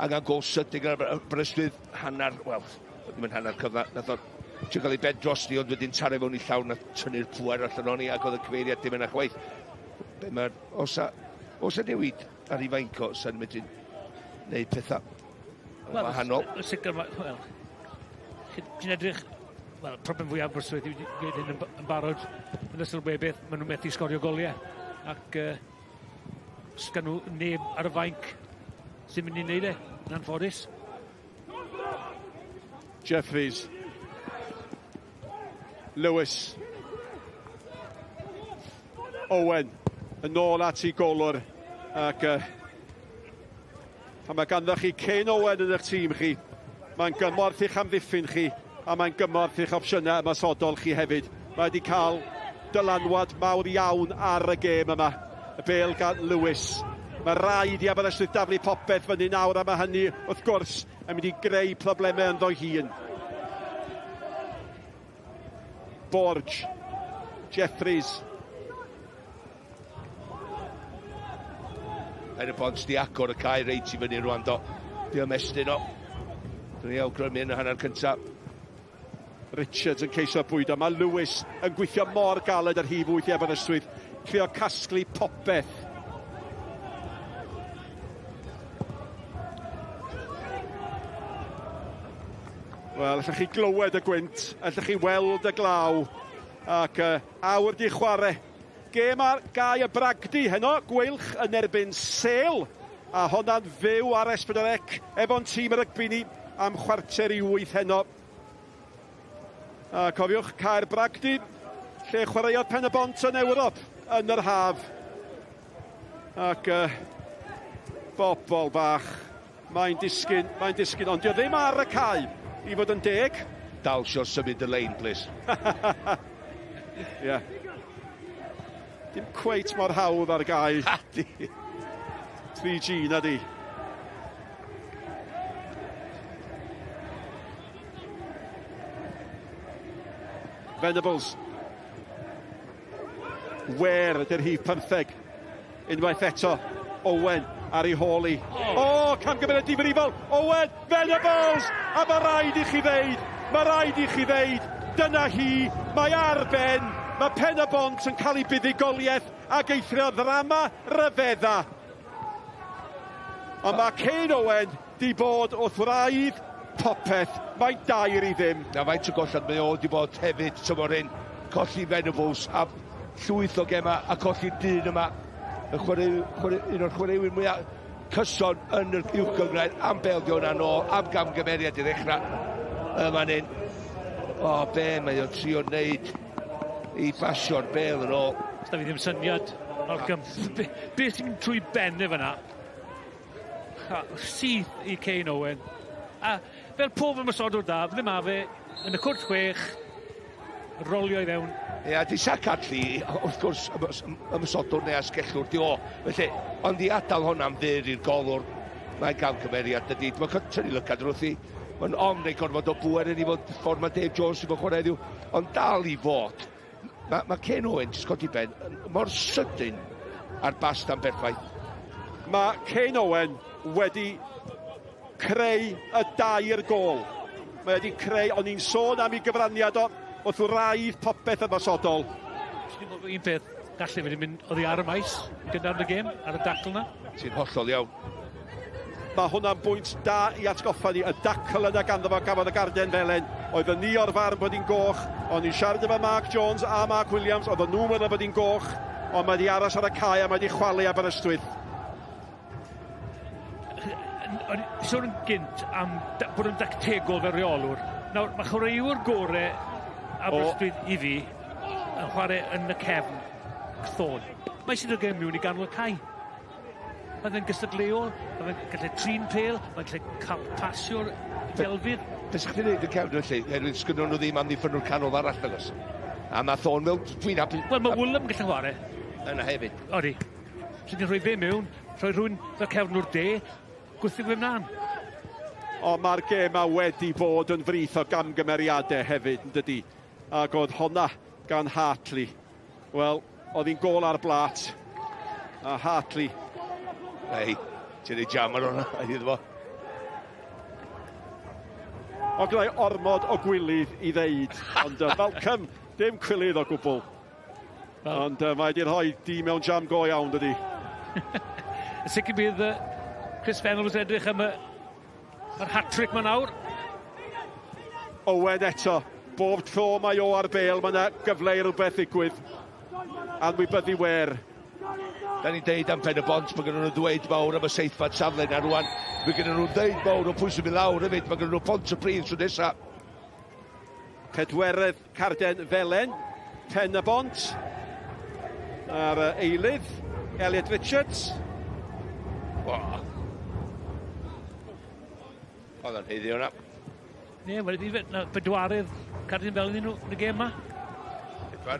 Angan gol sydig gyda'r Aberystwyth, hanner, wel, ddim yn hanner cyfna, nath o ti'n cael ei bed drosti, ond wedyn taro fewn i llawn a tynnu'r pŵer allan o'n i, ac oedd y cyfeiriad dim yna chwaith. Osa newid ar ei fainco, sa'n mynd i'n neud pethau wahanol. Wel, sicr, wel, ti'n edrych, wel, problem fwy Aberystwyth i wneud hyn yn barod yn ystod beth, maen nhw'n methu sgorio goliau. Ac sgan nhw neb ar y fainc sy'n mynd i wneud e, yn anffodus. Jeffries. Lewis. Owen. Yn ôl at ei golwr. Ac a mae ganddo chi Cain Owen yn eich tîm chi. Mae'n gymorth i'ch amddiffyn chi, a mae'n gymorth i'ch opsiynau ymosodol chi hefyd. Mae wedi cael dylanwad mawr iawn ar y gêm yma. Y bêl gan Lewis. Mae rhaid i Aberystwyth daflu popeth fyny nawr, a mae hynny, wrth gwrs, yn mynd i greu problemau ynddo hun. Borge. Jeffries. Pen-y-bont di agor y cae reit i fyny rwan do. Di ymestyn o. Dwi'n ei awgrymu yn y hanner cyntaf. Richards yn ceisio bwydo. Mae Lewis yn gweithio mor galed ar hif 8 i Aberystwyth. Trio casglu popeth. Wel, allwch chi glywed y gwynt, allwch chi weld y glaw, ac awr di chwarae. Gêm ar Gae y Bragdi heno, gweilch yn erbyn Sale, a honna'n fyw ar S4C efo'n tîm y rygbi ni am chwarter i 8 heno. A cofiwch, Caer Bragdy, lle chwaraeodd Pen-y-bont yn Ewrop yn yr haf. Ac bobl bach, mae'n disgyn, ond dio ddim ar y cae i fod yn deg. Dalsio symud y lein, please. Ie. Dim cweit mor hawdd ar gae. 3G na di. Venables. Wer ydy'r hif 15. Unwaith eto, Owen ar ei holi. O, camgymeriad difrifol. Owen, Venables! A mae rhaid i chi ddeud, dyna hi, mae ar ben, mae Pen-y-bont yn cael ei buddigoliaeth ac eithrio ddrama ryfedda. Ond mae Cain Owen di bod wrth wraidd popeth, mae'n dair i ddim. Na faint o gollad mae o di bod hefyd tymor hyn, colli Venables a llwyth o gema a colli'r dyn yma. Un o'r chwaraewyr mwyaf cyson yn yr uwch gynghrair am bêl-dio hwnna nôl, am gamgymeriad i ddechrau yma hyn. O, be mae o'n trio wneud i basio'r bêl yn ôl. Sta fi ddim syniad. Be sy'n mynd trwy ben efo yna? Syth i Cain Owen. A fel pob ymwysodwr da, fydde ma fe yn y cwrt 6, rolio i fewn. Ie, di Sacadli, wrth gwrs, ymwysodwr neu asgellwr di o. Felly, ond i adael hwnna'n fyr i'r golwr, mae'n gael cymeriad dydy. Mae'n tynnu lygad wrth i. Mae'n neu gorfod o bwer yn i fod ffordd mae Dave Jones i fod chwarae ddiw. Ond dal i fod, mae Cain Owen, jyst codi ben, mor sydyn ar bast am berffaith. Mae Cain Owen wedi creu y dair gol. Mae wedi creu, ond ni'n sôn am ei gyfraniad o wrth wraidd popeth ymosodol. Un peth, gallu wedi mynd oddi ar y maes gyda'r y gêm, ar y dacl yna. Ti'n hollol iawn. Mae hwnna'n bwynt da i atgoffa ni. Y dacl yna ganddo fo gafodd y garden felen. Oedd y ni o'r farn bod hi'n goch. Ond ni'n siarad efo Mark Jones a Mark Williams. Oedd y nhw'n meddwl bod hi'n goch. Ond mae di aros ar y cae a mae di chwalu Aberystwyth. Sôn yn gynt am bod yn dactegol fel reolwr. Nawr, mae chwaraewyr gore Aberystwyth i fi yn chwarae yn y cefn cthôn. Mae sydd o gem miwn i ganol y cae. Mae'n fe'n gystadleol, mae'n gallu trin pêl, mae'n gallu cael pasio'r gelfydd. Beth sy'ch chi'n neud y cefn felly? Erwydd sgynnon nhw ddim amddiffynwr canol arall agos. A mae Thorn fel dwi'n hapus. Wel, mae Woolham yn gallu chwarae. Yna hefyd. Odi. Sy'n ni'n rhoi fe mewn, rhoi rhywun fel cefnwr de, gwthio fe mlaen. O, mae'r gem a wedi bod yn frith o gamgymeriadau hefyd, yn dydi. Ac oedd honna gan Hartley. Wel, oedd hi'n gol ar blat. A Hartley. Ei, ti'n ei jam ar hwnna, iddo fo. O gyda'i ormod o gwilydd i ddeud. Ond Malcolm, dim cwilydd o gwbl. Ond mae di rhoi di mewn jam go iawn, dydi. Y sicr bydd Chris Venables edrych am yr hat-trick ma nawr. Owen eto. Bob tro mae o ar bêl, mae yna gyfle i rhywbeth ddigwydd. Anwybyddu wer. Da ni'n deud am Pen-y-bont, mae gen nhw ddweud mawr am y seithfad safle na rwan. Mae gen nhw dweud mawr o pwys yn mynd lawr hefyd, mae gen nhw Bontypridd tro nesa. Cedweredd Carden Felen, Pen-y-bont. Ar eilydd, Elliot Richards. Oedd yn heiddi hwnna. Ne, wedi bedwarydd Carden Felen nhw yn y gêm yma.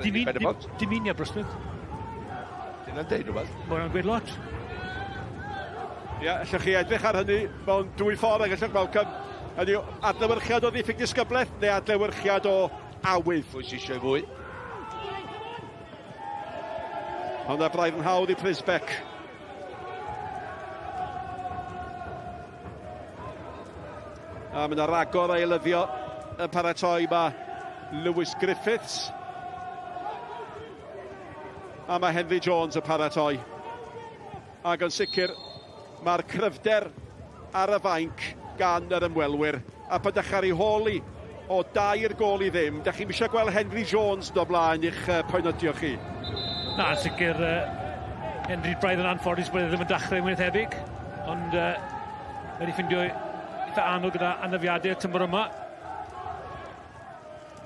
Dim un i Aberystwyth. Dyna'n deud rhywbeth. Mae hwnna'n gweud lot. Ie, allwch chi edrych ar hynny mewn dwy ffordd ag allwch Malcolm. Hynny yw adlewyrchiad o ddiffyg disgybleth neu adlewyrchiad o awydd. Pwy sy'n eisiau fwy? Honna braidd yn hawdd i Plisbeck. A mae yna ragor ei lyddio yn paratoi mae Lewis Griffiths. A mae Henry Jones yn paratoi. Ac yn sicr, mae'r cryfder ar y fainc gan yr ymwelwyr. A pan ddech ar ei holi o dair gol i ddim, ddech chi'n eisiau gweld Henry Jones do blaen i'ch poenydio chi? Na, yn sicr, Henry braidd yn anffodus bod e ddim yn dechrau mwyn thebyg. Ond wedi ffindio eitha anodd gyda anafiadau tymor yma.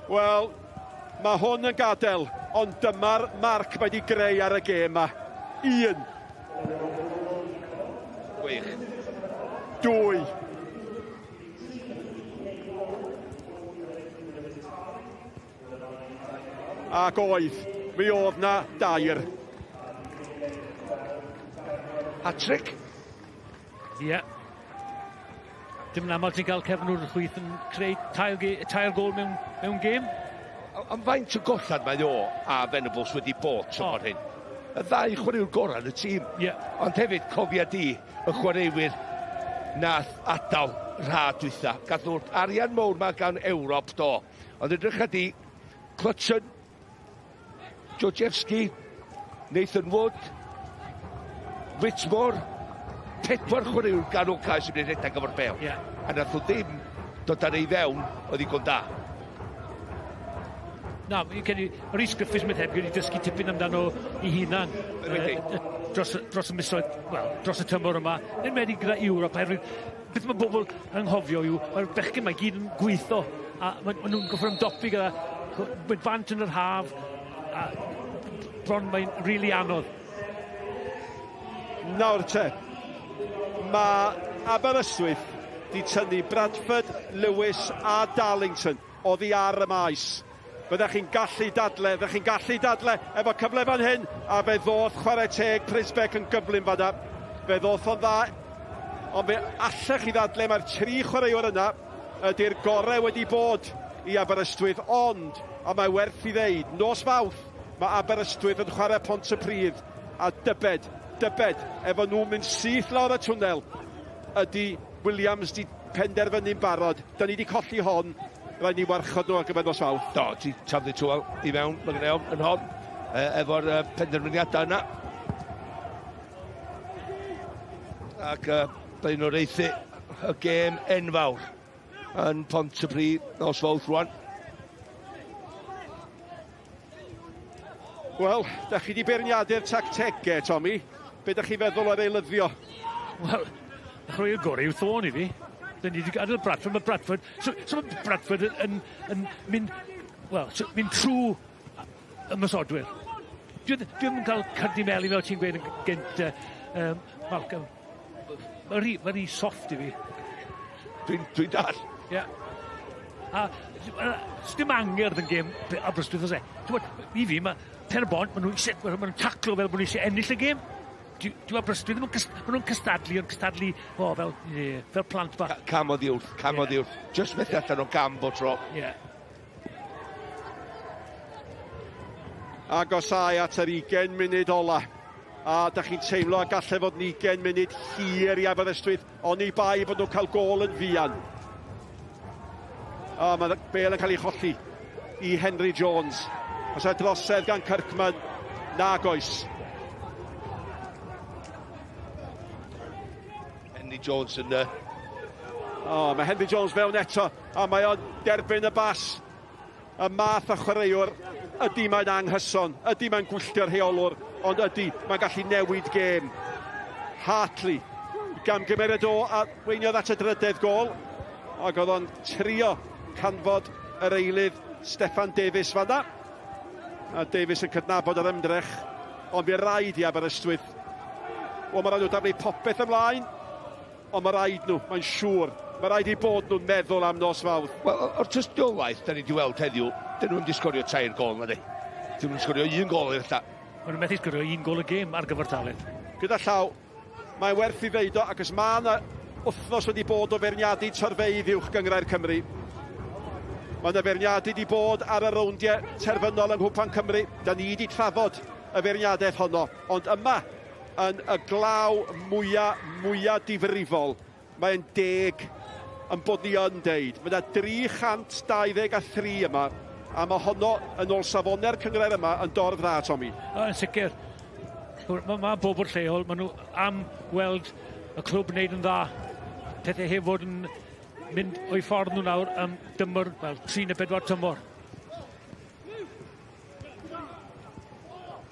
Wel, mae hwn yn gadael, ond dyma'r marc mae wedi greu ar y gêm yma. 1. Gwych. 2. Ac oedd, mi oedd na 2. Hat-trick? Ie. Dim yn aml ti'n cael cefn o'r chwyth yn creu tair gol mewn gêm. Am faint o gollad mae o a Venables wedi bod tymor hyn. Y ddau chwaraewr gorau yn y tîm. Ond hefyd cofia di y chwaraewyr nath adal rhad dwytha. Gath nhw'r arian mawr mae gan Ewrop do. Ond edrych ydi Clutton, Georgievski, Nathan Wood, Whitmore, 4 chwaraewr gan Oca sy'n gwneud redag efo'r bel. A nath o ddim dod ar ei fewn o ddigon da. Na, Rhys Griffiths mynd heb wedi dysgu tipyn amdano i hunan dros y misoedd, wel, dros y tymor yma. Nid wedi gyda Ewrop, oherwydd beth mae bobl yn anghofio yw, mae'r bechgyn mae gyd yn gweithio, a maen nhw'n goffod ymdopi gyda, mae'n bant yn yr haf, a bron mae'n rili anodd. Nawr te, mae Aberystwyth di tynnu Bradford, Lewis a Darlington oddi ar y maes. Byddech chi'n gallu dadle, efo cyfle fan hyn, a fe ddoth chwarae teg Prisbeck yn gyflym fada. Fe ddoth o'n dda, ond fe allech chi ddadle, mae'r 3 chwaraewr yna ydy'r gorau wedi bod i Aberystwyth, ond, a mae werth i ddeud, nos Fawrth, mae Aberystwyth yn chwarae Bontypridd, a dybed, efo nhw'n mynd syth lawr y twnnel, ydy Williams di penderfynu'n barod. Da ni di colli hon, rhaid ni warchod nhw ar gyfer nos Fawrth. Do, ti taflu trwyl i mewn, mae'n gwneud yn hon, efo'r penderfyniadau yna. Ac byddwn nhw'n reithi y gêm enfawr yn Pontypridd nos Fawrth rwan. Wel, da chi di beirniadu'r tactegau, Tommy. Be da chi feddwl o'r eilyddio? Wel, chwarae'r gorau yw ddôn i fi. Da ni wedi gadael Bradford, mae Bradford... So mae Bradford yn mynd... Wel, mynd trwy ymysodwyr. Dwi ddim yn cael cyrdi meli fel ti'n gweud yn gynt Malcolm. Mae'n rhi soft i fi. Dwi'n dall. Ie. A dim angerdd yn gêm Aberystwyth os e. I fi, mae Pen-y-bont, maen nhw'n taclo fel bod nhw eisiau ennill y gêm. Dwi'n Aberystwyth, maen nhw'n cystadlu, fel plant bach. Camodd i wrth. Just methu allan o gam bo tro. Agosau at yr 20 munud ola. A da chi'n teimlo a gallai fod 20 munud hir i Aberystwyth, ond i bai bod nhw'n cael gol yn fuan. Mae bel yn cael ei cholli i Henry Jones. Os yw drosedd gan Kirkman, nag oes. Henry Jones yn... Mae Henry Jones fewn eto, a mae o'n derbyn y bas. Y math o chwaraewr, ydy mae'n anghyson, ydy mae'n gwylltio'r rheolwr, ond ydy mae'n gallu newid gêm. Hartley, gam gymeriad o a weiniodd at y drydedd gol, ac oedd o'n trio canfod yr eilydd Steffan Davies fanna. A Davies yn cydnabod ar ymdrech, ond mi raid i Aberystwyth. Wel, mae rhaid nhw daflu popeth ymlaen, ond mae raid nhw, mae'n siŵr. Mae raid i bod nhw'n meddwl am nos Fawrth. Wel, o'r tystiolaeth, da ni wedi weld heddiw, dyn nhw'n disgorio 3 gol, na di. Dyn nhw'n disgorio 1 gol i'r ta. Mae nhw'n methu disgorio 1 gol y gêm ar gyfer talent. Gyda llaw, mae'n werth i ddeud o, ac os mae yna wythnos wedi bod o feirniadu torfeidd uwch gynghrair Cymru. Mae yna feirniadu wedi bod ar y rowndiau terfynol yng Nghwpan Cymru. Da ni wedi trafod y feirniadaeth honno, ond yma, yn y glaw mwyaf difrifol, mae'n 10 yn bod ni yn deud. Mae yna 323 yma, a mae honno yn ôl safonau'r cynghrair yma yn dorf dda, Tommy. Yn sicr. Mae bobl lleol, maen nhw am weld y clwb wneud yn dda. Pethau hef fod yn mynd o'i ffordd nhw nawr am dymor, wel, 3 neu 4 tymor.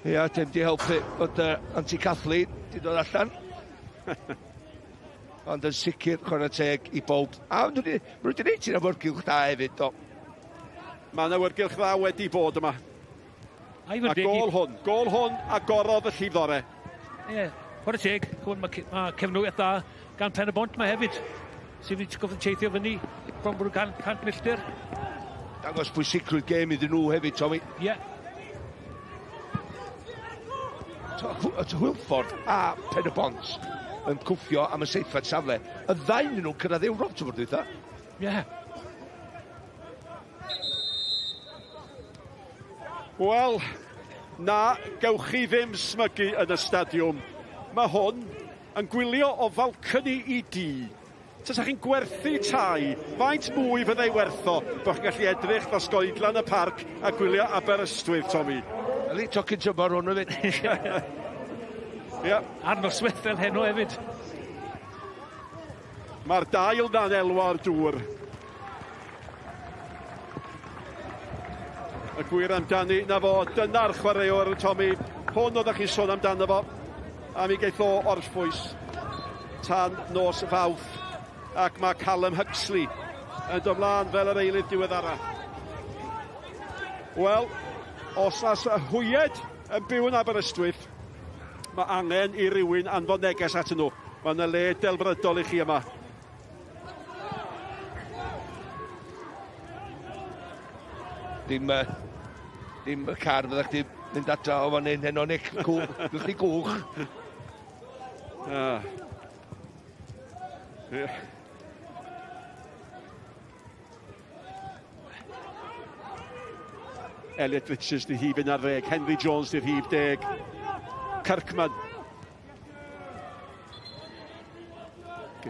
Ia, dim di helpu bod anti-Cathli di dod allan. Ond yn sicr chwarae teg i bob. A maen nhw wedi gwneud ti'n afyrgylch da hefyd, do. Mae yna wyrgylch dda wedi bod yma. A gol hwn agorodd y llifddore. Ie, chwarae teg. Mae cefnwyr dda gan Pen-y-bont mae hefyd. Sy'n wedi goffod teithio fyny bron bod cant milltir. Dangos pwysigrwydd gêm iddyn nhw hefyd, Tommy. Ie. Hwylffordd a Pen-y-bont yn cwffio am y seithfed safle. Y ddau yn nhw'n cyrraedd Ewrop, ti'n fawr dweud. Ie. Wel, na, gewch chi ddim smygu yn y stadiwm. Mae hwn yn gwylio o falcony i di. Tasa chi'n gwerthu tai, faint mwy fyddai wertho bod chi'n gallu edrych dros Goedlan y Parc a gwylio Aberystwyth, Tommy. Yli, tocyn tymor hwn o fyd. Ie. A'r noswaith fel heno hefyd. Mae'r dail na'n elwa'r dŵr. Y gwir amdani na fo, dyna'r chwaraewr, Tommy. Hwn oeddech chi'n sôn amdano fo. A mi geith o orffwys tan nos fawrth. Ac mae Callum Huxley yn dod mlaen fel yr eilydd diweddara. Wel, os nas y hwyed yn byw yn Aberystwyth, mae angen i rywun anfon neges at nhw. Mae yna le delfrydol i chi yma. Dim y car fydda'ch di mynd adra o fan hyn heno, Nick. Gwch chi gwch. Elliot Richards di hif 11, Henry Jones di hif 10, Kirkman.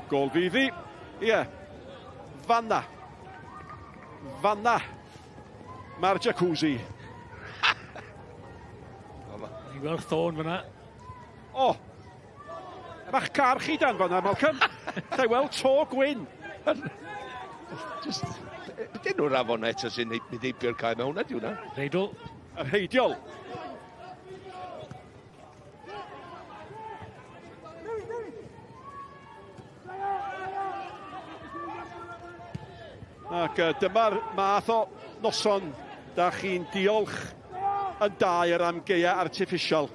Gol fyddi. Ie. Fanna. Mae'r jacuzzi. Ni'n gweld ffôn fyna. O! Ma'ch car chi dan fanna, Malcolm. Llai weld to gwyn. Bydyn nhw'r afon eto sy'n mynd eibio'r cael mewn, ydy hwnna? Reidol. Yr heidiol. Ac dyma'r math o noson da chi'n diolch yn dair am geia artiffisial.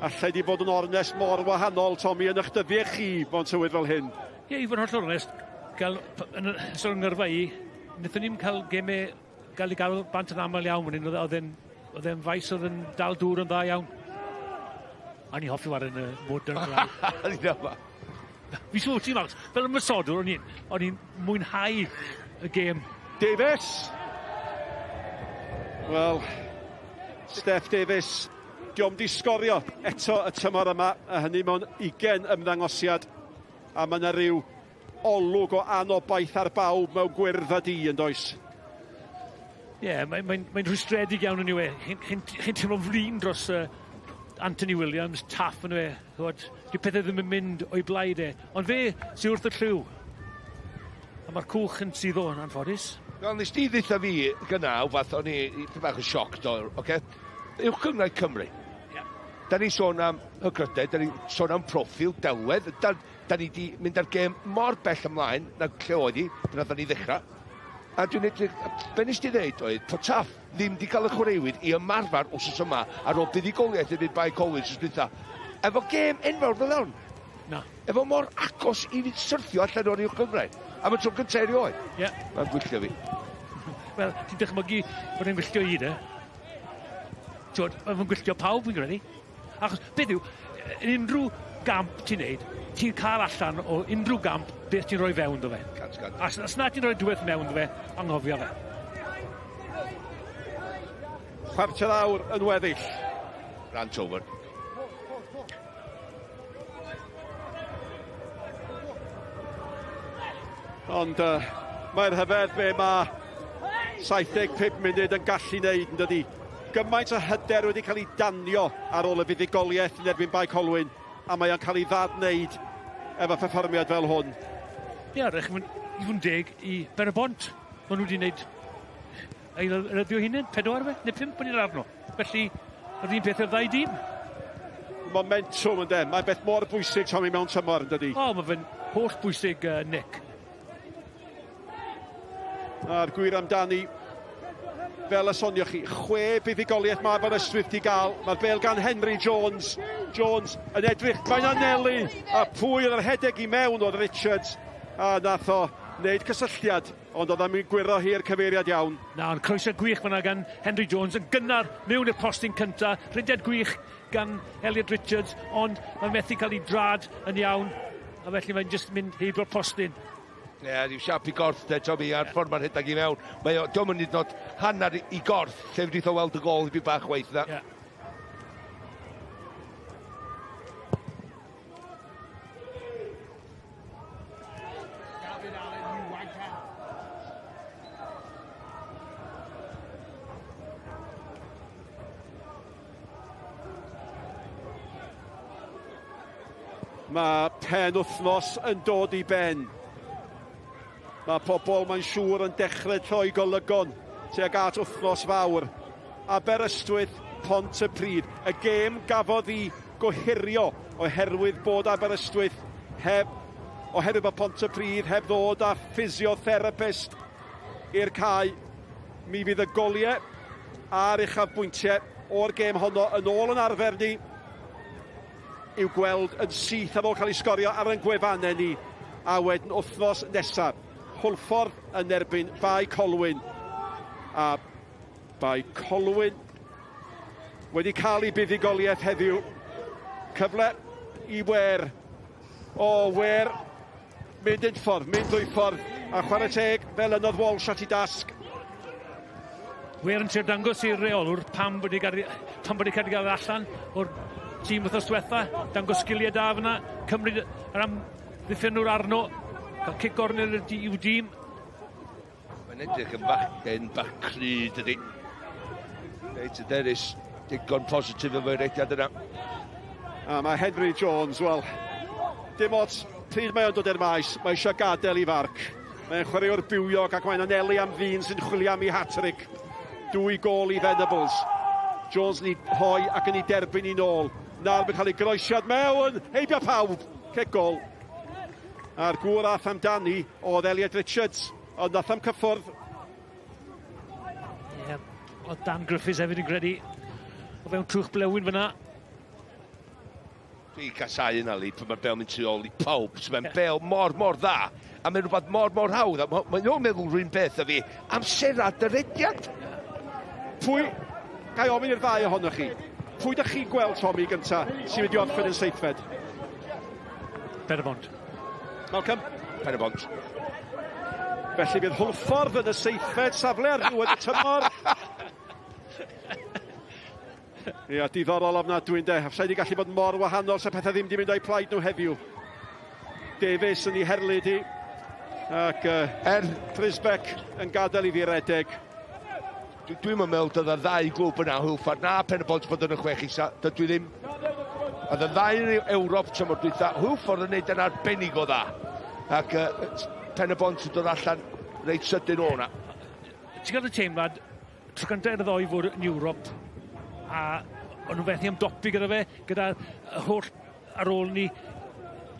Allai di bod yn ornes mor wahanol, Tommy, yn eich dyddiau chi, bo'n tywydd fel hyn. Ie, i fod yn holl ornest, yn ystod yng ngyrfa i, wnaethon ni'n cael gemau gael ei gael bant yn aml iawn, oedd e'n faes oedd yn dal dŵr yn dda iawn. A ni hoffi war yn y modern glaw. Fi siŵr ti, Max, fel y mysodwr, o'n i'n mwynhau y gêm. Davies. Wel, Steph Davies, diom di sgorio eto y tymor yma, a hynny mewn 20 ymddangosiad, a mae yna ryw olwg o anobaith ar bawb mewn gwyrdd a di yn does. Ie, mae'n rwystredig iawn yn yw e. Chi'n teimlo flin dros Anthony Williams, taff yn yw e. Di pethau ddim yn mynd o'i blaid e. Ond fe, sy'n wrth y lliw. A mae'r cwch yn suddo yn anffodus. Wel, nes di ddeitha fi gyna, fath o'n i bach yn sioc, oce? Yw'ch gyngau Cymru. Da ni sôn am hygrydau, da ni sôn am proffil, delwedd. Da ni di mynd ar gêm mor bell ymlaen na lle oedd i, dyna da ni ddechrau. A dwi'n edrych, be nes ti ddeud oedd, Potaff ddim di cael y chwaraewyd i ymarfer wrsos yma ar ôl buddigoliaeth yn Bae Colwyn sy'n dweud. Efo gêm enfawr fel iawn. Na. Efo mor agos i fi syrthio allan o'r i'w Gymraeg. A mae'n tro gyntaf erioed. Ie. Mae'n gwylltio fi. Wel, ti'n dychmygu bod e'n gwylltio i de. Mae'n gwylltio pawb, fi'n credu. Achos, beth yw, yn unrhyw gamp ti'n neud, ti'n cael allan o unrhyw gamp beth ti'n rhoi fewn do fe. A os na ti'n rhoi diwedd mewn do fe, anghofio fe. Chwarter awr yn weddill. Rant over. Ond mae'r hyfedd be mae 75 munud yn gallu neud yn dydi. Gymaint o hyder wedi cael ei danio ar ôl y fuddigoliaeth yn erbyn Bae Colwyn, a mae o'n cael ei ddadwneud efo perfformiad fel hwn. Ie, rech, i fod yn deg i Pen-y-bont. Maen nhw wedi gwneud eilyddio hunain, 4 fe, neu 5 yn un arno. Felly, yr un peth i'r ddau dîm. Momentum yn de, mae'n beth mor bwysig Tommy mewn tymor yn dydi. O, mae fe'n holl bwysig, Nick. A'r gwir amdani, fel y sonio chi, 6 buddigoliaeth Mae Aberystwyth di gael. Mae'r bêl gan Henry Jones. Jones yn edrych, mae'n anelu. A pwy oedd yr hedeg i mewn oedd Richards. A nath o wneud cysylltiad, ond oedd am i gwiro hi'r cyfeiriad iawn. Na, ond croeso gwych fyna gan Henry Jones yn gynnar mewn i'r postyn cynta. Rheded gwych gan Elliot Richards, ond mae'n methu cael ei drad yn iawn. A felly mae'n just mynd heibio'r postyn. Ie, rhyw siap i gorff, Tommy, a'r ffordd mae'n rhedeg i mewn. Diolch yn nod hanner i gorff, lle wnaeth o weld y gol i bi bach weith na. Yeah. Mae penwythnos yn dod i ben. Mae pobl, mae'n siŵr, yn dechrau troi golygon tuag at wythnos fawr. Aberystwyth, Bontypridd. Y gêm gafodd i gohirio oherwydd bod Aberystwyth oherwydd bod Bontypridd heb ddod â ffisiotherapydd i'r cae. Mi fydd y goliau a'r uchafbwyntiau o'r gêm honno yn ôl yn arfer ni i'w gweld yn syth ar ôl cael ei sgorio ar ein gwefannau ni. A wedyn wythnos nesaf. Hwlffordd yn erbyn Bae Colwyn. A Bae Colwyn wedi cael ei buddigoliaeth heddiw. Cyfle i Wer. O, Wer mynd yn ffordd, mynd drwy ffordd. A chwarae teg fel ynodd Walsh at ei dasg. Wer yn trio dangos i'r reolwr pam bod i cael gael allan o'r tîm wythnos diwetha. Dangos sgiliau da fyna. Cymryd yr amddiffynwr arno. Cael cic gornel i'w dîm. Mae'n edrych yn bach cryd ydi. Reit yderus, digon positif efo'r reithiad yna. A mae Henry Jones, wel, dim ots pryd mae o'n dod i'r maes, mae eisiau gadael i farc. Mae'n chwaraewr bywiog ac mae'n anelu am ddyn sy'n chwilio am ei hat-trick. 2 gol i Venables. Jones ni hoi ac yn ei derbyn i nôl. Nawr mae'n cael ei groesiad mewn, heibio pawb, cic gol. A'r gŵr ath amdani oedd Elliot Richards, ond nath am cyffwrdd. Ie, oedd Dan Griffiths hefyd yn credu. O fewn trwch blewyn fyna. Dwi'n casau yna li, pan mae'r bel mynd tu ôl i pawb. So mae'n bel mor dda, a mae'n rhywbeth mor hawdd. Mae'n nhw'n meddwl rhywun beth o fi, amserad y rediad. Pwy, gai ofyn i'r ddau ohonoch chi, pwy da chi'n gweld, Tommy, gynta, sy'n mynd i orffen yn seithfed? Pen-y-bont. Malcolm? Pen-y-bont. Felly bydd Hwlffordd yn y seithfed safle ar ddiwedd y tymor. Ia, diddorol ofnadwy de. Sa'i di gallu bod mor wahanol sa pethau ddim di mynd o'i plaid nhw heddiw. Davies yn ei herlyd hi. Ac Frisbeck yn gadael i fi redeg. Dwi'n meddwl dod y ddau glwb yna, Hwlffordd na Pen-y-bont bod yn y chwech isa. Dydw i ddim. Oedd y ddau yn Ewrop tymor dwytha. Hwlffordd yn neud yn arbennig o dda. Ac Pen-y-bont yn dod allan reit sydyn o'na. Ti'n gael y teimlad, tro gyntaf i'r ddoi fod yn Ewrop, a o'n nhw'n fethu amdopi gyda fe, gyda'r holl ar ôl ni.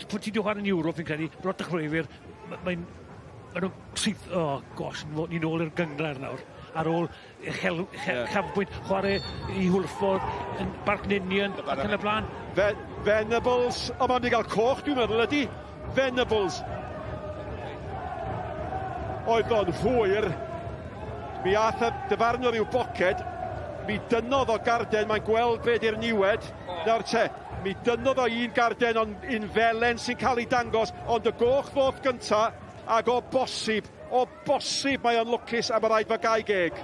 Pwy ti diwchar yn Ewrop fi'n credu, brot y chrwyfyr, mae'n nhw'n syth, ni'n ôl i'r gynghrair nawr. Ar ôl chafbwynt chwarae i Hwlffordd yn Barcninian ac yn y blaen. Venables, o mae'n mynd i gael coch dwi'n meddwl ydi. Venables. Oedd o'n hwyr. Mi ath y dyfarnwr i'w boced. Mi dynnodd o garden, mae'n gweld be di'r niwed. Nawr te, mi dynnodd o un garden ond un felen sy'n cael ei dangos, ond y goch ddodd gynta, ac o bosib mae o'n lwcus am yr rhaid fe gau geg.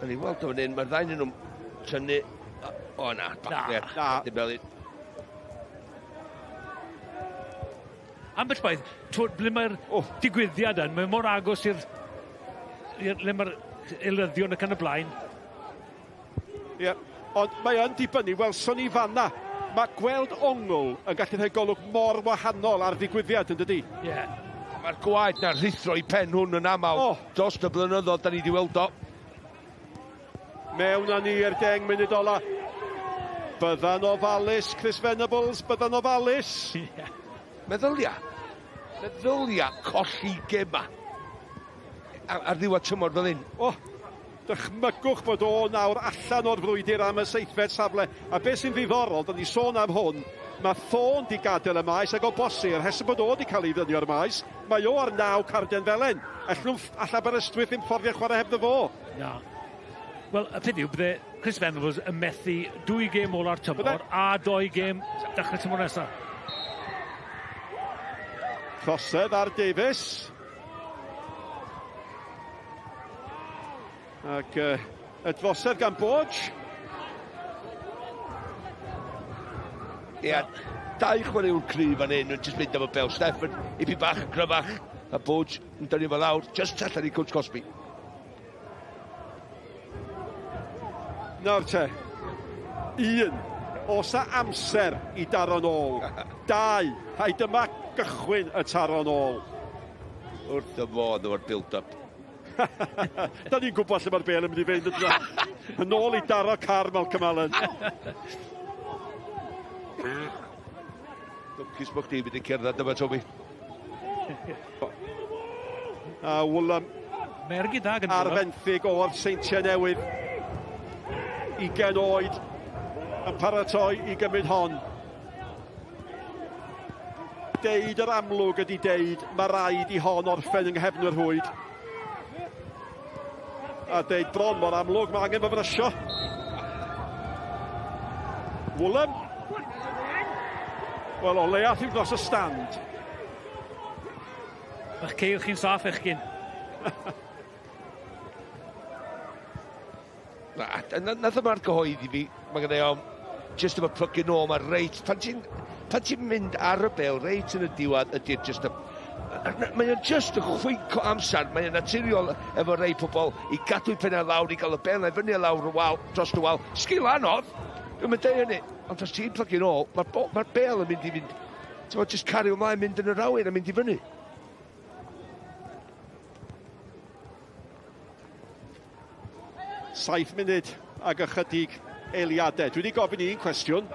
Yn ei weld o'n un, mae'r ddau nhw'n tynnu... O na, na. Ambell baith, ble mae'r digwyddiad yn, mae mor agos i'r le mae'r eilyddion ac yn y blaen. Ie, ond mae yn dibynnu, wel, son i fanna. Mae gweld ongl yn gallu rhoi golwg mor wahanol ar ddigwyddiad, yn dydi? Ie. Mae'r gwaed na'r rithro i pen hwn yn aml. Dos y blynyddoedd, da ni wedi weld o. Mewn â ni i'r 10 munud ola. Bydda'n ofalus, Chris Venables, bydda'n ofalus. Meddylia colli gema. ar ddiwedd tymor fel hyn. O, dychmygwch bod o nawr allan o'r frwydr am y seithfed safle. A beth sy'n ddiddorol, da ni sôn am hwn, mae ffôn di gadael y maes ac o bosir, hesed bod o di cael ei ddynnu o'r maes, mae o ar 9 carden felen. Alla Aberystwyth ddim fforddio chwarae hebddo fo. Na. Wel, y peth yw, bydde Chris Venables yn methu 2 gêm ola'r tymor a 2 gêm dechrau tymor nesaf. Crosedd ar Davies. Ac edfosedd gan Bodge. Ie, 2 chwaraewr cryf fan hyn yn jyst mynd am y bel. Steffan, ipi bach yn gryfach, a Bodge yn dynnu fel lawr, just allan i Coach Cosby. Nawr te, 1, osa amser i daro nôl. 2, hai dyma gychwyn y taro nôl. Wrth y modd o'r build-up. Da ni'n gwybod lle mae'r bel yn mynd i fynd ydw. Yn ôl i daro car Malcolm Allen. Lwcus bod chdi wedi cerdded yma, Toby. A Woolham ar fenthyg o'r Seintiau Newydd. 20 oed yn paratoi i gymryd hon. Deud yr amlwg ydi deud, mae rhaid i hon orffen yng nghefn yr hwyd. A deud bron mor amlwg, mae angen fy frysio. Woolham. Wel, o leia ddim dros y stand. Mae'ch ceil chi'n saff eich gyn. Nath yma'r gyhoeddi fi, mae gen i o, just efo plygin o, mae reit, pan ti'n mynd ar y bel, reit yn y diwedd, ydy'r just y... Mae o'n just y chwynco amser, mae o'n naturiol efo rei pobl i gadw pennau lawr, i gael y bel na fyny a lawr y wal, dros y wal. Sgil anodd, dwi'n mynd ei hynny, ond os ti'n plygin o, mae'r bel yn mynd i fynd, ti'n mynd, just cario ymlaen, mynd yn yr awyr a mynd i fyny. 7 munud ag ychydig eiliadau. Dwi wedi gofyn 1 cwestiwn.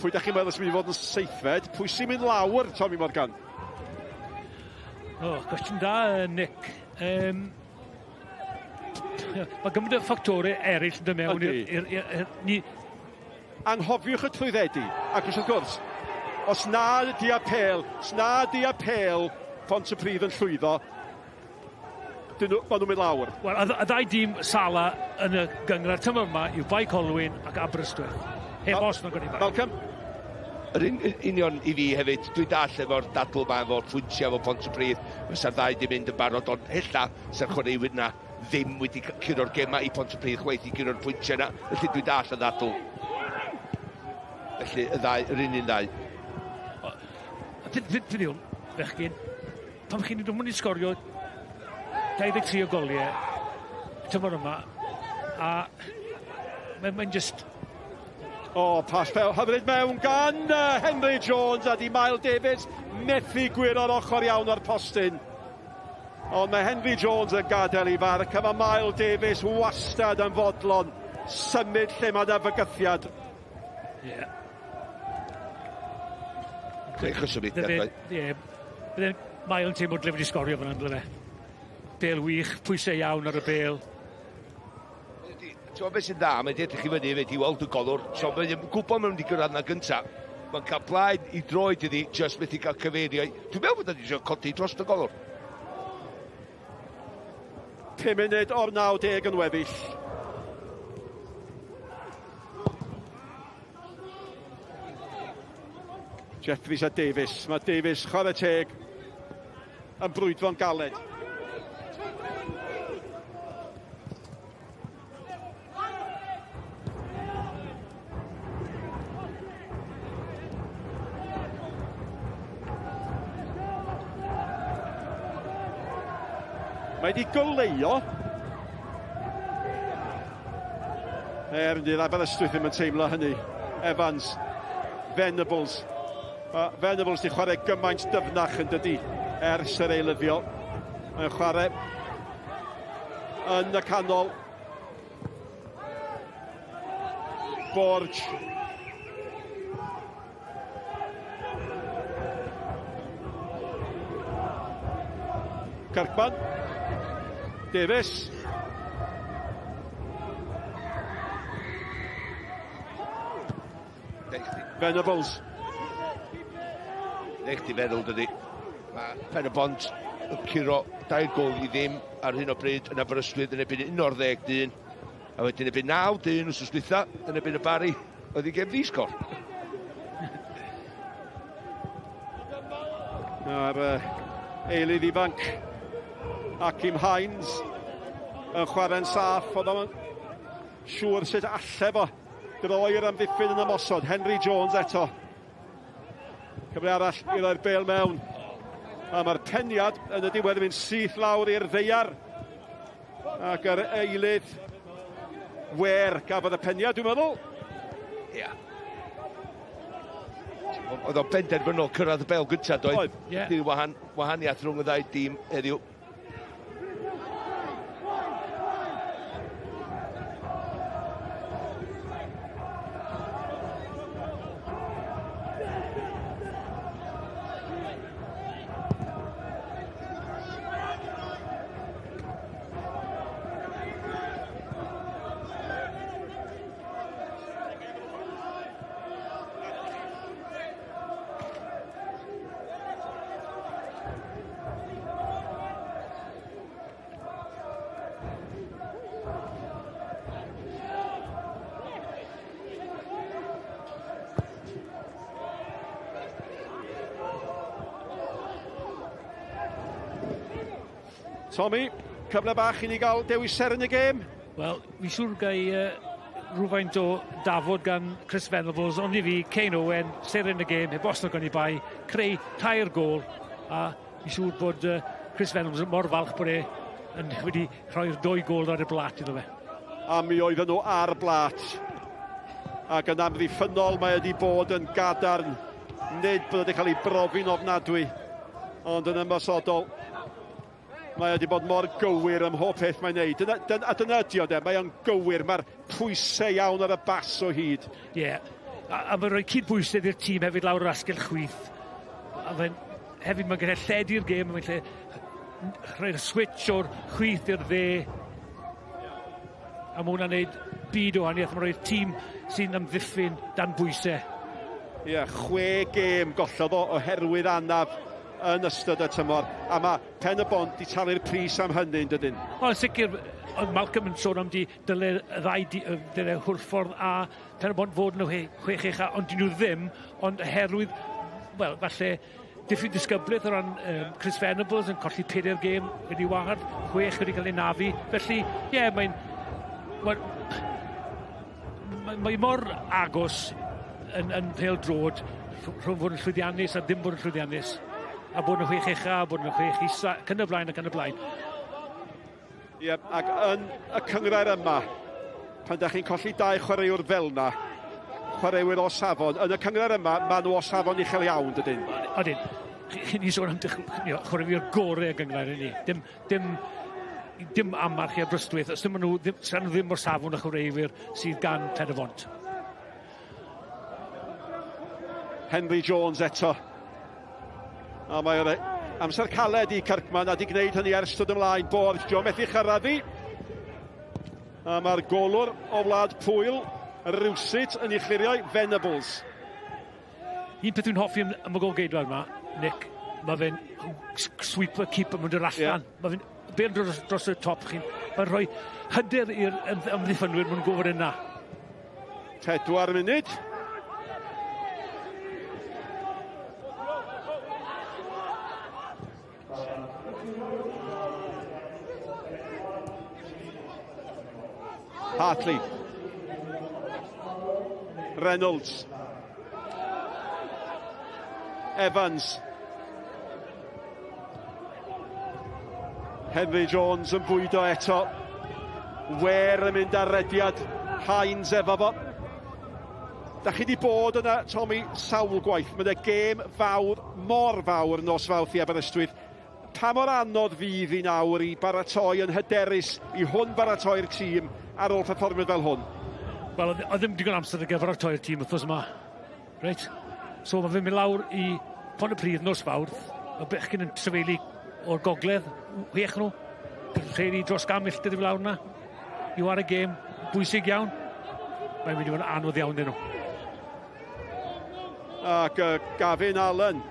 Pwy da chi'n meddwl sy'n mynd i fod yn seithfed? Pwy sy'n mynd lawr, Tommy Morgan? Cwestiwn da, Nick. Mae gymryd y ffactorau eraill yn dod mewn. Anghofiwch y trwyddedi. Ac wrth gwrs, os na di apel Bontypridd yn llwyddo, maen nhw'n mynd lawr. Wel, y 2 dîm Sala yn y gynghrair tymor yma yw Bae Colwyn ac Aberystwyth. Heb os na gwneud. Malcolm? Yr union i fi hefyd, dwi'n dall efo'r dadl yma efo'r pwyntiau efo Bontypridd. Fysa'r 2 di mynd yn barod, ond hella sy'r chwaraewyr na ddim wedi curo'r gema i Bontypridd chwaith i curo'r pwyntiau na. Felly dwi'n dall y dadl. Felly yr union 2. Fydd yw'n fechgyn, pam chi'n dwi'n mynd i sgorio 23 o goliau tymor yma, a mae'n just... pas fel hyfryd mewn gan Henry Jones a di Mae Davies methu gwir o'r ochr iawn o'r postyn. Ond mae Henry Jones yn gadael i farc, a mae Mae Davies wastad yn fodlon symud lle mae'n fygythiad. Ie. Crech o symudiad. Byddai Mae yn teimlo ble wedi sgorio fan ynddo fe. Bel wych, pwysau iawn ar y bel. Ti'n beth sy'n dda, mae'n edrych i fyny hefyd i weld y golwr. So mae'n gwybod mae'n mynd i gyrraedd na gyntaf. Mae'n cael blaen i droed iddi, just methu cael cyfeiriau. Dwi'n meddwl bod ydi eisiau codi dros y golwr. 5 munud o'r 90 yn weddill. Jeffries a Davies. Mae Davies chwarae teg yn brwydro'n galed. Mae wedi goleio. Dydd Aberystwyth ddim yn teimlo hynny. Evans, Venables. Venables di chwarae gymaint dyfnach yn dydi ers yr eilyddio. Mae'n chwarae yn y canol. Borge. Kirkman. Davies. Venables. Neu chdi feddwl, dydi. Mae Pen-y-bont yn curo 2 gol i ddim ar hyn o bryd yn Aberystwyth yn ebyn 11 dyn. A wedyn ebyn 9 dyn wrth ysgwitha yn ebyn y Bari. Oedd i gem ddisgol. A'r eilydd ifanc Akim Hines yn chwarae'n saff. Oedd o'n siŵr sut alle fo droi'r amddiffyn yn ymosod. Henry Jones eto. Cyfle arall i roi'r bêl mewn. A mae'r peniad yn y diwedd yn mynd syth lawr i'r ddeiar. Ac yr eilydd wer gafodd y peniad, dwi'n meddwl. Ia. Oedd o'n benderfynol cyrraedd y bêl gyntaf, doedd? Oedd. Wahaniaeth rhwng y ddau dîm heddiw. Tommy, cyfle bach i ni gael dewiser yn y gêm? Wel, fi siŵr gai rhywfaint o dafod gan Chris Venables, ond i fi, Kane Owen, ser yn y gêm, heb os gan i bai, creu 2 gol, a fi siŵr bod Chris Venables yn mor falch bod wedi rhoi'r 2 gol ar y blat iddo fe. A mi oedden nhw ar blat. Ac yn amddiffynol mae wedi bod yn gadarn. Nid bod wedi cael ei brofi'n ofnadwy. Ond yn ymosodol, mae wedi bod mor gywir ym mhob peth mae'n neud. A dyna ydi o de, mae o'n gywir. Mae'r pwysau iawn ar y bas o hyd. Ie, a mae'n rhoi cydbwysedd i'r tîm hefyd lawr yr asgell chwith. A hefyd mae'n gallu lledu'r gêm, mae'n gallu rhoi'r switch o'r chwith i'r dde. A mae hwnna'n neud byd o haniaeth, mae'n rhoi'r tîm sy'n amddiffyn dan bwysau. Ie, 6 gêm gollodd o oherwydd anaf yn ystod y tymor, a mae Pen-y-bont di talu'r pris am hynny'n dydyn. O, sicr, oedd Malcolm yn sôn am dylai dylai Hwrffordd a Pen-y-bont fod yn y 6 ond dyn nhw ddim, ond oherwydd, wel, falle, diffyg disgybleth o ran Chris Venables yn colli 4 gêm wedi wahad, 6 wedi cael ei nafu, felly, ie, mae'n mor agos yn Pêl-drôd rhwng fod yn llwyddiannus a ddim bod yn llwyddiannus. A bod yn 6 ucha, a bod yn 6 isa, cyn y blaen ac yn y blaen. Ie, ac yn y cynghrair yma, pan da chi'n colli 2 chwaraewr fel na, chwaraewyr o safon, yn y cynghrair yma, maen nhw o safon uchel iawn, dydyn? Odyn. Ni sôn am chwaraewyr gorau y gynghrair i ni. Dim amarch i Aberystwyth, os ddim nhw ddim o'r safon y chwaraewyr sydd gan Pen-y-bont. Henry Jones eto. A mae'r amser caled i Kirkman a di gwneud hynny ers dod ymlaen. Borg, Joe methu chyrraeddi. A mae'r golwr o Wlad Pwyl, rywsut yn ei chlirio Venables. Un peth dwi'n hoffi am y gol Goedlan yma, Nick, mae fe'n sweeper keeper mewn yr allan. Yeah. Mae fe'n beirn dros y top chi'n. Mae'n rhoi hyder i'r ymddiffynwyr mewn gofod yna. 4 munud. Hartley. Reynolds. Evans. Henry Jones yn bwydo eto. Wer yn mynd ar rediad. Hines efo fo. Da chi di bod yna, Tommy, sawl gwaith. Mae'n gêm fawr, mor fawr nos Fawrth i Aberystwyth. Pa mor anodd fydd i nawr i baratoi yn hyderus i hwn baratoi'r tîm ar ôl perfformiad fel hwn? Wel, oedd ddim digon amser y gyfer artoi'r tîm wythnos yma. Reit? So mae fe'n mynd lawr i Bontypridd nos Fawrth. Mae bechgyn yn trefeili o'r gogledd, wech nhw. rhaid i dros gamell dydd i lawr na. You are a game bwysig iawn. Mae'n mynd i fod yn anodd iawn dyn nhw. Ac Gavin Allen,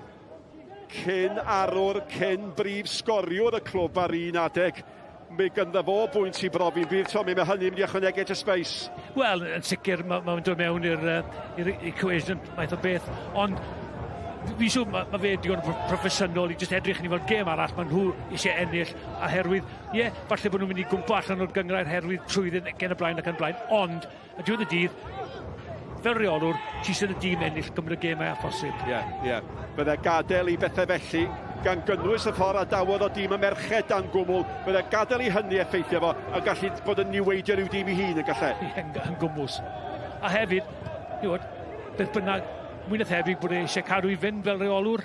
cyn arwr, cyn brif sgoriwr y clwb ar un adeg. Mi gynda fo bwynt i brofi'n bydd, Tommy, mae hynny'n mynd i ychwanegu at y space. Wel, yn sicr, mae'n dod mewn i'r equation, maith o beth. Ond, fi siw, mae fe digon proffesiynol i just edrych ni fel gêm arall, mae nhw eisiau ennill, a herwydd, falle bod nhw'n mynd i gwmpo allan o'r gynghrair herwydd trwyddyn gen y blaen ac yn blaen, ond, a diwedd y dydd, fel reolwr, ti sy'n y dîm ennill gymryd y gemau a phosib. Bydde gadael i bethau felly, gan gynnwys y ffordd a dawodd o dîm y merched dan gwmwl, bydde gadael i hynny effeithio fo, a gallu bod yn niweidio rhyw dîm i hun yn gallai. Yn gwmws. A hefyd, beth bynnag, mwy na thebyg bod e eisiau cadw i fynd fel reolwr,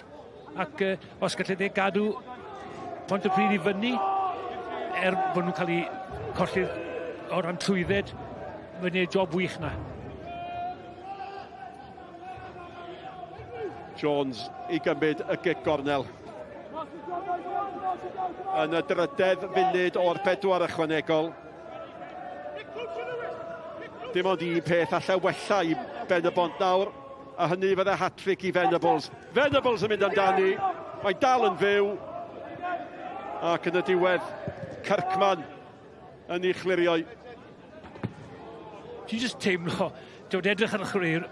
ac os gallai e gadw Bontypridd i fyny, bod nhw'n cael ei colli o ran trwydded, mae'n gwneud job wych na. Jones i gymryd y gig gornel. Yn y drydedd funud o'r 4 ychwanegol. Dim ond un peth allai wella i Pen-y-bont nawr, a hynny fydde hat-trick i Venables. Venables yn mynd amdani, mae'n dal yn fyw, ac yn y diwedd, Kirkman yn ei chlirio. Ti'n just teimlo, dwi'n edrych ar y chwaraewyr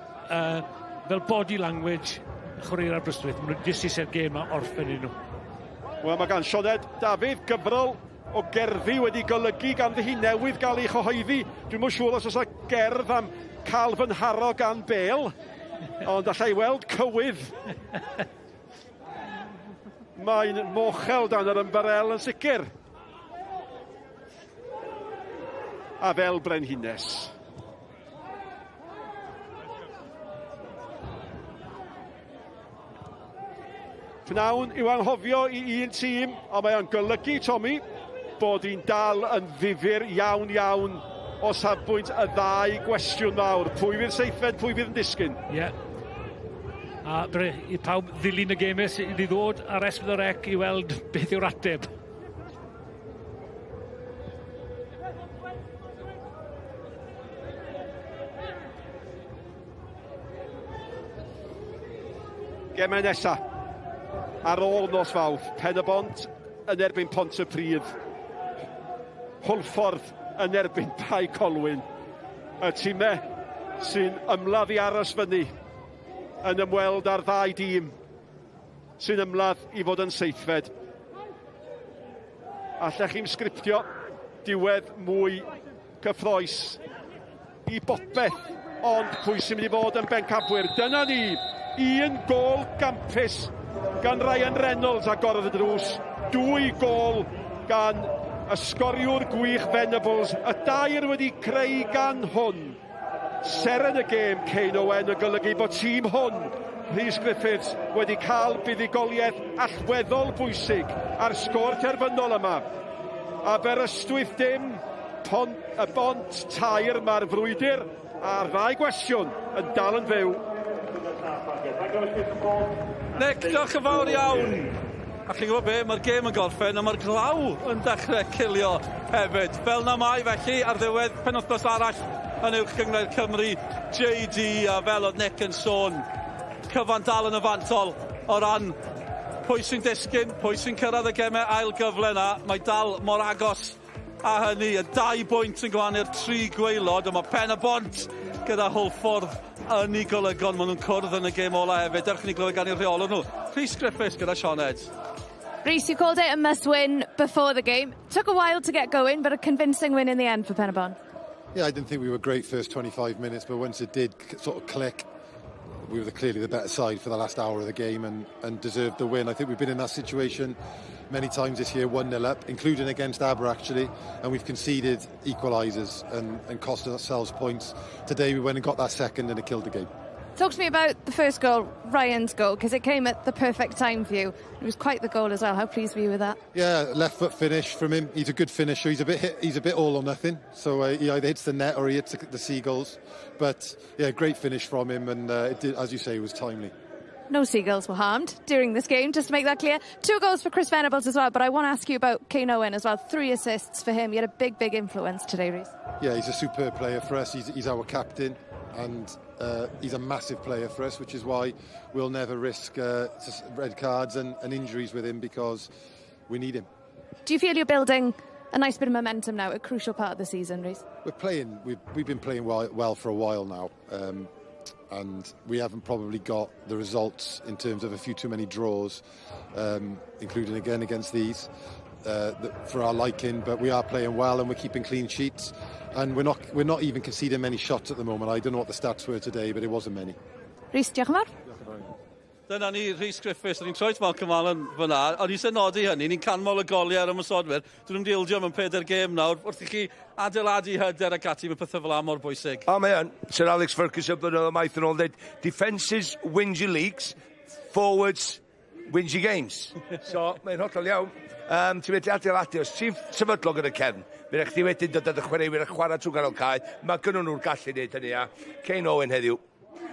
fel body language y chwaraewyr Aberystwyth, maen nhw'n jyst eisiau'r gêm a orffen i nhw. Wel, mae gan Sioned Dafydd gyfrol o gerddi wedi golygu ganddi hi newydd gael ei chyhoeddi. Dwi'n mwyn siŵr os oes y gerdd am cael fy nharo gan Bêl, ond allai weld cywydd. Mae'n mochel dan yr ymbarel yn sicr. A fel Brenhines. Pnawn i'w anghofio i un tîm, a mae o'n golygu, Tommy, bod hi'n dal yn ddifyr iawn o safbwynt y ddau gwestiwn mawr. Pwy fydd seithfed, pwy fydd yn disgyn? A i pawb ddilyn y gemes i ddod ar esbydd o rec i weld beth yw'r ateb. Gemau nesa. Ar ôl nos Fawrth, Pen-y-bont yn erbyn Bontypridd. Hwlffordd yn erbyn Bae Colwyn. Y tîmau sy'n ymladd i aros fyny yn ymweld â'r ddau dîm sy'n ymladd i fod yn seithfed. Allech chi'n sgriptio diwedd mwy cyffroes i bopeth, ond pwy sy'n mynd i fod yn bencabwyr. Dyna ni, un gol gampus gan Ryan Reynolds a gorodd y drws, 2 gol gan y sgoriwr gwych Venables, y 2 wedi creu gan hwn. Seren y gêm Cain Owen yn golygu bod tîm hwn, Rhys Griffiths, wedi cael buddigoliaeth allweddol bwysig ar sgôr terfynol yma. Aberystwyth dim, y bont tair, mae'r frwydr a'r ddau gwestiwn yn dal yn fyw. Nick, diolch yn fawr iawn. A chi'n gwybod be, mae'r gêm yn gorffen a mae'r glaw yn dechrau cilio hefyd. Fel na mai felly ar ddiwedd penwythnos arall yn uwch gynghrair Cymru, JD, a fel oedd Nick yn sôn, cyfan dal yn y fantol o ran pwy sy'n disgyn, pwy sy'n cyrraedd y gemau ail gyfle na. Mae dal mor agos a hynny, y 2 bwynt yn gwanu'r 3 gwaelod, a mae Pen-y-bont gyda Hwlffordd yn ei golygon, maen nhw'n cwrdd yn y gêm ola hefyd. Dewch ni glywed gan i'r rheolwr nhw, Rhys Griffiths gyda Sioned. Rhys, you called it a must-win before the game. Took a while to get going, but a convincing win in the end for Pen-y-bont. Yeah, I didn't think we were great first 25 minutes, but once it did sort of click, we were clearly the better side for the last hour of the game and deserved the win. I think we've been in that situation many times this year, 1-0 up, including against Aber actually, and we've conceded equalisers and cost ourselves points. Today we went and got that second and it killed the game. Talk to me about the first goal, Ryan's goal, because it came at the perfect time for you. It was quite the goal as well. How pleased were you with that? Yeah, left foot finish from him. He's a good finisher. He's a bit all or nothing. So he either hits the net or he hits the seagulls. But yeah, great finish from him, and it did, as you say, it was timely. No seagulls were harmed during this game, just to make that clear. 2 goals for Chris Venables as well, but I want to ask you about Kane Owen as well. 3 assists for him. He had a big, big influence today, Rhys. Yeah, he's a superb player for us. He's our captain, and he's a massive player for us, which is why we'll never risk red cards and injuries with him, because we need him. Do you feel you're building a nice bit of momentum now, a crucial part of the season, Rhys? We've been playing well for a while now, and we haven't probably got the results in terms of a few too many draws, including again against these, for our liking. But we are playing well, and we're keeping clean sheets, and we're not even conceding many shots at the moment. I don't know what the stats were today, but it wasn't many. Rhys, diolch yn fawr. Dyna ni, Rhys Griffiths, ni'n troi Malcolm Allen fyna, ond ni'n nodi hynny, ni'n canmol y goliau ar ymwysodwyr. Dyn nhw'n dildio mewn 4 gêm nawr, wrth i chi adeiladu hyder ac ati, mae pethau fel am mor bwysig. Mae yn, Sir Alex Ferguson blynyddoedd maith yn ôl dweud, defences wins your leagues, forwards wins your games. So, mae'n hollol iawn. Ti'n wedi adeiladu, os ti'n sefydlog yn y cefn, mae'n eich ti wedyn dod â chwaraewyr a chwarae trwy ganol cae, mae gynnwn nhw'r gallu wneud hynny, a Kane Owen heddiw.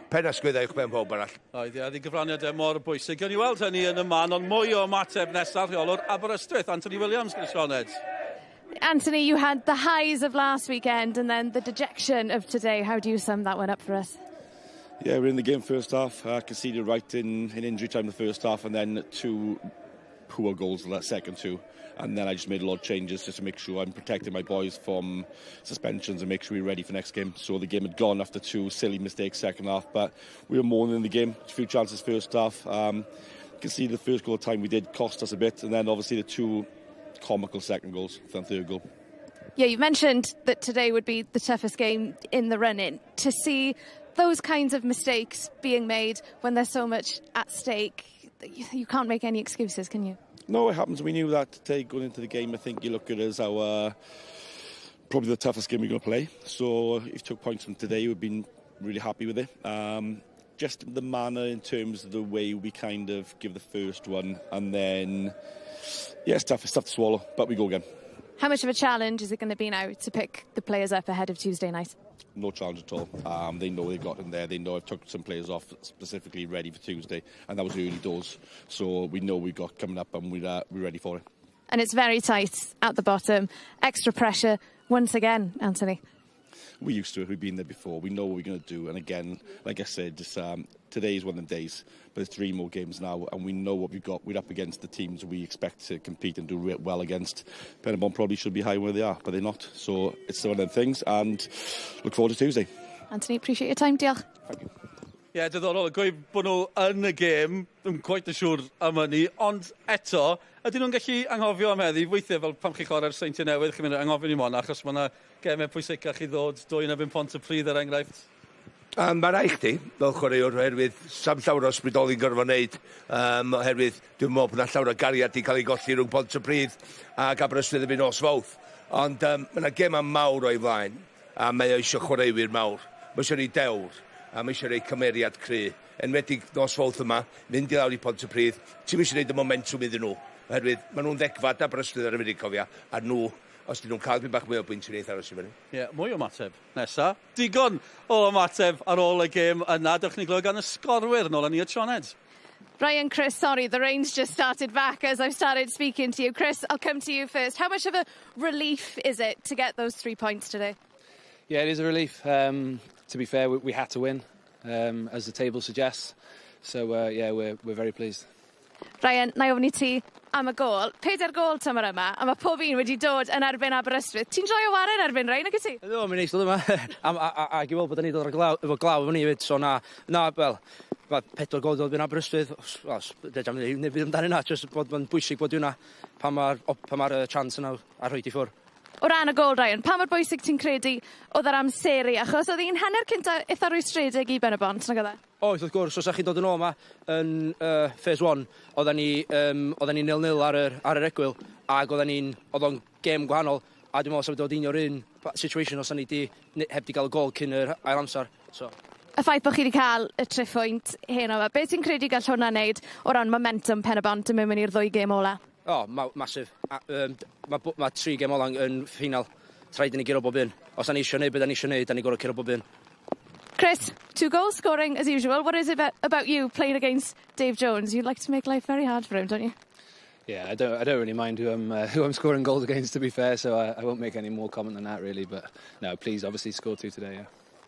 Pen a sgwyddau uwch ben pob arall. Oedd, ie, di gyfraniadau mor bwysig. Gawn ni weld hynny yn y man, ond mwy o ymateb nesaf rheolwr Aberystwyth, Anthony Williams, gyda Sioned. Anthony, you had the highs of last weekend and then the dejection of today. How do you sum that one up for us? Yeah, we're in the game first half. Conceded right in injury time the first half, and then 2 poor goals in that second 2. And then I just made a lot of changes just to make sure I'm protecting my boys from suspensions and make sure we're ready for next game. So the game had gone after 2 silly mistakes second half, but we were more than in the game. A few chances first half. You can see the first goal time we did cost us a bit, and then obviously the 2 comical second goals for the third goal. Yeah, you mentioned that today would be the toughest game in the run-in. To see those kinds of mistakes being made when there's so much at stake, you can't make any excuses, can you? No, it happens. We knew that today going into the game. I think you look at it as our probably the toughest game we're going to play. So if you took points from today, we've been really happy with it. Just the manner in terms of the way we kind of give the first one, and then yeah, it's tough to swallow, but we go again. How much of a challenge is it going to be now to pick the players up ahead of Tuesday night? No challenge at all. They know they've got in there. They know I've took some players off specifically ready for Tuesday, and that was early doors. So we know we've got coming up, and we're ready for it. And it's very tight at the bottom. Extra pressure once again, Anthony. We're used to it. We've been there before. We know what we're going to do. And again, like I said, just, today is one of them days. But there's 3 more games now, and we know what we've got. We're up against the teams we expect to compete and do well against. Pen-y-bont probably should be high where they are, but they're not. So it's one of them things, and look forward to Tuesday. Anthony, appreciate your time. Diolch. Thank you. Ie, diddorol, gweud bod nhw yn y gêm, ddim quite yn siŵr am hynny, ond eto, ydyn nhw'n gallu anghofio am heddi, weithiau fel pam chi chwarae'r Seintiau Newydd, chi'n mynd anghofio ni mon, achos mae yna gemau pwysicach i ddod, 2 yn ebyn Bontypridd er enghraifft. Mae rai chdi, fel chwaraewr, oherwydd sam llawer o ysbrydoli'n gorfod wneud, oherwydd dwi'n meddwl bod yna llawer o gariad i cael ei golli rhwng Bontypridd ac Aberystwyth yn mynd os fawth. Ond mae yna gem am mawr o'i flaen, a mae eisiau chwaraewyr mawr. Mae eisiau ni dewr, a mae eisiau gwneud cymeriad cry. Enwedig nos fawth yma, mynd i lawr i Bontypridd, ti'n eisiau gwneud y momentum iddyn nhw. Oherwydd, maen nhw'n ddegfad Aberystwyth ar y munud cofia, a nhw, os dyn nhw'n cael byd bach mwy o bwyntiau neith aros i fyny. Ie, mwy o ymateb nesa. Digon o ymateb ar ôl y gêm yna. Dewch ni glywed gan y sgorwyr nôl yn i y Sioned. Ryan, Chris, sorry, the rain's just started back as I've started speaking to you. Chris, I'll come to you first. How much of a relief is it to get those 3 points today? Yeah, it is a relief. To be fair, we had to win, as the table suggests. So, yeah, we're very pleased. Ryan, na i ofyn i ti am y gol. 4 gol tymor yma, a mae pob un wedi dod yn erbyn Aberystwyth. Ti'n joio waren erbyn Ryan, ac i ti? No, mi'n neis dod yma. A gweld bod ni dod efo glaw efo ni fyd, so na, wel, mae 4 gol dod yn Aberystwyth. Dejam ni fydd amdano yna, jyst bod yn bwysig bod yna pan mae'r chance yna a rhoid i ffwr. O ran y gol, Ryan, pa mor bwysig ti'n credu oedd yr amseru? Achos oedd hi'n hanner cynta eitha rwystredig i Pen-y-bont, nag oedd e? Oedd, wrth gwrs, os a'ch chi'n dod yn ôl yma yn phase 1, oedden ni 0-0 ar yr egwyl, ac oedd o'n gêm gwahanol, a dwi'n meddwl sef dod un o'r un situation os o'n ni heb di gael y gol cyn yr ail amser. So. Y ffaith bod chi wedi cael y tripwynt hyn o'ma, beth ti'n credu gall hwnna wneud o ran momentum Pen-y-bont yn mynd i'r 2 gêm ola? Masif. Mae 3 gêm ola yn ffinal. Traed i ni giro bob un. Os da ni eisiau gwneud beth da ni eisiau gwneud, da ni gorau curo bob un. Chris, 2 goals scoring as usual. What is it about you playing against Dave Jones? You'd like to make life very hard for him, don't you? Yeah, I don't really mind who I'm scoring goals against, to be fair, so I won't make any more comment than that, really. But no, please, obviously, score 2 today, yeah.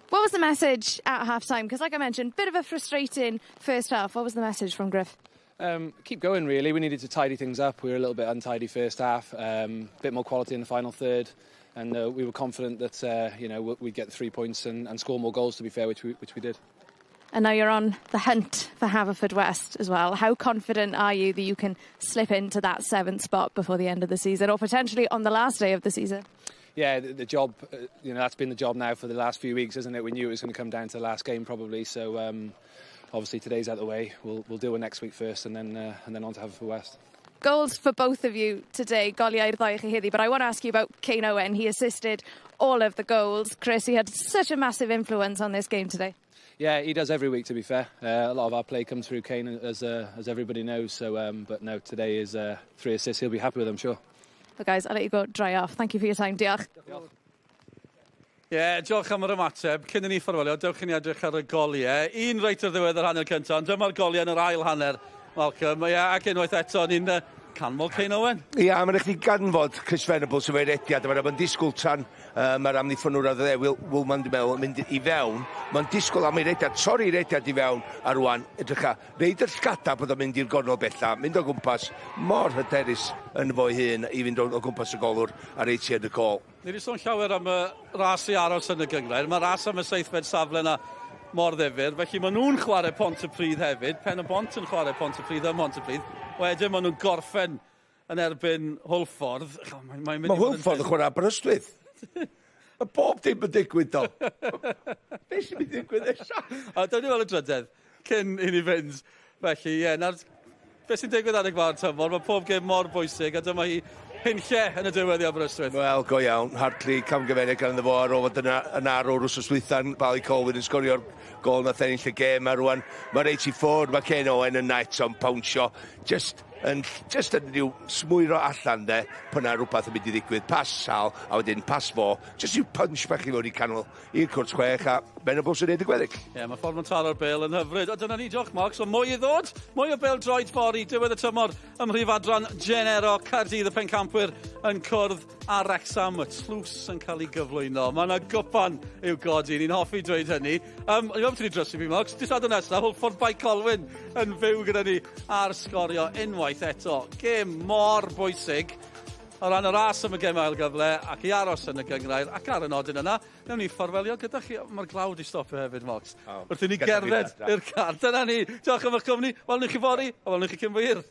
What was the message at half-time? Because, like I mentioned, bit of a frustrating first half. What was the message from Griff? Keep going, really. We needed to tidy things up. We were a little bit untidy first half, bit more quality in the final third, and we were confident that we'd get the 3 points and score more goals, to be fair, which we did. And now you're on the hunt for Haverfordwest as well. How confident are you that you can slip into that 7th spot before the end of the season, or potentially on the last day of the season? Yeah, the job, that's been the job now for the last few weeks, isn't it? We knew it was going to come down to the last game probably, so obviously today's out of the way. We'll deal with next week first, and then on to Haverfordwest. Goals for both of you today, Goedlan y Parc, but I want to ask you about Kane Owen. He assisted all of the goals. Chris, he had such a massive influence on this game today. Yeah, he does every week, to be fair. A lot of our play comes through Kane, as everybody knows. So, but no, today is 3 assists. He'll be happy with them, sure. But guys, I'll let you go dry off. Thank you for your time. Diolch. Yeah, diolch am yr ymateb. Cyn i ni ffarwelio, dewch i ni edrych ar y goliau. Un reit ar ddiwedd yr hanner cyntaf, ond dyma'r goliau yn yr ail hanner. Malcolm, ac unwaith eto, ni'n canmol Kane Owen. Ia, mae'n eich ganfod Chris Venables yn feirediad, mae'n disgwyl tan mae'r amddiffynwr ar dde, Wilman di meddwl, mynd i fewn, mae'n disgwyl am ei rediad, torri rediad i fewn, a rwan, edrycha, reid yr llgada bod o'n mynd i'r gornol bella, mynd o gwmpas, mor hyderus yn fo'i hun i fynd o gwmpas y golwr ar eitiad y gol. Ni wedi sôn llawer am y ras i aros yn y gynghrair, mae ras am y 7fed safle yna mor ddifyr, felly maen nhw'n chwarae Bontypridd hefyd, Pen-y-bont yn chwarae Bontypridd a Bontypridd, wedyn maen nhw'n gorffen yn erbyn Hwlffordd. Mae Hwlffordd yn chwarae Aberystwyth. Mae bob dim yn digwydd do. Be sy'n mynd digwydd eisiau? A dyna ni fel y drydedd, cyn i ni fynd. Felly, be sy'n digwydd ar y gwa'r tymor, mae pob gêm mor bwysig, a dyma hi hunlle yn y diwedd i Aberystwyth. Wel, go iawn. Hartley camgymeriad gan fo ar ôl fod yn arwr wrth yswythan. Bae Colwyn yn sgorio'r gol nath ennill y gêm a rwan. Mae reit i ffwrdd, mae Kane Owen yn night on pawnsio. Just yn rhyw smwyro allan de, pwna rhywbeth yn mynd i ddigwydd. Pas sal, a wedyn pas fo. Just yw punch bach i fod i canol i'r cwrt 6 a Venables yn neud y gweddill. Ie, mae ffordd mae'n taro'r bêl yn hyfryd. A dyna ni, diolch Mark, so mwy i ddod. Mwy o pêl-droed fori, diwedd y tymor ym mhrif adran Genero, Caerdydd y pencampwyr yn cwrdd a Wrexham. Y tlws yn cael ei gyflwyno. Mae yna gwpan i'w godi, ni'n hoffi dweud hynny. Ni'n meddwl ti drysu fi, Mark. Dysadwn nesaf, Hwlffordd Bae Colwyn yn fyw gyda ni ar Sgorio unwaith eto. Gêm mor bwysig o ran y ras am y gêm ail gyfle ac i aros yn y gynghrair ac ar y nodyn yna. Newn ni fforwelio gyda chi. Mae'r glawd i stopio hefyd, Mox. Wrth i ni gerdded i'r car. Dyna ni. Diolch am eich cwmni. Wel, ni chi fori, a wel, ni chi cymwyr.